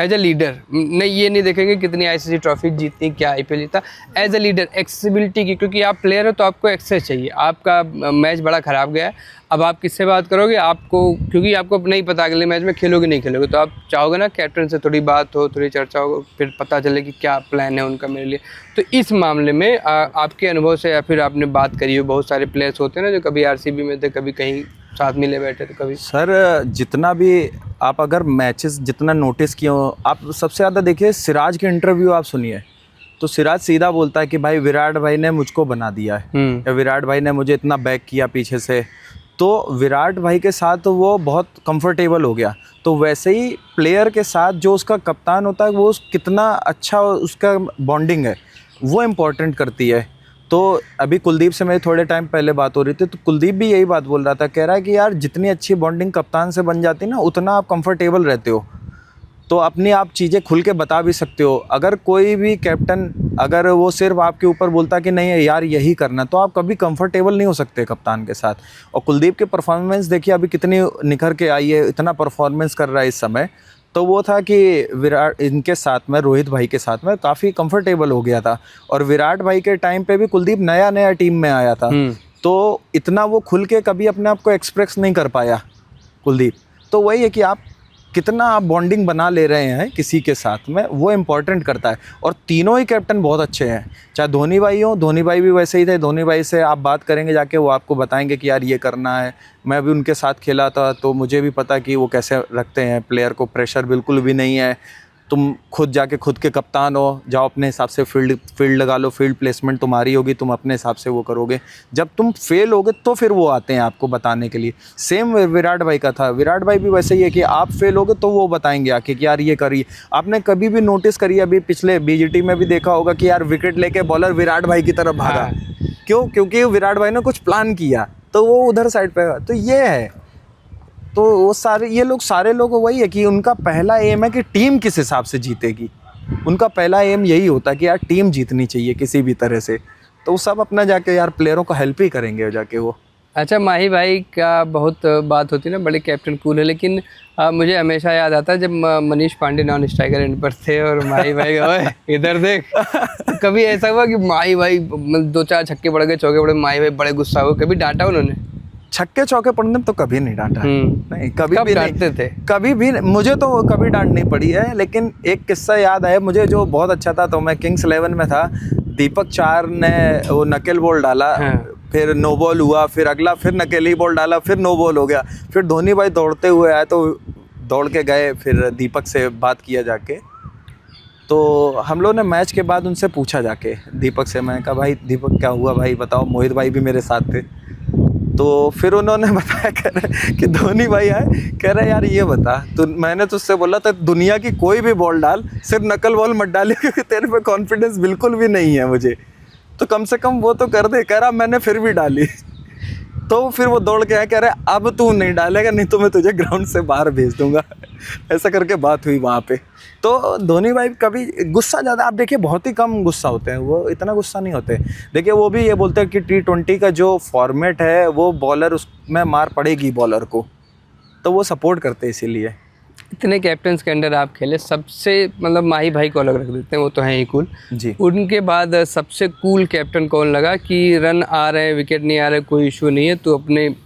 एज ए लीडर? नहीं, ये नहीं देखेंगे कितनी आईसीसी ट्रॉफी जीतनी, क्या आईपीएल जीता। एज ए लीडर, एक्सेसिबिलिटी की, क्योंकि आप प्लेयर हो तो आपको एक्सेस चाहिए। आपका मैच बड़ा ख़राब गया है, अब आप किससे बात करोगे? आपको, क्योंकि आपको नहीं पता अगले मैच में खेलोगे नहीं खेलोगे, तो आप चाहोगे ना कैप्टन से थोड़ी बात हो, थोड़ी चर्चा हो, फिर पता चले कि क्या प्लान है उनका मेरे लिए। तो इस मामले में आपके अनुभव से, या फिर आपने बात करी हो, बहुत सारे प्लेयर्स होते हैं ना जो कभी आरसीबी में थे, कभी कहीं साथ मिले बैठे थे कभी। सर जितना भी आप अगर मैचेस जितना नोटिस किए हो, आप सबसे ज़्यादा देखिए सिराज के इंटरव्यू आप सुनिए, तो सिराज सीधा बोलता है कि भाई विराट भाई ने मुझको बना दिया है, या विराट भाई ने मुझे इतना बैक किया पीछे से। तो विराट भाई के साथ वो बहुत कंफर्टेबल हो गया। तो वैसे ही प्लेयर के साथ जो उसका कप्तान होता है, वो कितना अच्छा उसका बॉन्डिंग है, वो इम्पोर्टेंट करती है। तो अभी कुलदीप से मेरी थोड़े टाइम पहले बात हो रही थी, तो कुलदीप भी यही बात बोल रहा था, कह रहा है कि यार जितनी अच्छी बॉन्डिंग कप्तान से बन जाती है ना, उतना आप कंफर्टेबल रहते हो, तो अपनी आप चीज़ें खुल के बता भी सकते हो। अगर कोई भी कैप्टन अगर वो सिर्फ आपके ऊपर बोलता कि नहीं यार यही करना, तो आप कभी कंफर्टेबल नहीं हो सकते कप्तान के साथ। और कुलदीप की परफॉर्मेंस देखिए अभी कितनी निखर के आई है, इतना परफॉर्मेंस कर रहा है इस समय। तो वो था कि विराट इनके साथ में, रोहित भाई के साथ में काफ़ी कंफर्टेबल हो गया था। और विराट भाई के टाइम पे भी कुलदीप नया नया टीम में आया था, तो इतना वो खुल के कभी अपने आप को एक्सप्रेस नहीं कर पाया कुलदीप। तो वही है कि आप कितना आप बॉन्डिंग बना ले रहे हैं किसी के साथ में, वो इम्पोर्टेंट करता है। और तीनों ही कैप्टन बहुत अच्छे हैं, चाहे धोनी भाई हो, धोनी भाई भी वैसे ही थे। धोनी भाई से आप बात करेंगे जाके, वो आपको बताएंगे कि यार ये करना है। मैं भी उनके साथ खेला था तो मुझे भी पता कि वो कैसे रखते हैं प्लेयर को, प्रेशर बिल्कुल भी नहीं है। तुम खुद जाके खुद के कप्तान हो, जाओ अपने हिसाब से फील्ड लगा लो, फील्ड प्लेसमेंट तुम्हारी होगी, तुम अपने हिसाब से वो करोगे। जब तुम फेल होगे तो फिर वो आते हैं आपको बताने के लिए। सेम विराट भाई का था, विराट भाई भी वैसे ही है कि आप फेल होगे तो वो बताएंगे आके कि यार ये करिए। आपने कभी भी नोटिस करिए, अभी पिछले बीजीटी में भी देखा होगा कि यार विकेट लेके बॉलर विराट भाई की तरफ भागा। क्यों? क्योंकि विराट भाई ने कुछ प्लान किया तो वो उधर साइड पे। तो ये है, तो वो सारे लोग वही है कि उनका पहला एम है कि टीम किस हिसाब से जीतेगी। उनका पहला एम यही होता है कि यार टीम जीतनी चाहिए किसी भी तरह से। तो वो सब अपना जाके यार प्लेयरों को हेल्प ही करेंगे जाके वो। अच्छा, माही भाई का बहुत बात होती है ना, बड़े कैप्टन कूल है, लेकिन मुझे हमेशा याद आता है जब Manish Pandey non striker end पर थे और माही भाई ओए इधर देख। कभी ऐसा हुआ कि माही भाई 2-4 छक्के पड़ गए, चौके पड़े, माही भाई बड़े गुस्सा हुए, कभी डांटा उन्होंने? छक्के चौके पड़ने तो कभी नहीं डांटा, नहीं कभी भी डांटते थे? कभी भी मुझे तो कभी डांट नहीं पड़ी है। लेकिन एक किस्सा याद आया मुझे जो बहुत अच्छा था। तो मैं किंग्स 11 में था, दीपक चार ने वो नकेल बॉल डाला, फिर नो बॉल हुआ, फिर अगला फिर नकेली बॉल डाला, फिर नो बॉल हो गया। फिर धोनी भाई दौड़ते हुए आए तो दौड़ के गए, फिर दीपक से बात किया जाके। तो हम लोग ने मैच के बाद उनसे पूछा जाके, दीपक से, मैं कहा भाई दीपक क्या हुआ भाई बताओ, मोहित भाई भी मेरे साथ थे। तो फिर उन्होंने बताया, कह रहे कि धोनी भाई आए, कह रहे यार ये बता, तो मैंने तुझसे बोला था दुनिया की कोई भी बॉल डाल, सिर्फ नकल बॉल मत डाली, क्योंकि तेरे पे कॉन्फिडेंस बिल्कुल भी नहीं है मुझे, तो कम से कम वो तो कर दे। कह रहा मैंने फिर भी डाली। तो फिर वो दौड़ के आए, कह रहे अब तू नहीं डालेगा, नहीं तो मैं तुझे ग्राउंड से बाहर भेज दूंगा। ऐसा करके बात हुई वहाँ पे। तो धोनी भाई कभी गुस्सा ज़्यादा, आप देखिए बहुत ही कम गुस्सा होते हैं, वो इतना गुस्सा नहीं होते। देखिए वो भी ये बोलते हैं कि T20 का जो फॉर्मेट है वो बॉलर उसमें मार पड़ेगी बॉलर को, तो वो सपोर्ट करते हैं इसीलिए। इतने कैप्टन्स के अंडर आप खेले, सबसे मतलब माही भाई को अलग रख देते हैं, वो तो हैं ही कूल जी। उनके बाद सबसे कूल कैप्टन कौन लगा कि रन आ रहे हैं, विकेट नहीं आ रहे, कोई इशू नहीं है, तो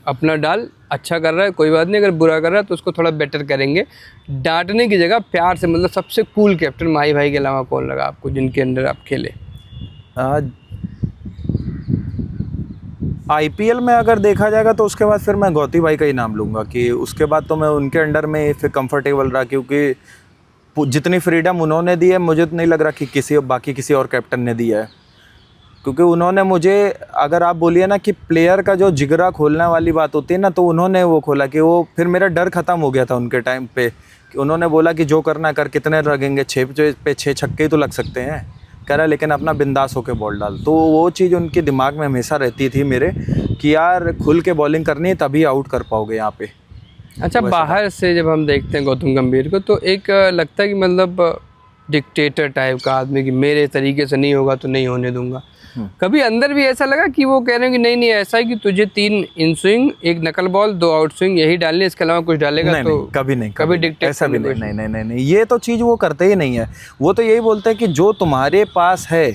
अपना डाल, अच्छा कर रहा है कोई बात नहीं, अगर बुरा कर रहा है तो उसको थोड़ा बेटर करेंगे, डांटने की जगह प्यार से। मतलब सबसे कूल कैप्टन माही भाई के अलावा कौन लगा आपको जिनके अंडर आप खेले? IPL में अगर देखा जाएगा तो उसके बाद फिर मैं गौती भाई का ही नाम लूँगा, कि उसके बाद तो मैं उनके अंडर में फिर कंफर्टेबल रहा, क्योंकि जितनी फ्रीडम उन्होंने दी है मुझे तो नहीं लग रहा कि किसी और कैप्टन ने दिया है, क्योंकि उन्होंने मुझे, अगर आप बोलिए ना कि प्लेयर का जो जिगरा खोलने वाली बात होती है ना, तो उन्होंने वो खोला कि वो फिर मेरा डर ख़त्म हो गया था उनके टाइम पे, कि उन्होंने बोला कि जो करना कर, कितने लगेंगे, 6 पे 6 छक्के ही तो लग सकते हैं, कह रहा लेकिन अपना बिंदास होकर बॉल डाल। तो वो चीज़ उनके दिमाग में हमेशा रहती थी मेरे, कि यार खुल के बॉलिंग करनी है तभी आउट कर पाओगे यहाँ पे। अच्छा, बाहर से जब हम देखते हैं गौतम गंभीर को, तो एक लगता है कि मतलब डिक्टेटर टाइप का आदमी, कि मेरे तरीके से नहीं होगा तो नहीं होने दूंगा। कभी अंदर भी ऐसा लगा कि वो कह रहे हैं कि नहीं नहीं ऐसा है कि तुझे 3 इन स्विंग, 1 नकल बॉल, 2 आउट स्विंग यही डालने, इसके अलावा कुछ डालेगा? नहीं, तो नहीं, कभी नहीं, कभी डिक्टेट ऐसा भी नहीं, नहीं, ये तो चीज़ वो करते ही नहीं है। वो तो यही बोलते हैं कि जो तुम्हारे पास है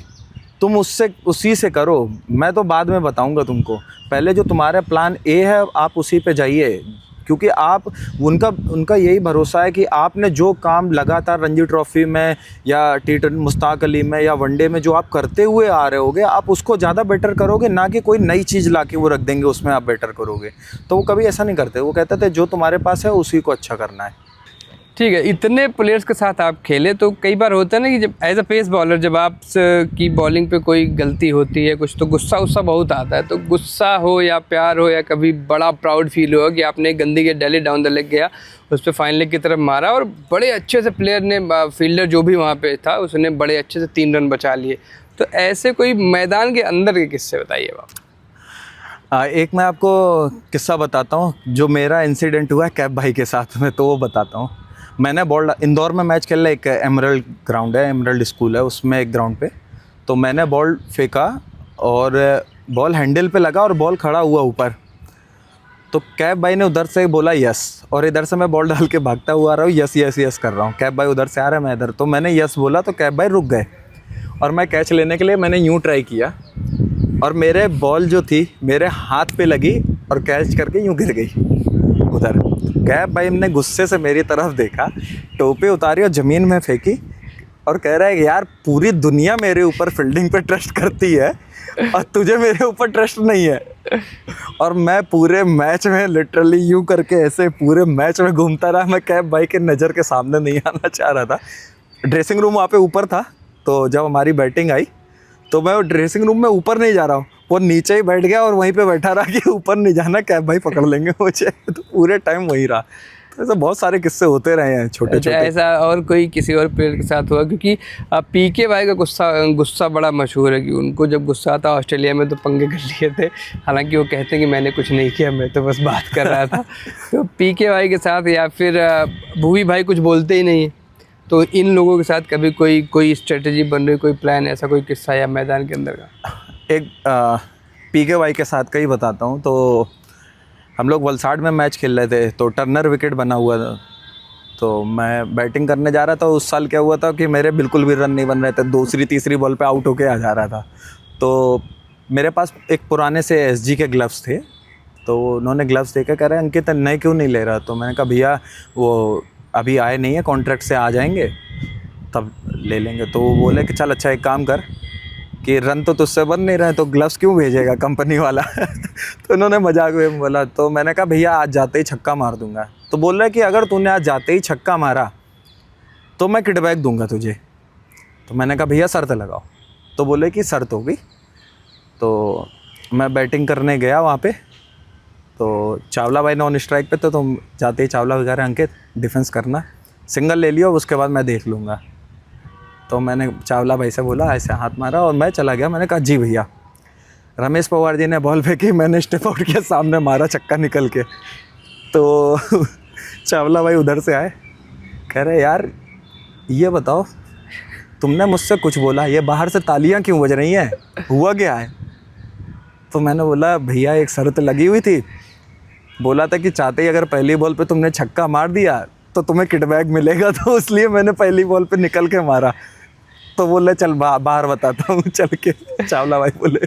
तुम उसी से करो, मैं तो बाद में बताऊंगा तुमको, पहले जो तुम्हारा प्लान ए है आप उसी पे जाइए, क्योंकि आप उनका यही भरोसा है कि आपने जो काम लगातार रणजी ट्रॉफी में या T20 मुश्ताक अली में या वनडे में जो आप करते हुए आ रहे होगे, आप उसको ज़्यादा बेटर करोगे, ना कि कोई नई चीज़ ला के वो रख देंगे उसमें आप बेटर करोगे। तो वो कभी ऐसा नहीं करते, वो कहते थे जो तुम्हारे पास है उसी को अच्छा करना है। ठीक है, इतने प्लेयर्स के साथ आप खेले, तो कई बार होता है ना कि जब एज अ पेस बॉलर जब आप की बॉलिंग पे कोई गलती होती है कुछ, तो गुस्सा बहुत आता है। तो गुस्सा हो या प्यार हो, या कभी बड़ा प्राउड फील हुआ कि आपने गंदी के डेली डाउन द लेग गया, उस पर फाइन लेग की तरफ मारा और बड़े अच्छे से प्लेयर ने, फील्डर जो भी वहाँ पे था, उसने बड़े अच्छे से 3 रन बचा लिए। तो ऐसे कोई मैदान के अंदर के किस्से बताइए आप। एक मैं आपको किस्सा बताता हूँ जो मेरा इंसिडेंट हुआ है कैब भाई के साथ में, तो वो बताता हूँ। मैंने बॉल इंदौर में मैच खेला, एक एमरल्ड ग्राउंड है, एमरल्ड स्कूल है उसमें एक ग्राउंड पे, तो मैंने बॉल फेंका और बॉल हैंडल पे लगा और बॉल खड़ा हुआ ऊपर, तो कैब भाई ने उधर से बोला यस, और इधर से मैं बॉल डाल के भागता हुआ आ रहा हूँ, यस यस यस कर रहा हूँ, कैब भाई उधर से आ रहा है, मैं इधर, तो मैंने यस बोला तो कैब भाई रुक गए, और मैं कैच लेने के लिए मैंने यूँ ट्राई किया और मेरे बॉल जो थी मेरे हाथ पे लगी और कैच करके यूँ गिर गई उधर। कैब भाई ने गुस्से से मेरी तरफ देखा, टोपी उतारी और ज़मीन में फेंकी और कह रहा है कि यार पूरी दुनिया मेरे ऊपर फील्डिंग पे ट्रस्ट करती है और तुझे मेरे ऊपर ट्रस्ट नहीं है। और मैं पूरे मैच में लिटरली यूँ करके ऐसे पूरे मैच में घूमता रहा, मैं कैब भाई के नज़र के सामने नहीं आना चाह रहा था। ड्रेसिंग रूम वहाँ पे ऊपर था, तो जब हमारी बैटिंग आई तो मैं ड्रेसिंग रूम में ऊपर नहीं जा रहा हूँ, वो नीचे ही बैठ गया और वहीं पे बैठा रहा कि ऊपर नहीं जाना, कैब भाई पकड़ लेंगे मुझे। तो पूरे टाइम वहीं रहा। तो ऐसे बहुत सारे किस्से होते रहे हैं छोटे छोटे। ऐसा और कोई किसी और प्लेयर के साथ हुआ? क्योंकि पीके भाई का गुस्सा बड़ा मशहूर है कि उनको जब गुस्सा आता ऑस्ट्रेलिया में तो पंगे कर लिए थे, हालांकि वो कहते हैं कि मैंने कुछ नहीं किया, मैं तो बस बात कर रहा था। तो पीके भाई के साथ या फिर भूवी भाई कुछ बोलते ही नहीं, तो इन लोगों के साथ कभी कोई स्ट्रेटजी बन रही, कोई प्लान, ऐसा कोई किस्सा या मैदान के अंदर का? एक पीके भाई के साथ का ही बताता हूँ। तो हम लोग वलसाड में मैच खेल रहे थे, तो टर्नर विकेट बना हुआ था, तो मैं बैटिंग करने जा रहा था। उस साल क्या हुआ था कि मेरे बिल्कुल भी रन नहीं बन रहे थे, दूसरी तीसरी बॉल पे आउट होके आ जा रहा था। तो मेरे पास एक पुराने से एसजी के ग्लव्स थे, तो उन्होंने ग्लव्स देकर कह रहे हैं अंकित नए क्यों नहीं ले रहा? तो मैंने कहा भैया वो अभी आए नहीं है, कॉन्ट्रैक्ट से आ जाएंगे तब ले लेंगे। तो वो बोले कि चल अच्छा एक काम कर कि रन तो तुझसे बन नहीं रहे, तो ग्लव्स क्यों भेजेगा कंपनी वाला? तो उन्होंने मजाक में बोला। तो मैंने कहा भैया आज जाते ही छक्का मार दूंगा। तो बोल रहा है कि अगर तूने आज जाते ही छक्का मारा तो मैं किटबैक दूंगा तुझे। तो मैंने कहा भैया शर्त लगाओ। तो बोले कि शर्त होगी। तो मैं बैटिंग करने गया वहाँ पे, तो चावला भाई नॉन स्ट्राइक पे, तो जाते ही चावला भी कह रहे अंकित डिफेंस करना, सिंगल ले लियो उसके बाद मैं देख लूँगा। तो मैंने चावला भाई से बोला, ऐसे हाथ मारा और मैं चला गया। मैंने कहा जी भैया। रमेश पवार जी ने बॉल फेंकी, मैंने स्टेप आउट किया, सामने मारा छक्का निकल के। तो चावला भाई उधर से आए, कह रहे यार ये बताओ तुमने मुझसे कुछ बोला, ये बाहर से तालियां क्यों बज रही हैं, हुआ क्या है? तो मैंने बोला भैया एक शर्त लगी हुई थी, बोला था कि चाहते ही अगर पहली बॉल पे तुमने छक्का मार दिया तो तुम्हें किटबैक मिलेगा, तो इसलिए मैंने पहली बॉल पे निकल के मारा। तो बोले चल बाहर बताता हूँ चल के। चावला भाई बोले।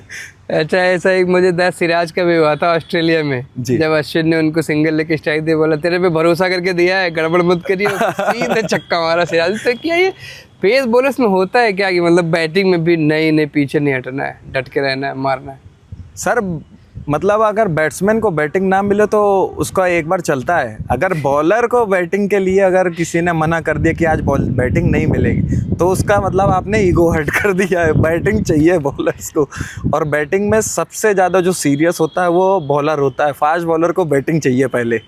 अच्छा, ऐसा एक मुझे 10 सिराज का भी हुआ था ऑस्ट्रेलिया में, जब अश्विन ने उनको सिंगल लेके स्ट्राइक दे, बोला तेरे पे भरोसा करके दिया है, गड़बड़ मत करिए, सीधे छक्का मारा सिराज। तो क्या ये पेस बॉलर्स में होता है क्या कि मतलब बैटिंग में भी नहीं पीछे नहीं हटना है, डट के रहना है, मारना है? सर मतलब अगर बैट्समैन को बैटिंग ना मिले तो उसका एक बार चलता है, अगर बॉलर को बैटिंग के लिए अगर किसी ने मना कर दिया कि आज बॉल बैटिंग नहीं मिलेगी तो उसका मतलब आपने ईगो हर्ट कर दिया है। बैटिंग चाहिए बॉलर्स को, और बैटिंग में सबसे ज़्यादा जो सीरियस होता है वो बॉलर होता है। फास्ट बॉलर को बैटिंग चाहिए पहले,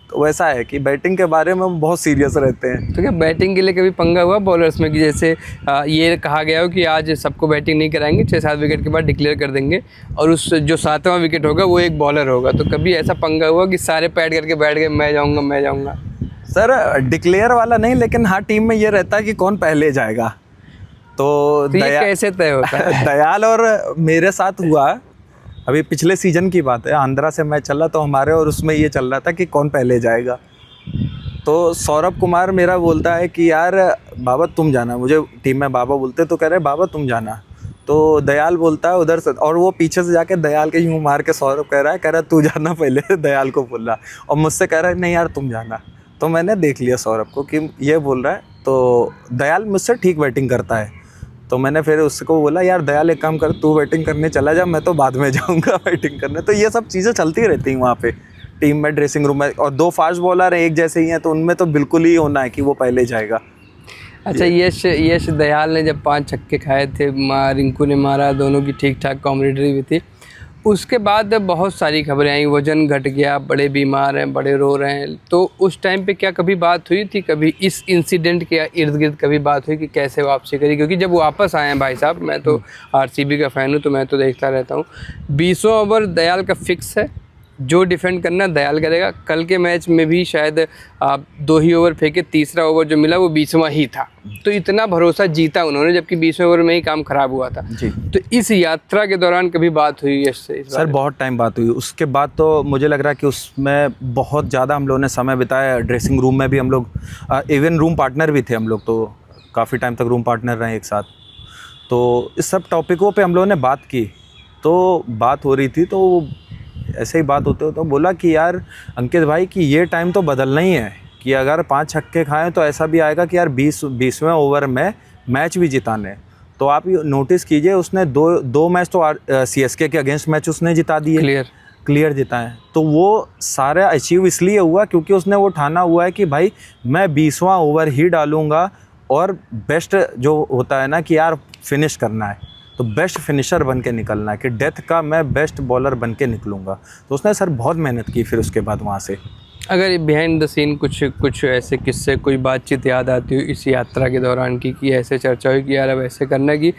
तो वैसा है कि बैटिंग के बारे में बहुत सीरियस रहते हैं। तो क्या बैटिंग के लिए कभी पंगा हुआ बॉलर्स में कि जैसे ये कहा गया हो कि आज सबको बैटिंग नहीं कराएंगे, 6-7 विकेट के बाद डिक्लेयर कर देंगे और उस जो 7वां विकेट होगा वो एक बॉलर होगा, तो कभी ऐसा पंगा हुआ कि सारे पैड करके बैठ गए मैं जाऊँगा मैं जाऊँगा? सर डिक्लेयर वाला नहीं, लेकिन हाँ टीम में ये रहता है कि कौन पहले जाएगा। तो ये कैसे तय होता है? दयाल और मेरे साथ हुआ, अभी पिछले सीजन की बात है, आंध्रा से मैच चला तो हमारे, और उसमें ये चल रहा था कि कौन पहले जाएगा। तो सौरभ कुमार मेरा बोलता है कि यार बाबा तुम जाना, मुझे टीम में बाबा बोलते तो कह रहे बाबा तुम जाना। तो दयाल बोलता है उधर से, और वो पीछे से जाके दयाल के यूँ मार के सौरभ कह रहा है तू जाना पहले दयाल को बोल रहा, और मुझसे कह रहा है नहीं यार तुम जाना। तो मैंने देख लिया सौरभ को कि ये बोल रहा है, तो दयाल मुझसे ठीक बैटिंग करता है, तो मैंने फिर उसको बोला यार दयाल एक काम कर, तू बैटिंग करने चला जा, मैं तो बाद में जाऊंगा बैटिंग करने। तो ये सब चीज़ें चलती रहती हैं वहाँ पे टीम में, ड्रेसिंग रूम में। और 2 फास्ट बॉलर हैं एक जैसे ही हैं, तो उनमें तो बिल्कुल ही होना है कि वो पहले जाएगा। अच्छा, यश दयाल ने जब 5 छक्के खाए थे, रिंकू ने मारा, दोनों की ठीक ठाक कॉम्बिनेटरी भी थी, उसके बाद बहुत सारी खबरें आई, वजन घट गया, बड़े बीमार हैं, बड़े रो रहे हैं, तो उस टाइम पे क्या कभी बात हुई थी, कभी इस इंसिडेंट के इर्द गिर्द कभी बात हुई कि कैसे वापसी करी? क्योंकि जब वापस आए हैं भाई साहब, मैं तो आरसीबी का फ़ैन हूँ तो मैं तो देखता रहता हूँ, 20वां ओवर दयाल का फिक्स है, जो डिफेंड करना दयाल करेगा। कल के मैच में भी शायद आप 2 ही ओवर फेंके, तीसरा ओवर जो मिला वो 20वां ही था, तो इतना भरोसा जीता उन्होंने, जबकि 20वें ओवर में ही काम खराब हुआ था जी। तो इस यात्रा के दौरान कभी बात हुई यश से? सर बहुत टाइम बात हुई, उसके बाद तो मुझे लग रहा है कि उसमें बहुत ज़्यादा हम लोगों ने समय बिताया। ड्रेसिंग रूम में भी हम लोग इवन रूम पार्टनर भी थे हम लोग, तो काफ़ी टाइम तक रूम पार्टनर रहे एक साथ। तो इस सब टॉपिकों पे हम लोगों ने बात की, तो बात हो रही थी, तो ऐसे ही बात होते तो बोला कि यार अंकित भाई कि ये टाइम तो बदलना ही है, कि अगर 5 छक्के खाएं तो ऐसा भी आएगा कि यार 20वें ओवर में मैच भी जिताने। तो आप नोटिस कीजिए, उसने दो मैच तो सीएसके के अगेंस्ट मैच उसने जिता दिए, क्लियर जिताएं। तो वो सारा अचीव इसलिए हुआ क्योंकि उसने वो ठाना हुआ है कि भाई मैं 20वां ओवर ही डालूंगा, और बेस्ट जो होता है ना कि यार फिनिश करना है, तो बेस्ट फिनिशर बन के निकलना है, कि डेथ का मैं बेस्ट बॉलर बन के निकलूँगा। तो उसने सर बहुत मेहनत की फिर उसके बाद वहाँ से। अगर बिहाइंड द सीन कुछ ऐसे किस्से, कोई बातचीत याद आती हो इस यात्रा के दौरान की, कि ऐसे चर्चा हुई कि यार अब ऐसे करना कि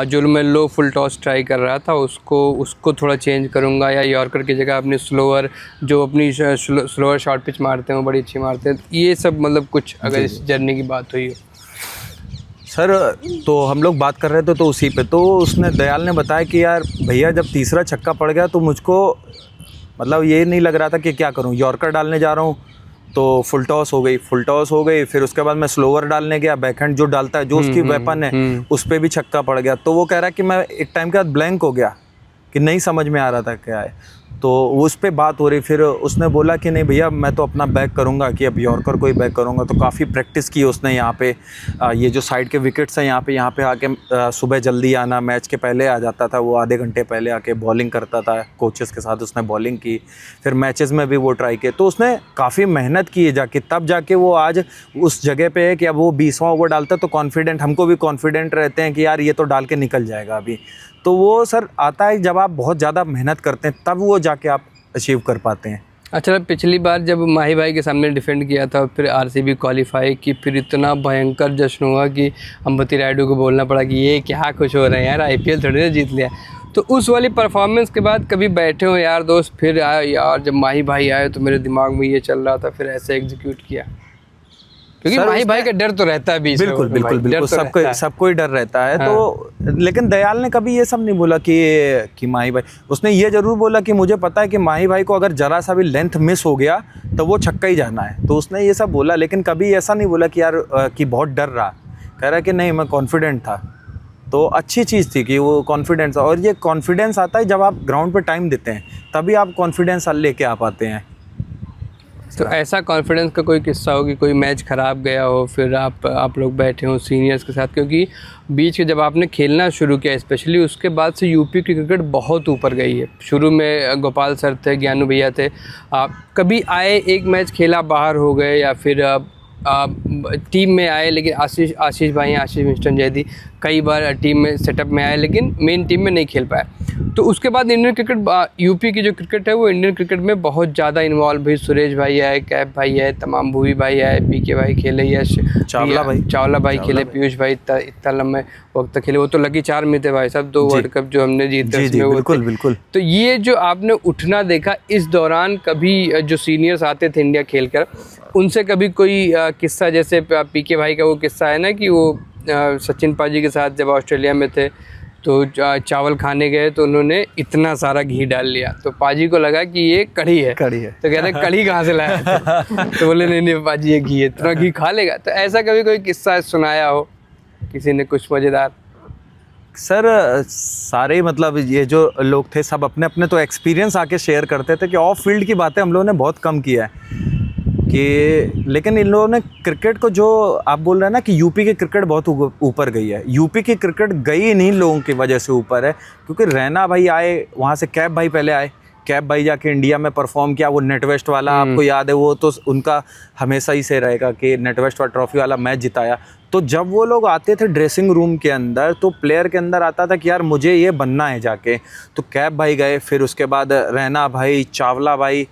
जो मैं लो फुल टॉस ट्राई कर रहा था उसको थोड़ा चेंज करूँगा, या यॉर्कर की जगह अपनी स्लोअर जो अपनी स्लोअर शॉर्ट पिच मारते हैं वो बड़ी अच्छी मारते हैं, ये सब मतलब कुछ अगर इस जर्नी की बात हुई हो? सर तो हम लोग बात कर रहे थे तो उसी पे, तो उसने दयाल ने बताया कि यार भैया जब तीसरा छक्का पड़ गया तो मुझको मतलब ये नहीं लग रहा था कि क्या करूं, यॉर्कर डालने जा रहा हूं तो फुल टॉस हो गई, फिर उसके बाद मैं स्लोअर डालने गया, बैकहैंड जो डालता है जो उसकी वेपन है उस पर भी छक्का पड़ गया। तो वो कह रहा है कि मैं एक टाइम के बाद ब्लैंक हो गया, कि नहीं समझ में आ रहा था क्या है। तो उस पर बात हो रही, फिर उसने बोला कि नहीं भैया मैं तो अपना बैक करूंगा, कि अब यॉर्कर को ही बैक करूंगा। तो काफ़ी प्रैक्टिस की उसने यहाँ पे, ये जो साइड के विकेट्स हैं यहाँ पे आके सुबह जल्दी आना, मैच के पहले आ जाता था वो, आधे घंटे पहले आके बॉलिंग करता था, कोचेस के साथ उसने बॉलिंग की, फिर मैचेस में भी वो ट्राई किए। तो उसने काफ़ी मेहनत की है जाके, तब जाके वो आज उस जगह पे है कि अब वो 20वां ओवर डालता तो कॉन्फिडेंट, हमको भी कॉन्फिडेंट रहते हैं कि यार ये तो डाल के निकल जाएगा अभी। तो वो सर आता है जब आप बहुत ज़्यादा मेहनत करते हैं तब वो जाके आप अचीव कर पाते हैं। अच्छा, पिछली बार जब माही भाई के सामने डिफेंड किया था, फिर आरसीबी क्वालिफाई की, फिर इतना भयंकर जश्न हुआ कि अंबती रायडू को बोलना पड़ा कि ये क्या कुछ हो रहा है यार, आईपीएल थोड़ी ना जीत लिया। तो उस वाली परफॉर्मेंस के बाद कभी बैठे हो यार दोस्त, फिर आए यार जब माही भाई आए तो मेरे दिमाग में ये चल रहा था, फिर ऐसे एग्जीक्यूट किया? क्योंकि माही भाई का डर तो रहता है बीच में। बिल्कुल सबको ही डर रहता है। हाँ। तो लेकिन दयाल ने कभी ये सब नहीं बोला कि माही भाई, उसने ये जरूर बोला कि मुझे पता है कि माही भाई को अगर जरा सा भी लेंथ मिस हो गया तो वो छक्का ही जाना है। तो उसने ये सब बोला, लेकिन कभी ऐसा नहीं बोला कि यार कि बहुत डर रहा, कह रहा है कि नहीं मैं कॉन्फिडेंट था। तो अच्छी चीज़ थी कि वो कॉन्फिडेंस, और ये कॉन्फिडेंस आता है जब आप ग्राउंड पर टाइम देते हैं, तभी आप कॉन्फिडेंस लेके आ पाते हैं। तो ऐसा कॉन्फिडेंस का कोई किस्सा हो कि कोई मैच ख़राब गया हो, फिर आप लोग बैठे हो सीनियर्स के साथ, क्योंकि बीच के जब आपने खेलना शुरू किया स्पेशली उसके बाद से यूपी की क्रिकेट बहुत ऊपर गई है। शुरू में गोपाल सर थे, ज्ञानू भैया थे, आप कभी आए एक मैच खेला बाहर हो गए, या फिर टीम में आए लेकिन आशीष भाई, आशीष मिस्टर जयदी कई बार टीम में सेटअप में आए लेकिन मेन टीम में नहीं खेल पाए। तो उसके बाद इंडियन क्रिकेट, यूपी की जो क्रिकेट है वो इंडियन क्रिकेट में बहुत ज़्यादा इन्वॉल्व हुई। सुरेश भाई आए, कैप भाई आए, तमाम भूवी भाई आए, पीके भाई खेले, यश चावला भाई खेले, पीयूष भाई इतना लंबे वक्त खेले, वो तो लकी चार्म में थे भाई साहब, 2 वर्ल्ड कप जो हमने जीते उसमें वो थे। बिल्कुल। तो ये जो आपने उठना देखा इस दौरान, कभी जो सीनियर्स आते थे इंडिया खेलकर उनसे कभी कोई किस्सा, जैसे पीके भाई का वो किस्सा है ना कि वो सचिन पाजी के साथ जब ऑस्ट्रेलिया में थे तो चावल खाने गए तो उन्होंने इतना सारा घी डाल लिया, तो पाजी को लगा कि ये कढ़ी है। तो कह रहे कढ़ी कहाँ से लाया तो बोले नहीं पाजी ये घी है, इतना घी खा लेगा। तो ऐसा कभी कोई किस्सा सुनाया हो किसी ने कुछ मज़ेदार? सर सारे मतलब ये जो लोग थे सब अपने अपने तो एक्सपीरियंस आके शेयर करते थे कि ऑफ फील्ड की बातें हम लोगों ने बहुत कम किया है कि, लेकिन इन लोगों ने क्रिकेट को, जो आप बोल रहे हैं ना कि यूपी की क्रिकेट बहुत ऊपर गई है, यूपी की क्रिकेट गई इन्हीं लोगों की वजह से ऊपर है, क्योंकि रैना भाई आए, वहाँ से कैप भाई पहले आए, कैप भाई जाके इंडिया में परफॉर्म किया, वो नेटवेस्ट वाला आपको याद है, वो तो उनका हमेशा ही से रहेगा कि नेटवेस्ट वाला ट्रॉफी वाला मैच जिताया। तो जब वो लोग आते थे ड्रेसिंग रूम के अंदर तो प्लेयर के अंदर आता था कि यार मुझे ये बनना है जाके, तो कैप भाई गए, फिर उसके बाद रैना भाई, चावला भाई,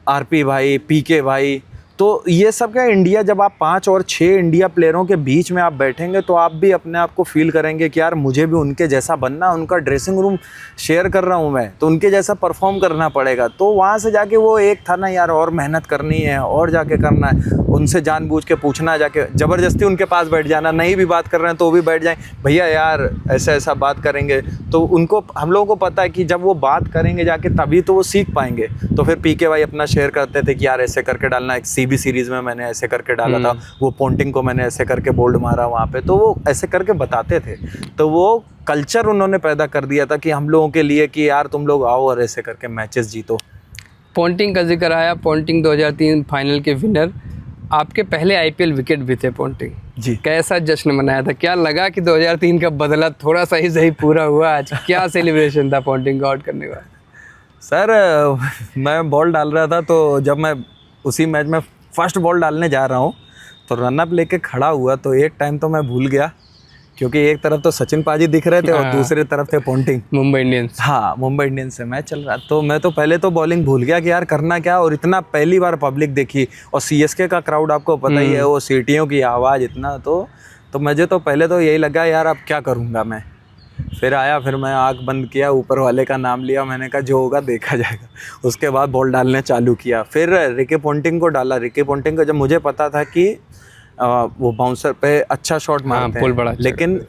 आरपी भाई, पीके भाई, तो ये सब क्या इंडिया, जब आप 5 और 6 इंडिया प्लेयरों के बीच में आप बैठेंगे तो आप भी अपने आप को फील करेंगे कि यार मुझे भी उनके जैसा बनना, उनका ड्रेसिंग रूम शेयर कर रहा हूँ मैं, तो उनके जैसा परफॉर्म करना पड़ेगा। तो वहाँ से जाके वो एक था ना यार, और मेहनत करनी है और जाके करना है, उनसे जानबूझ के पूछना, जाके ज़बरदस्ती उनके पास बैठ जाना, नहीं भी बात कर रहे हैं तो भी बैठ जाएं, भैया यार ऐसा ऐसा बात करेंगे, तो उनको, हम लोगों को पता है कि जब वो बात करेंगे जाके तभी तो वो सीख पाएंगे। तो फिर पीके भाई अपना शेयर करते थे कि यार ऐसे करके डालना, एक सीबी सीरीज़ में मैंने ऐसे करके डाला था, वो पोंटिंग को मैंने ऐसे करके बोल्ड मारा वहाँ पे, तो वो ऐसे करके बताते थे। तो वो कल्चर उन्होंने पैदा कर दिया था कि हम लोगों के लिए कि यार तुम लोग आओ और ऐसे करके मैचेस जीतो। पोंटिंग का जिक्र आया, पोंटिंग 2003 फाइनल के विनर, आपके पहले आईपीएल विकेट भी थे पोंटिंग जी। कैसा जश्न मनाया था? क्या लगा कि 2003 का बदला थोड़ा सा ही सही पूरा हुआ आज? क्या सेलिब्रेशन था पोंटिंग का आउट करने का? सर मैं बॉल डाल रहा था, तो जब मैं उसी मैच में फर्स्ट बॉल डालने जा रहा हूँ तो रनअप लेके खड़ा हुआ, तो एक टाइम तो मैं भूल गया, क्योंकि एक तरफ तो सचिन पाजी दिख रहे थे और दूसरी तरफ थे पोंटिंग, मुंबई इंडियंस। हाँ, मुंबई इंडियंस से मैच चल रहा। तो मैं तो पहले तो बॉलिंग भूल गया कि यार करना क्या, और इतना पहली बार पब्लिक देखी, और सीएसके का क्राउड आपको पता ही है, वो सीटियों की आवाज़ इतना, तो मुझे तो पहले तो यही लगा यार अब क्या करूँगा मैं। फिर आया, फिर मैं आँख बंद किया, ऊपर वाले का नाम लिया, मैंने कहा जो होगा देखा जाएगा। उसके बाद बॉल डालने चालू किया, फिर रिकी पोंटिंग को डाला। रिकी पोंटिंग को जब मुझे पता था कि वो बाउंसर पे अच्छा शॉट मारते हैं, लेकिन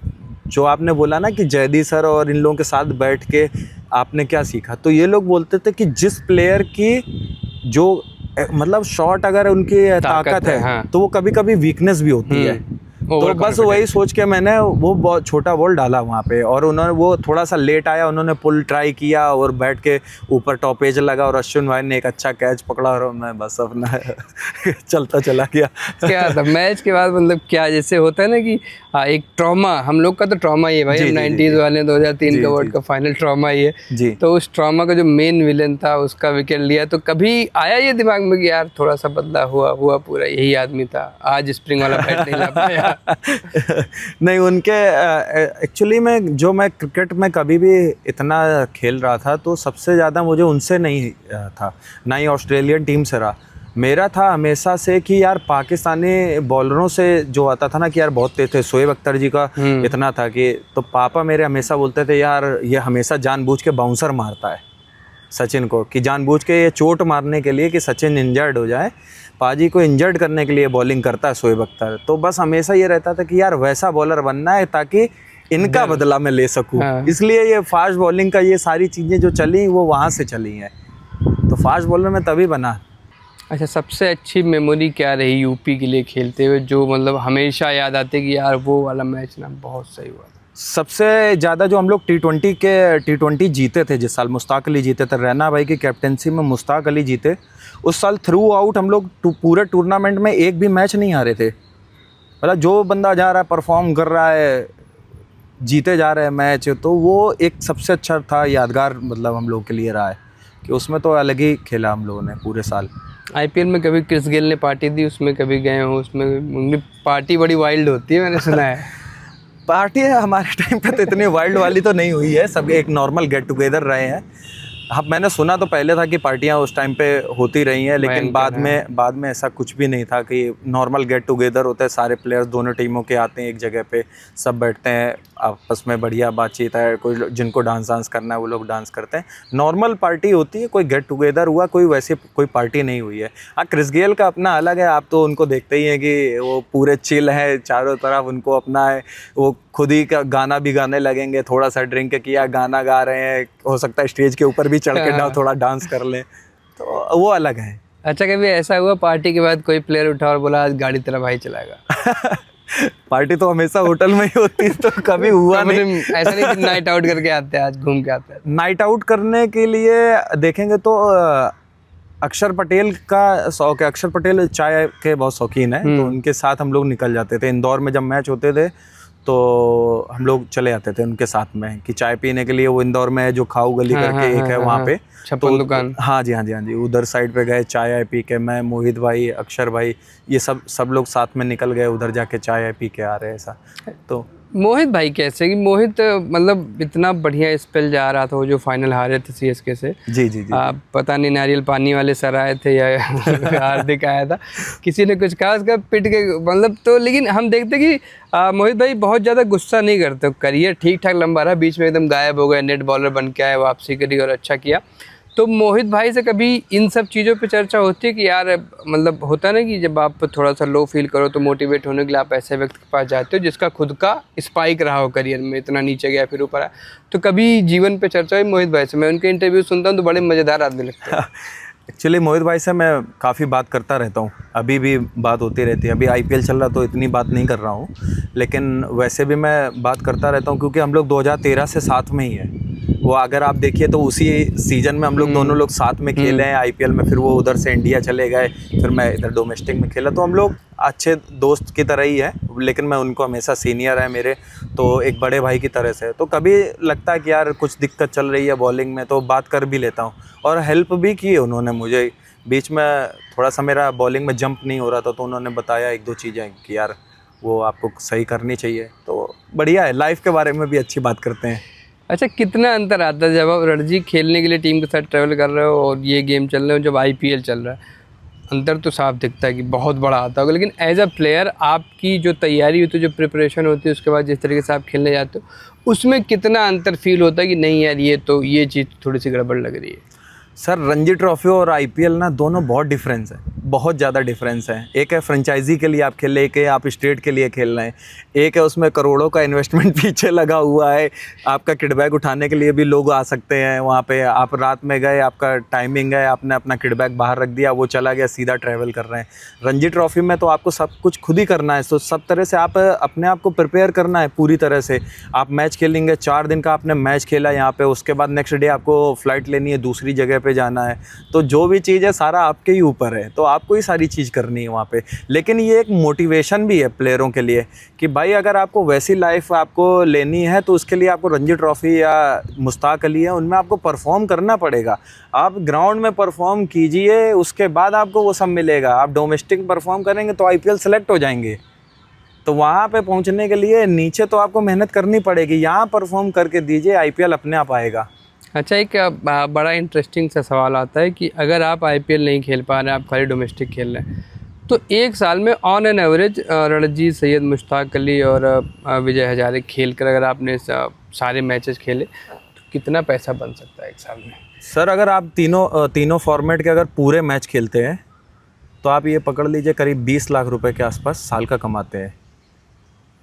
जो आपने बोला ना कि जयदी सर और इन लोगों के साथ बैठ के आपने क्या सीखा, तो ये लोग बोलते थे कि जिस प्लेयर की जो मतलब शॉट अगर उनकी ताकत है, हाँ, तो वो कभी कभी वीकनेस भी होती है। तो बस वही सोच के मैंने वो बहुत छोटा बॉल डाला वहाँ पे, और उन्होंने, वो थोड़ा सा लेट आया, उन्होंने पुल ट्राई किया और बैठ के ऊपर टॉप एज लगा, और अश्विन भाई ने एक अच्छा कैच पकड़ा, और मैं बस अपना चलता चला गया। क्या था मैच के बाद, मतलब क्या जैसे होता है ना कि एक ट्रॉमा, हम लोग का तो ट्रॉमा ही है भाई, 90s वाले 2003 का वर्ल्ड कप फाइनल ट्रॉमा ही है जी। तो उस ट्रॉमा का जो मेन विलेन था उसका विकेट लिया, तो कभी आया ये दिमाग में कि यार थोड़ा सा बदला हुआ पूरा यही आदमी था, आज स्प्रिंग वाला बैट नहीं ला पाया? नहीं, उनके एक्चुअली में जो मैं क्रिकेट में कभी भी इतना खेल रहा था तो सबसे ज़्यादा मुझे उनसे नहीं था, ना ही ऑस्ट्रेलियन टीम से रहा। मेरा था हमेशा से कि यार पाकिस्तानी बॉलरों से जो आता था ना कि यार बहुत तेज थे, शोएब अख्तर जी का इतना था कि, तो पापा मेरे हमेशा बोलते थे यार ये हमेशा जानबूझ के बाउंसर मारता है सचिन को, कि जानबूझ के ये चोट मारने के लिए कि सचिन इंजर्ड हो जाए, पाजी को इंजर्ड करने के लिए बॉलिंग करता है शोएब अख्तर। तो बस हमेशा ये रहता था कि यार वैसा बॉलर बनना है ताकि इनका बदला मैं ले सकूं। इसलिए ये फास्ट बॉलिंग का ये सारी चीज़ें जो चली वो वहाँ से चली हैं, तो फास्ट बॉलर मैं तभी बना। अच्छा, सबसे अच्छी मेमोरी क्या रही यूपी के लिए खेलते हुए, जो मतलब हमेशा याद आती कि यार वो वाला मैच ना बहुत सही हुआ था? सबसे ज़्यादा जो हम लोग T20 जीते थे, जिस साल मुश्ताक अली जीते थे, रैना भाई की कैप्टनसी में मुश्ताक अली जीते। उस साल थ्रू आउट हम लोग पूरे टूर्नामेंट में एक भी मैच नहीं हारे थे। मतलब जो बंदा जा रहा है, परफॉर्म कर रहा है, जीते जा रहे हैं मैच, तो वो एक सबसे अच्छा था, यादगार मतलब हम लोग के लिए रहा है कि उसमें तो अलग ही खेला हम लोगों ने पूरे साल। आईपीएल में कभी क्रिस गेल ने पार्टी दी, उसमें कभी गए हो? उसमें उनकी पार्टी बड़ी वाइल्ड होती है, मैंने सुना है। पार्टी हमारे टाइम पे तो इतनी वाइल्ड वाली तो नहीं हुई है, सब एक नॉर्मल गेट टुगेदर रहे हैं। हाँ, मैंने सुना तो पहले था कि पार्टियां उस टाइम पे होती रही हैं, लेकिन बाद में ऐसा कुछ भी नहीं था कि नॉर्मल गेट टुगेदर होता है, सारे प्लेयर्स दोनों टीमों के आते हैं एक जगह पे, सब बैठते हैं, आपस में बढ़िया बातचीत है, कोई जिनको डांस करना है वो लोग डांस करते हैं, नॉर्मल पार्टी होती है, कोई गेट टुगेदर हुआ, कोई वैसे कोई पार्टी नहीं हुई है। हाँ, क्रिस गेल का अपना अलग है, आप तो उनको देखते ही हैं कि वो पूरे चिल है, चारों तरफ उनको अपना है, वो खुद ही का गाना भी गाने लगेंगे, थोड़ा सा ड्रिंक किया, गाना गा रहे हैं, हो सकता है स्टेज के ऊपर भी चढ़ के थोड़ा डांस कर लें, तो वो अलग है। अच्छा, कभी ऐसा हुआ पार्टी के बाद कोई प्लेयर उठा और बोला आज गाड़ी तेरा भाई चलाएगा? पार्टी तो हमेशा होटल में ही होती है, तो कभी हुआ नहीं। ऐसा नहीं कि नाइट आउट करके आते हैं, आज घूम के आते हैं। नाइट आउट करने के लिए देखेंगे तो अक्षर पटेल का शौक है, अक्षर पटेल चाय के बहुत शौकीन है, तो उनके साथ हम लोग निकल जाते थे। इंदौर में जब मैच होते थे तो हम लोग चले जाते थे उनके साथ में कि चाय पीने के लिए, वो इंदौर में जो खाऊ गली करके एक है वहाँ पे छप्पन दुकान। हाँ जी, उधर साइड पे गए, चाय पी के, मैं, मोहित भाई, अक्षर भाई, ये सब लोग साथ में निकल गए, उधर जाके चाय पी के आ रहे हैं ऐसा। तो मोहित भाई कैसे, कि मोहित मतलब इतना बढ़िया स्पेल जा रहा था, वो जो फाइनल हारे थे सीएसके से। जी। पता नहीं नारियल पानी वाले सर आए थे या हार्दिक आया था, किसी ने कुछ कहा, उसका पिट के मतलब। तो लेकिन हम देखते कि मोहित भाई बहुत ज़्यादा गुस्सा नहीं करते, करियर ठीक ठाक लंबा रहा, बीच में एकदम गायब हो गए, नेट बॉलर बन के आए, वापसी करी और अच्छा किया। तो मोहित भाई से कभी इन सब चीज़ों पे चर्चा होती है कि यार मतलब होता ना कि जब आप थोड़ा सा लो फील करो तो मोटिवेट होने के लिए आप ऐसे व्यक्ति के पास जाते हो जिसका खुद का स्पाइक रहा हो करियर में, इतना नीचे गया फिर ऊपर आया, तो कभी जीवन पे चर्चा हुई मोहित भाई से? मैं उनके इंटरव्यू सुनता हूँ तो बड़े मज़ेदार आदमी लगते हैं। एक्चुअली मोहित भाई से मैं काफ़ी बात करता रहता हूँ, अभी भी बात होती रहती है। अभी आईपीएल चल रहा तो इतनी बात नहीं कर रहा हूँ, लेकिन वैसे भी मैं बात करता रहता हूँ, क्योंकि हम लोग 2013 से साथ में ही है। वो अगर आप देखिए तो उसी सीज़न में हम लोग दोनों लोग साथ में खेले हैं आईपीएल में, फिर वो उधर से इंडिया चले गए, फिर मैं इधर डोमेस्टिक में खेला, तो हम लोग अच्छे दोस्त की तरह ही है। लेकिन मैं उनको हमेशा सीनियर है मेरे, तो एक बड़े भाई की तरह से। तो कभी लगता है कि यार कुछ दिक्कत चल रही है बॉलिंग में, तो बात कर भी लेता हूँ, और हेल्प भी की है उन्होंने मुझे। बीच में थोड़ा सा मेरा बॉलिंग में जंप नहीं हो रहा था, तो उन्होंने बताया एक दो चीज़ें कि यार वो आपको सही करनी चाहिए। तो बढ़िया है, लाइफ के बारे में भी अच्छी बात करते हैं। अच्छा, कितना अंतर आता है जब आप रणजी खेलने के लिए टीम के साथ ट्रैवल कर रहे हो और ये गेम चल रहे हो, जब आईपीएल चल रहा है? अंतर तो साफ दिखता है कि बहुत बड़ा आता होगा, लेकिन एज अ प्लेयर आपकी जो तैयारी होती है, जो प्रिपरेशन होती है, उसके बाद जिस तरीके से आप खेलने जाते हो, उसमें कितना अंतर फील होता है कि नहीं यार ये चीज़ थोड़ी सी गड़बड़ लग रही है? सर, रणजी ट्रॉफी और आईपीएल ना दोनों बहुत डिफरेंस है, बहुत ज़्यादा डिफरेंस है। एक है फ्रेंचाइजी के लिए आप खेल रहे हैं, एक है आप स्टेट के लिए खेल रहे हैं, एक है उसमें करोड़ों का इन्वेस्टमेंट पीछे लगा हुआ है, आपका किडबैक उठाने के लिए भी लोग आ सकते हैं वहाँ पे। आप रात में गए, आपका टाइमिंग है, आपने अपना किडबैक बाहर रख दिया, वो चला गया, सीधा ट्रैवल कर रहे हैं। रणजी ट्रॉफी में तो आपको सब कुछ खुद ही करना है, तो सब तरह से आप अपने आप को प्रिपेयर करना है पूरी तरह से। आप मैच खेलेंगे, 4 दिन का आपने मैच खेला यहाँ पे, उसके बाद नेक्स्ट डे आपको फ़्लाइट लेनी है, दूसरी जगह पे जाना है, तो जो भी चीज़ है सारा आपके ही ऊपर है, तो आपको ही सारी चीज़ करनी है वहाँ पे। लेकिन ये एक मोटिवेशन भी है प्लेयरों के लिए कि भाई अगर आपको वैसी लाइफ आपको लेनी है तो उसके लिए आपको रणजी ट्रॉफी या मुश्ताक अली है, उनमें आपको परफॉर्म करना पड़ेगा। आप ग्राउंड में परफॉर्म कीजिए, उसके बाद आपको वो सब मिलेगा। आप डोमेस्टिक परफॉर्म करेंगे तो आईपीएल सेलेक्ट हो जाएंगे, तो वहाँ पे पहुँचने के लिए नीचे तो आपको मेहनत करनी पड़ेगी, यहाँ परफॉर्म करके दीजिए, आईपीएल अपने आप आएगा। अच्छा, एक बड़ा इंटरेस्टिंग सा सवाल आता है कि अगर आप आईपीएल नहीं खेल पा रहे हैं, आप खाली डोमेस्टिक खेल रहे हैं, तो एक साल में on an average Ranji, Syed Mushtaq Ali और विजय हजारे खेल कर अगर आपने सारे मैचेस खेले तो कितना पैसा बन सकता है एक साल में? सर, अगर आप तीनों फॉर्मेट के अगर पूरे मैच खेलते हैं तो आप ये पकड़ लीजिए करीब 20 लाख रुपए के आसपास साल का कमाते हैं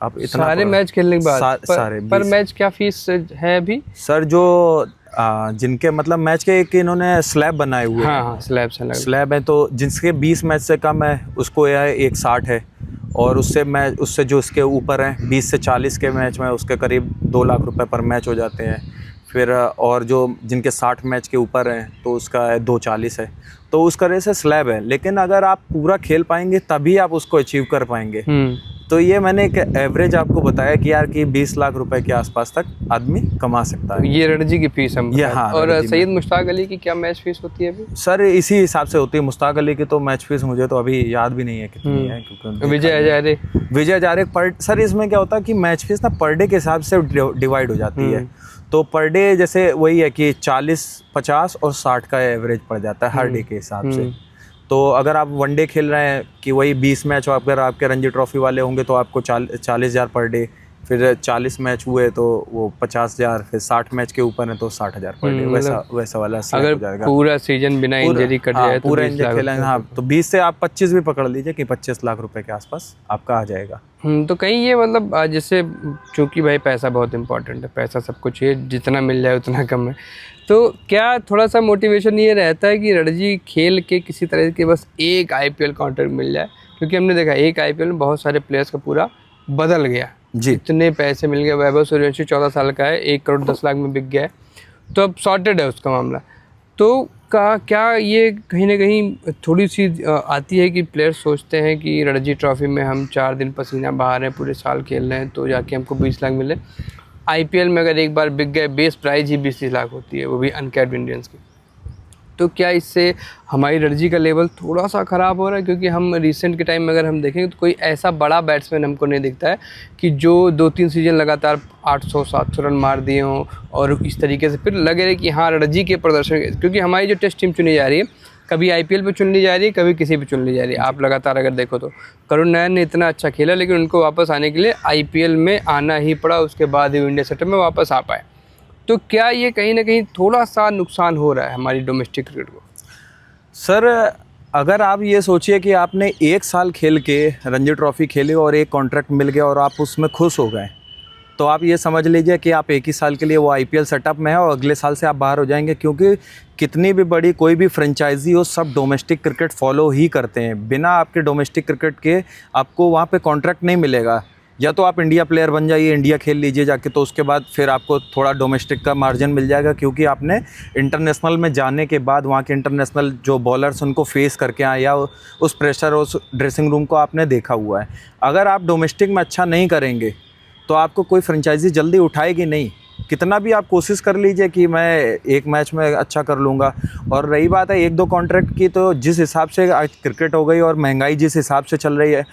आप। इतना सारे मैच खेलने के बाद सारे पर मैच क्या फीस है अभी? सर, जो जिनके मतलब मैच के एक इन्होंने स्लैब बनाए हुए हैं। हाँ, स्लैब है, तो जिनके 20 मैच से कम है उसको यह 160 है, और उससे जो उसके ऊपर हैं 20 से 40 के मैच में उसके करीब 2 लाख रुपए पर मैच हो जाते हैं। फिर और जो जिनके 60 मैच के ऊपर हैं तो उसका 240 है। तो उस तरह से स्लैब है, लेकिन अगर आप पूरा खेल पाएंगे तभी आप उसको अचीव कर पाएंगे। तो ये मैंने एक एवरेज आपको बताया कि यार कि 20 लाख रुपए के आसपास तक आदमी कमा सकता है। ये रणजी की फीस हम ये बताएं। हाँ, और रणजी सैयद मुश्ताक अली की क्या मैच फीस होती है अभी? सर इसी हिसाब से होती है। मुश्ताक अली की तो मैच फीस मुझे तो अभी याद भी नहीं है कितनी है, क्योंकि विजय हजारे पर सर इसमें क्या होता है कि मैच फीस ना पर डे के हिसाब से डिवाइड हो जाती है। तो पर डे जैसे वही है कि 40, 50 और 60 का एवरेज पड़ जाता है हर डे के हिसाब से। तो अगर आप वनडे खेल रहे हैं कि वही 20 मैच अगर आपके रणजी ट्रॉफी वाले होंगे तो आपको 40,000 पर डे, फिर 40 मैच हुए तो वो 50,000, फिर 60 मैच के ऊपर है तो 60,000 पर डे, वैसा वाला अगर हो जाएगा। पूरा सीजन बिना इंजरी कट जाए तो पूरा इंजरी खेलेंगे हाँ तो 20 से आप 25 भी पकड़ लीजिए कि 25 लाख रुपए के आसपास आपका आ जाएगा। तो कहीं ये मतलब जैसे चूँकि भाई पैसा बहुत इंपॉर्टेंट है, पैसा सब कुछ है, जितना मिल जाए उतना कम है। तो क्या थोड़ा सा मोटिवेशन ये रहता है कि रणजी खेल के किसी तरह के बस एक IPL कॉन्ट्रैक्ट मिल जाए? क्योंकि हमने देखा एक IPL में बहुत सारे प्लेयर्स का पूरा बदल गया जी, इतने पैसे मिल गए। वैभव सूर्यवंशी 14 साल का है, 1 करोड़ 10 लाख में बिक गया है, तो अब सॉर्टेड है उसका मामला। तो क्या ये कहीं ना कहीं थोड़ी सी आती है कि प्लेयर्स सोचते हैं कि रणजी ट्रॉफी में हम 4 दिन पसीना बहा रहे हैं, पूरे साल खेल रहे हैं, तो जाके हमको 20 लाख मिले। IPL में अगर एक बार बिक गए, बेस प्राइस ही 20 लाख होती है, वो भी अनकैप्ड इंडियंस की। तो क्या इससे हमारी रणजी का लेवल थोड़ा सा ख़राब हो रहा है? क्योंकि हम रिसेंट के टाइम में अगर हम देखें तो कोई ऐसा बड़ा बैट्समैन हमको नहीं दिखता है कि जो 2-3 सीजन लगातार 800-700 रन मार दिए हों और इस तरीके से फिर लगे रहे कि हाँ रणजी के प्रदर्शन। क्योंकि हमारी जो टेस्ट टीम चुनी जा रही है, कभी IPL पे चुन ली जा रही है, कभी किसी पे चुन ली जा रही है। आप लगातार अगर देखो तो करुण नायर ने इतना अच्छा खेला, लेकिन उनको वापस आने के लिए IPL में आना ही पड़ा, उसके बाद ही इंडिया सेटअप में वापस आ पाए। तो क्या ये कहीं ना कहीं थोड़ा सा नुकसान हो रहा है हमारी डोमेस्टिक क्रिकेट को? सर अगर आप ये सोचिए कि आपने 1 साल खेल के रणजी ट्रॉफी खेली और एक कॉन्ट्रैक्ट मिल गया और आप उसमें खुश हो गए, तो आप ये समझ लीजिए कि आप 1 ही साल के लिए वो IPL सेटअप में है और अगले साल से आप बाहर हो जाएंगे। क्योंकि कितनी भी बड़ी कोई भी फ्रेंचाइजी हो, सब डोमेस्टिक क्रिकेट फॉलो ही करते हैं। बिना आपके डोमेस्टिक क्रिकेट के आपको वहाँ पे कॉन्ट्रैक्ट नहीं मिलेगा। या तो आप इंडिया प्लेयर बन जाइए, इंडिया खेल लीजिए जाके, तो उसके बाद फिर आपको थोड़ा डोमेस्टिक का मार्जिन मिल जाएगा, क्योंकि आपने इंटरनेशनल में जाने के बाद वहाँ के इंटरनेशनल जो बॉलर्स उनको फेस करके आए या उस प्रेशर उस ड्रेसिंग रूम को आपने देखा हुआ है। अगर आप डोमेस्टिक में अच्छा नहीं करेंगे तो आपको कोई फ्रेंचाइजी जल्दी उठाएगी नहीं, कितना भी आप कोशिश कर लीजिए कि मैं एक मैच में अच्छा कर लूँगा। और रही बात है 1-2 कॉन्ट्रैक्ट की, तो जिस हिसाब से आज क्रिकेट हो गई और महंगाई जिस हिसाब से चल रही है,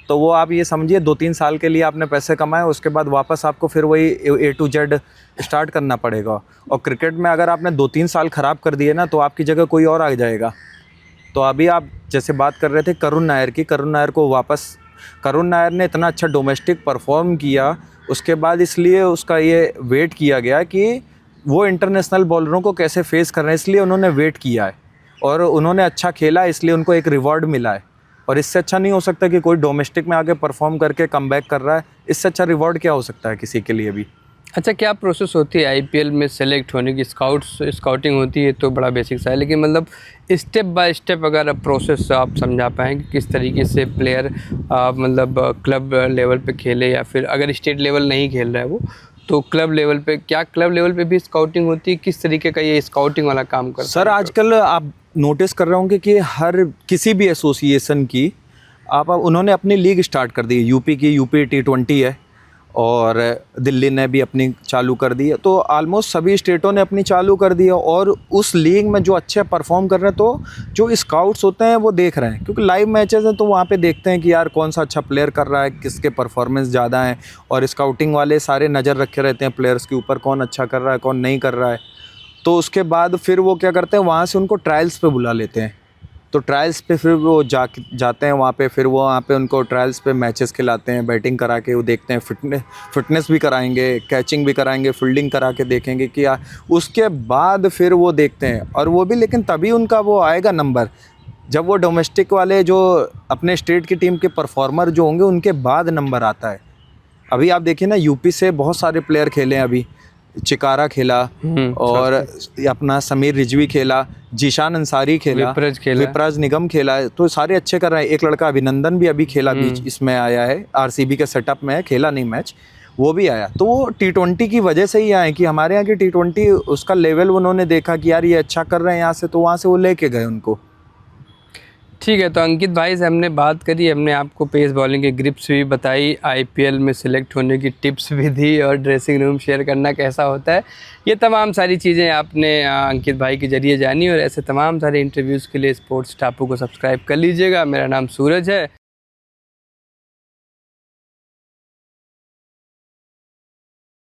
तो वो आप ये समझिए 2-3 साल के लिए आपने पैसे कमाए, उसके बाद वापस आपको फिर वही A to Z स्टार्ट करना पड़ेगा। और क्रिकेट में अगर आपने 2-3 साल ख़राब कर दिए ना, तो आपकी जगह कोई और आ जाएगा। तो अभी आप जैसे बात कर रहे थे करुण नायर की, करुण नायर ने इतना अच्छा डोमेस्टिक परफॉर्म किया, उसके बाद इसलिए उसका ये वेट किया गया कि वो इंटरनेशनल बॉलरों को कैसे फेस कर रहे हैं, इसलिए उन्होंने वेट किया है और उन्होंने अच्छा खेला, इसलिए उनको एक रिवॉर्ड मिला है। और इससे अच्छा नहीं हो सकता कि कोई डोमेस्टिक में आके परफॉर्म करके कमबैक कर रहा है, इससे अच्छा रिवॉर्ड क्या हो सकता है किसी के लिए भी। अच्छा, क्या प्रोसेस होती है IPL में सेलेक्ट होने की? स्काउटिंग होती है तो बड़ा बेसिक सा है, लेकिन मतलब स्टेप बाय स्टेप अगर प्रोसेस आप समझा पाएँ कि किस तरीके से प्लेयर मतलब क्लब लेवल पे खेले, या फिर अगर स्टेट लेवल नहीं खेल रहा है वो, तो क्लब लेवल पे, क्या क्लब लेवल पे भी स्काउटिंग होती है? किस तरीके का ये स्काउटिंग वाला काम करता है? सर आजकल आप नोटिस कर रहे होंगे कि हर किसी भी एसोसिएशन की उन्होंने अपनी लीग स्टार्ट कर दी। यूपी की यूपी T20 है और दिल्ली ने भी अपनी चालू कर दी है, तो ऑलमोस्ट सभी स्टेटों ने अपनी चालू कर दी है। और उस लीग में जो अच्छे परफॉर्म कर रहे हैं, तो जो स्काउट्स होते हैं वो देख रहे हैं, क्योंकि लाइव मैचेस हैं तो वहाँ पे देखते हैं कि यार कौन सा अच्छा प्लेयर कर रहा है, किसके परफॉर्मेंस ज़्यादा हैं। और स्काउटिंग वाले सारे नज़र रखे रहते हैं प्लेयर्स के ऊपर, कौन अच्छा कर रहा है कौन नहीं कर रहा है। तो उसके बाद फिर वो क्या करते हैं, वहाँ से उनको ट्रायल्स पे बुला लेते हैं। तो ट्रायल्स पे फिर वो जाते हैं वहाँ पे, फिर वो वहाँ पे उनको ट्रायल्स पे मैचेस खिलाते हैं, बैटिंग करा के वो देखते हैं, फिटनेस भी कराएंगे, कैचिंग भी कराएंगे, फील्डिंग करा के देखेंगे कि उसके बाद फिर वो देखते हैं। और वो भी लेकिन तभी उनका वो आएगा नंबर जब वो डोमेस्टिक वाले जो अपने स्टेट की टीम के परफॉर्मर जो होंगे उनके बाद नंबर आता है। अभी आप देखिए ना, यूपी से बहुत सारे प्लेयर खेले हैं अभी, चिकारा खेला और अपना समीर रिजवी खेला, जीशान अंसारी खेला, विपराज निगम खेला, तो सारे अच्छे कर रहे हैं। एक लड़का अभिनंदन भी अभी खेला बीच इसमें आया है, आरसीबी के सेटअप में खेला नहीं मैच, वो भी आया। तो वो T20 की वजह से ही आए कि हमारे यहाँ की T20 उसका लेवल उन्होंने देखा कि यार ये अच्छा कर रहे हैं यहाँ से, तो वहाँ से वो लेके गए उनको। ठीक है, तो अंकित भाई से हमने बात करी, हमने आपको पेस बॉलिंग के ग्रिप्स भी बताई, आईपीएल में सिलेक्ट होने की टिप्स भी दी और ड्रेसिंग रूम शेयर करना कैसा होता है, ये तमाम सारी चीज़ें आपने अंकित भाई के जरिए जानी। और ऐसे तमाम सारे इंटरव्यूज़ के लिए स्पोर्ट्स टापू को सब्सक्राइब कर लीजिएगा। मेरा नाम सूरज है।